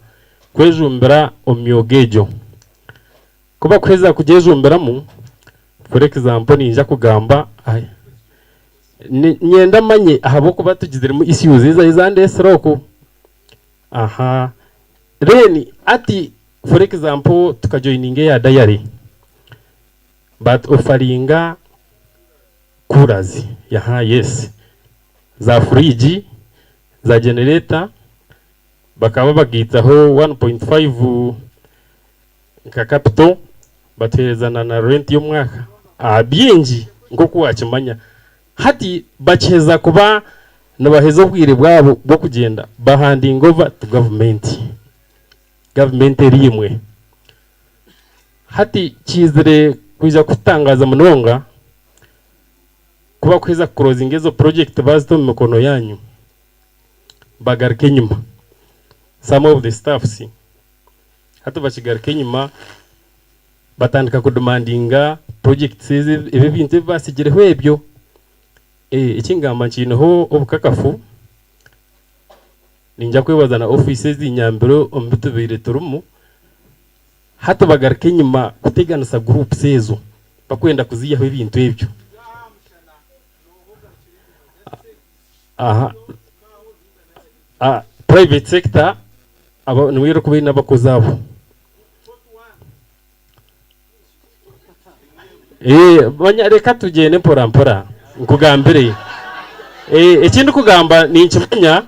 kwejumbira omyogejo kuba kweza kujejumbiramu. For example ninja kugamba nyenda manye ahabo kuba tugizirimo issues izande stroke. Reni ati for example tukajoininge ya diary but offeringa kurazi yes za fridge za generator bakaba bagitaho 1.5 ka capital baterezana na rent y'umwaka byinji ngo kuwakimanya hati bacheza kuba nabahezo bwire bwabo bwo kugenda handing over to government rimwe hati kizire kuja kutangaza munonga kuba kweza closing ezo project bazito mu mikono yanyu bagarike nyuma. Some of the staffs hata bachigarike nyuma batandika kudemandinga projects ibi bintu basigireho ebyo ikingamba nkinoho obukakafu ninja kwebaza na offices inyambiro ombitubire turumu hata bagarike nyuma kuteganisa groups ezo bakwenda kuziyaho ibintu ebyo. Private sector aba niwiro kubina bakozabo banyareka tugene mpora nkugambire ikindi kugamba ni nkimanya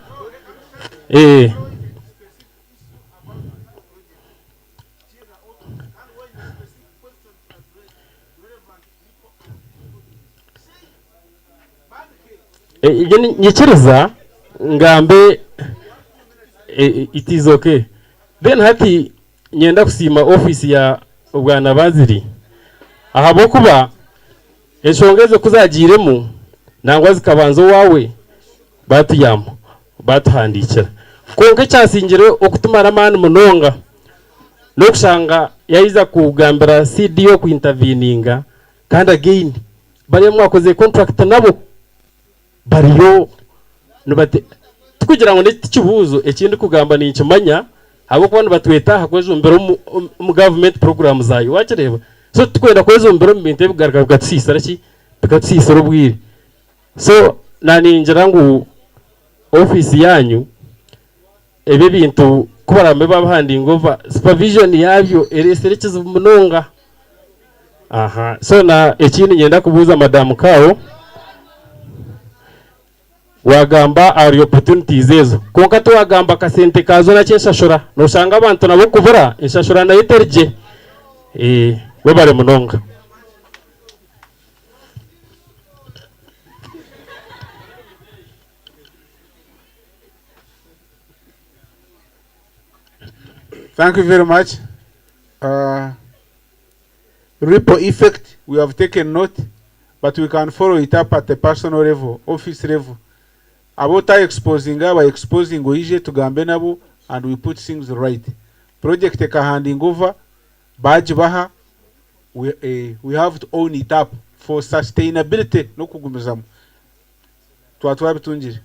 nyikiriza ngambe it is okay. Then hati nyenda kusima office ya bwana baziri ahabo kuba eshongezo kuzagiremo nangwa zikabanzo wawe batuyamo batuhandikira konke cyasingire okutumara mani munonga no kushanga yayiza kugambira CDO ku interveninga kandi again bari mwakoze contract nabo bariyo nubate tukugira ngo ntikibuzo ekindi kugamba ni nkimanya abo kwano batweta hakwejumbira mu government program zayo wakireba so tukwenda kwejumbira mu bintu bigaragara gatsisa raki bikatsisa rubwire. So naninjira ngo office yanyu ebe bintu kubarambe bahanding over supervision yabyo ereserekeze munonga. So na ekindi nyenda kubuza madam Kao wagamba ari opportunities ezo konka to wagamba kasente kazo na cyeshashura no shanga abantu nabo kubura inshashura na iterje we bare munonga. Thank you very much. Ripple effect, we have taken note, but we can follow it up at the personal level, office level. About exposing by exposing oije tugambe nabo and we put things right. Project handing over badge baha we have to own it up for sustainability no kugumizamu. Twatwa bitunjire.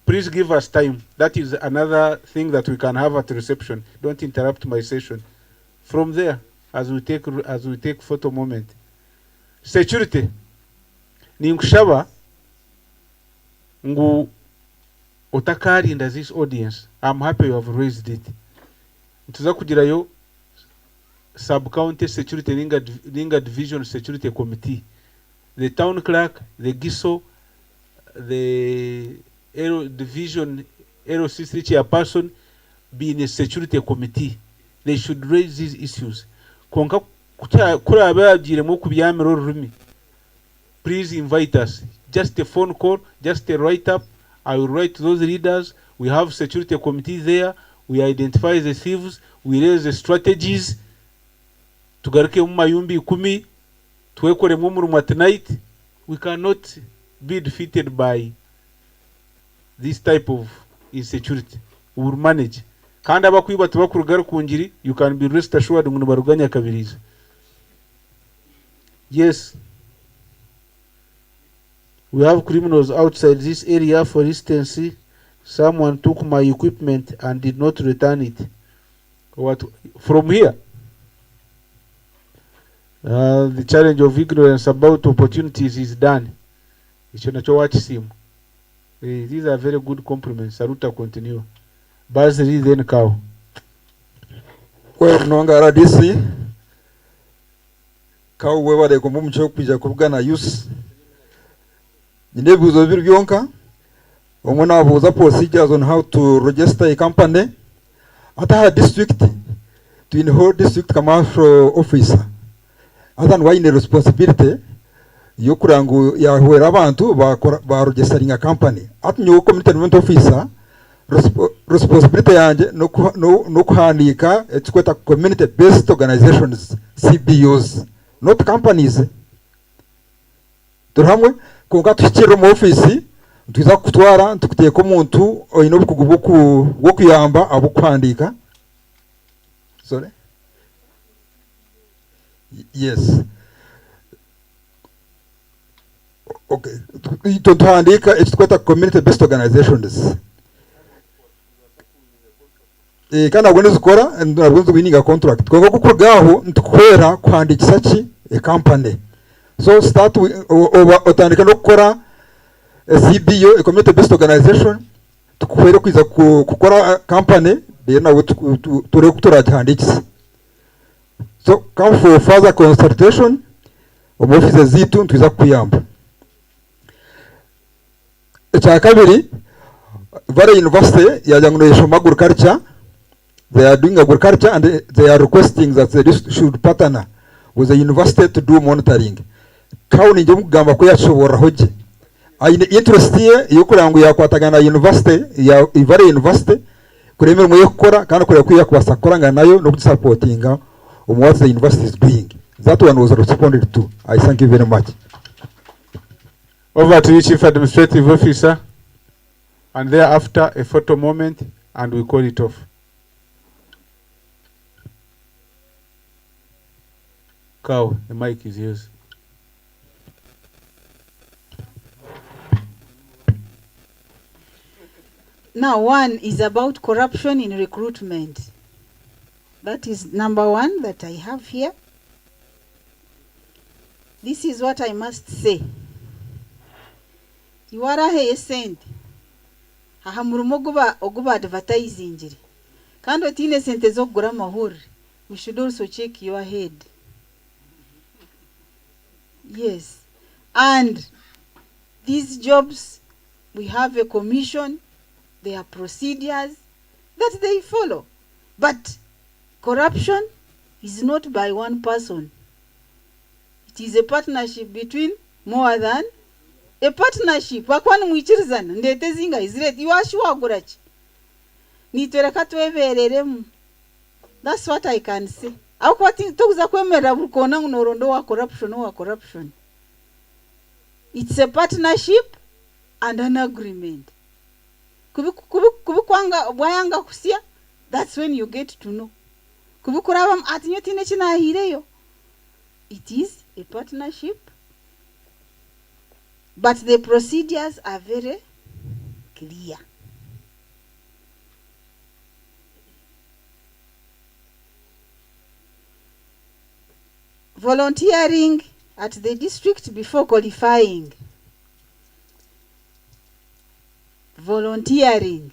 Please give us time. That is another thing that we can have at reception. Don't interrupt my session. From there, as we take photo moment. Security. Ninkushaba ngu otakari in this audience. I'm happy you have raised it. Tuza kugirayo sub-county security ninga division security committee. The town clerk, the GISO, the division LCC chairperson be in a security committee. They should raise these issues. Konka kura bagiremo kubyamiro rumi. Please invite us. Just a phone call, just a write up. I will write to those leaders. We have security committee there. we identify the thieves, we raise the strategies, tugaruke mu mayumbi 10, twekore mu murumu at night. We cannot be defeated by this type of insecurity. We will manage. Kandi abakwiba tubakurugara kungiri, you can be rest assured ngo baruganya kabiriza. Yes, we have criminals outside this area. For instance, someone took my equipment and did not return it. What from here? The challenge of ignorance about opportunities is done. These are very good compliments. Saluta continue. Basri then cow. Well, nonga RDC. Cow wewa de kumbu mchok pija kubugana use. Ninebuzo byonka. Omona abuza procedures on how to register a company. Ata district to inhold district commercial officer. Ata nwaine responsibility yokurangu ya huera abantu ba registering a company. Ati nyo community development officer responsibility yanje no kuhandika etukweta community based organizations, CBOs, not companies. Turhamwe kunga tuchiro mu office tuza kutwara tukuteka umuntu oyino bukugubuku bwo kuyamba abo kwandika. Sorry. Yes. Okay. Tuhandika etukweta community based organizations. Kana gwene zikora nabwo winning a contract. Kwa kukurgaho ntukwera kwandikisa ki a company. So start otandika no gukora CBO, a community based organization, tukwere kwiza kukora company de nawe ture kuturajhandikisa. So come for further consultation mu office zitu twiza kuyamba. Ecya kabiri, Valley University yajangunesha agriculture. They are doing agriculture and they are requesting that they should partner with the university to do monitoring. Kauni nje mugamba ko yashobora hoje. Aine interest ye yokurangu yakwatagana university ya Valley University kuremera mu yokora kandi kure kwiya kubasakoranga nayo no supportinga what the university is doing. That one was responded to. I thank you very much. Over to you, Chief Administrative Officer, and thereafter a photo moment, and we call it off. Cow, the mic is yours. Now, one is about corruption in recruitment. That is number one that I have here. This is what I must say. You are a sent. Ahamurumoguba oguba advertising jiri. Kando tine sente zo kugura mahuri. We should also check your head. Yes. And these jobs, we have a commission, there are procedures that they follow. But corruption is not by one person. It is a partnership between more than a partnership. Wakwani mwichirizana ndete zinga izireti iwashuwa gurachi. Nitwereka twebereremu. That's what I can say. Au kwa tukuza kwemera bukona unorondo wa corruption. It's a partnership and an agreement. Kubikwanga bwayanga kusia, that's when you get to know. Kubikuraba atinyo tine china hireyo. It is a partnership, but the procedures are very clear. Volunteering at the district before qualifying. Volunteering.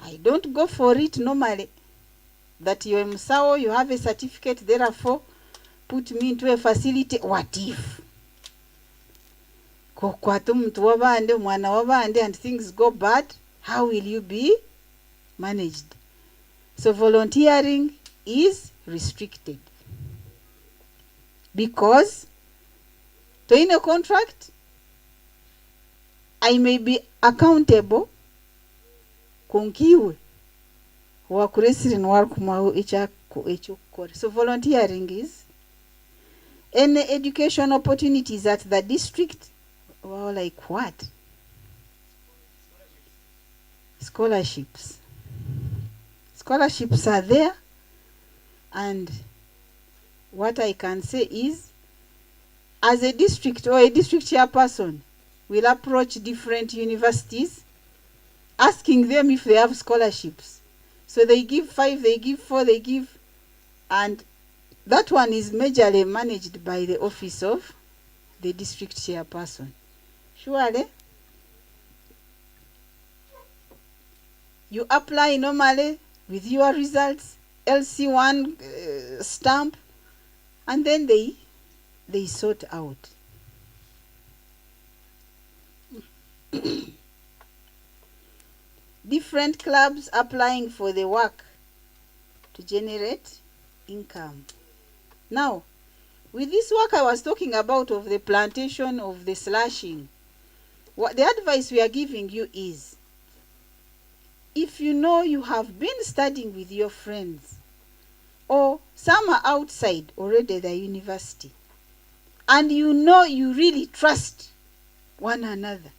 I don't go for it normally. That you are Msao, you have a certificate, therefore put me into a facility. What if? And things go bad, how will you be managed? So volunteering is restricted. Because to in a contract, I may be accountable kunkiwe wakuresiri nwarkumaho ekyokukora. So volunteering is any education opportunities at the district. Well, like what? Scholarships. Scholarships are there, and what I can say is, as a district or a district chairperson, will approach different universities, asking them if they have scholarships. So they give 5, they give 4, they give, and that one is majorly managed by the office of the district chairperson. Surely, you apply normally with your results, LC1 stamp, and then they sort out. Different clubs applying for the work to generate income. Now, with this work I was talking about of the plantation, of the slashing, what the advice we are giving you is, if you know you have been studying with your friends, or some are outside already the university, and you know you really trust one another,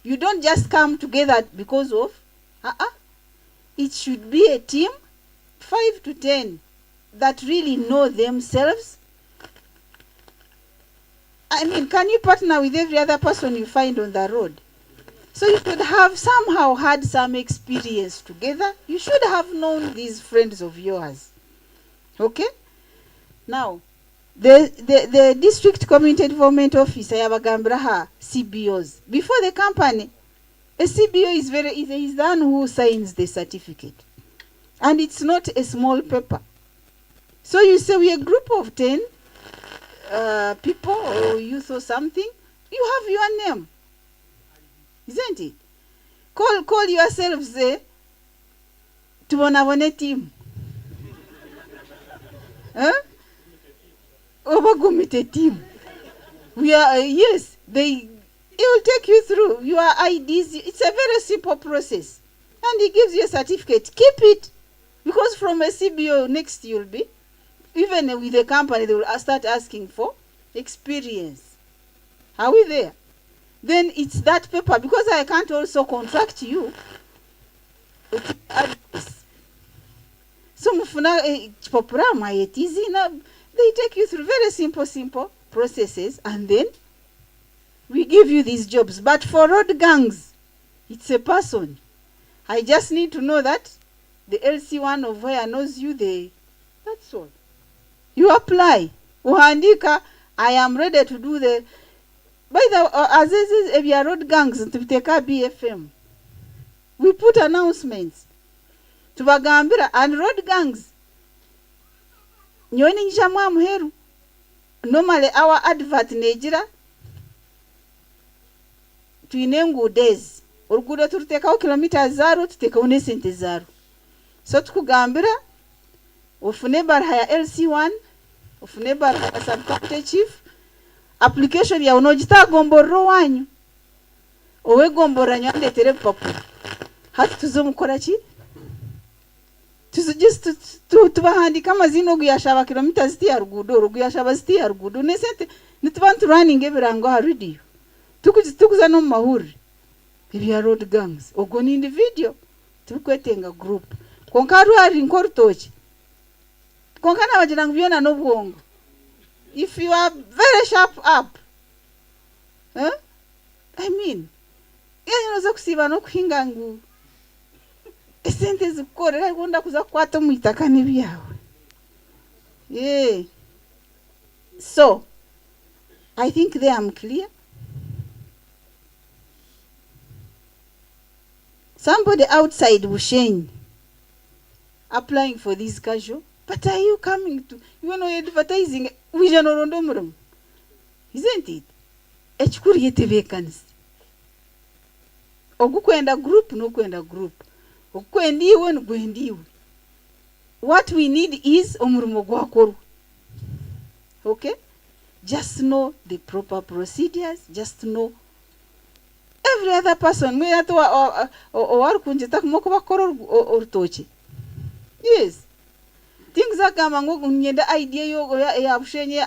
you don't just come together because of, it should be a team, 5 to 10, that really know themselves. I mean, can you partner with every other person you find on the road? So you could have somehow had some experience together. You should have known these friends of yours. Okay? Now, the district community development office, Ayabagambraha, CBOs. Before the company, a CBO is the one who signs the certificate. And it's not a small paper. So you say we're a group of 10 people or youth or something, you have your name. Isn't it? Call yourselves a Tubonabone team. Overgumite team. We are, yes, it will take you through your IDs. It's a very simple process. And he gives you a certificate. Keep it. Because from a CBO next you'll be, even with the company, they will start asking for experience. Are we there? Then it's that paper, because I can't also contract you. So they take you through very simple processes, and then we give you these jobs. But for road gangs, it's a person. I just need to know that the LC1 of where knows you, that's all. You apply. Uhandika, I am ready to do the, by the, as if you are road gangs, to take a BFM. We put announcements to Bagambira and road gangs. Nyoni njamwa muheru. Normally our advert nejira tuinengu days. Urugudo tuteka kilometers zaro, tuteka unesente zaro. So tukugambira ufune barha ya LC1, ufune barha ya subcounty chief, application ya unojita gomboro wanyu. Owe gombora nyande tere papu. Hati tuzomukora chi? Tubahandika amazina oguyashaba kilometers ziti ya rugudo, oguyashaba ziti ya rugudo. Nesente nitubantu running ebirango ha radio. Tukuza no mahuri. Ibya road gangs. Ogo ni individual. Tukwetenga group. Konkaru ari nkorutochi. Konkana wajirangu byona no bwongo. If you are very sharp up, I mean, yanoza kusiba no kuhinga ngu. Esente zikore gonda kuza kwata muitakani byawe. Yeah. So, I think they am clear. Somebody outside Bushenyi applying for this casual, but are you coming to, you know, advertising vision or ondomurum? Isn't it? Echukuriete vacancy. Ogukwenda group, no kwenda group. Okwendiwe no kwendiwe. What we need is omurumo gwakoru. Okay? Just know the proper procedures, just know every other person. We have to or kunjeta kumoko bakoro or tochi. Yes. Things are coming on the idea ya Bushenyi.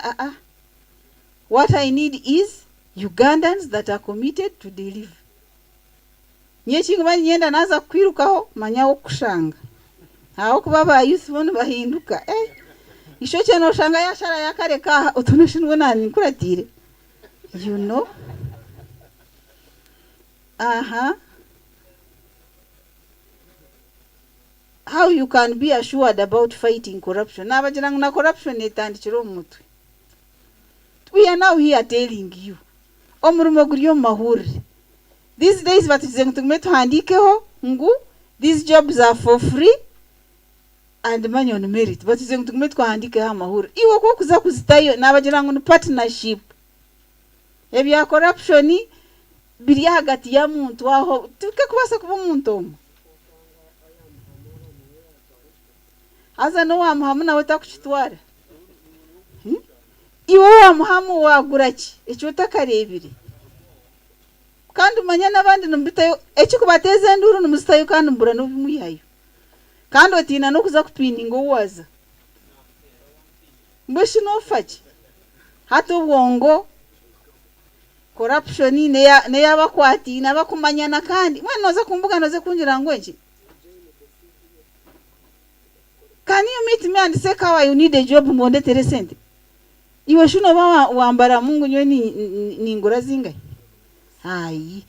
What I need is Ugandans that are committed to deliver. Nyechinga nyenda naza kwirukaho manyawo kushanga. Aho kuba ba youth bono bahinduka. Isho cyane ushanga yashara yakareka utunishinwe nani kuratire. You know? How you can be assured about fighting corruption? Nabajirang na corruption etandikiro mutwe. We are now here telling you. Omurumo guriyo mahuri. These days batizengtume tuhandikeho ngu these jobs are for free and money on merit. Batizengtume tuhandikeho amahuri. Iwo ko kuza kuzitayo nabajirang no partnership. Ebya corruption biri hagati ya muntu aho tuke kubasa kuba umuntu omwe. Aza no wamuhamu nawe takuchitwara. Iwo wamuhamu waguraki icyo utakarebire. Kandi umanya nabandi numbitayo ekikubateza nduru numuzitayo kandi mbura no bimuyayo. Kandi otina no kuza kupininga uwaza. Mbeshi no fachi. Hato ubwongo corruption ne yabakwati nabakumanyana kandi mwe noza kumbuga noze kunjira ngwenje. Can you meet me and say how you need a job mwonde teresente? Iwe shuno wambara mungu nyo ni ngura zingai. Ayi.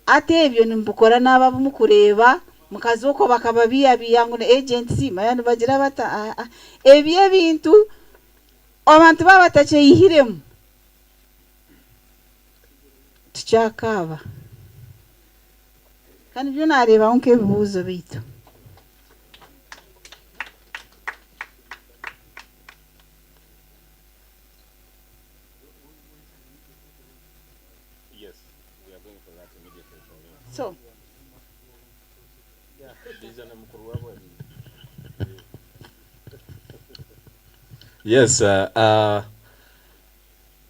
Ate ebyo nimbukora naba mukureba mukazuko bakababiya biyangu na agency mayano bagira bata ebye bintu abantu babatache yihiremu. Tuchakaba. Kandi byo nareba onke bibuzo bitu. So, yes,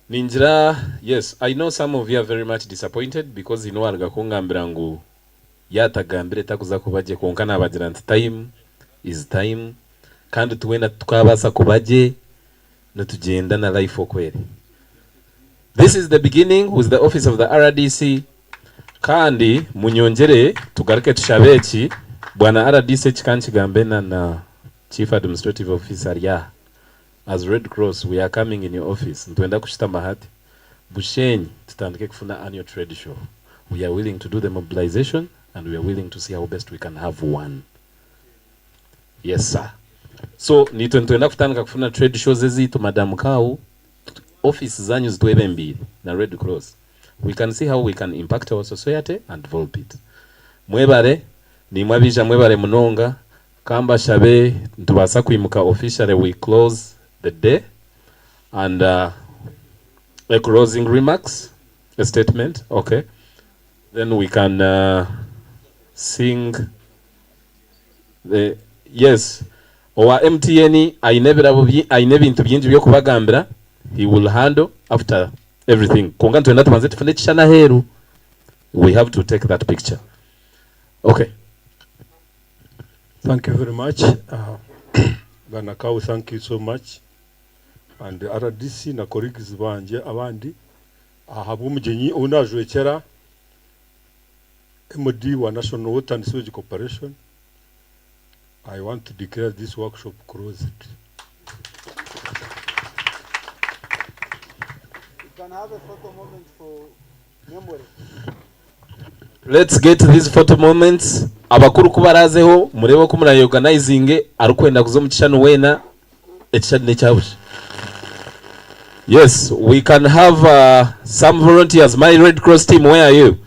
Ninjira, yes, I know some of you are very much disappointed because you know algakungambira ngu yatagambire takuza kubaje konkana abagira nti time is time kandi tuwenda tukabasa kubaje natugenda na life okwere. This is the beginning with the office of the RDC. Kandi munyongere tugaruke tushabeki bwana RDC chikanchigambe na chief administrative officer ya as Red Cross we are coming in your office ntwenda kushita mahati Bushenyi tutandike kufuna annual trade show. We are willing to do the mobilization and we are willing to see how best we can have one. Yes sir. So nitwenda kutandika kufuna trade shows ezitu madam Kau office zanyu zitwebe mbili na Red Cross. We can see how we can impact our society and develop it. Mwebare ni mwabija mwebare munonga kamba shabe ntubasa kwimuka officially we close the day and a closing remarks, a statement, okay. Then we can sing the yes or MTN ainebe into byinji byo kubagambira he will handle after everything. Konga tuenda tumanze tufune chana heru. We have to take that picture. Okay. Thank you very much. Banakau, thank you so much. And RDC na colleagues banje abandi habumugenyi onajwe kera MD wa National Water and Sewage Corporation. I want to declare this workshop closed. Can have a photo moment for memory. Let's get these photo moments. Abakuru kubarazeho murebe ko mura organizing arukwenda kuzo mukishano wena ekishano necyabush. Yes, we can have some volunteers. My Red Cross team, where are you?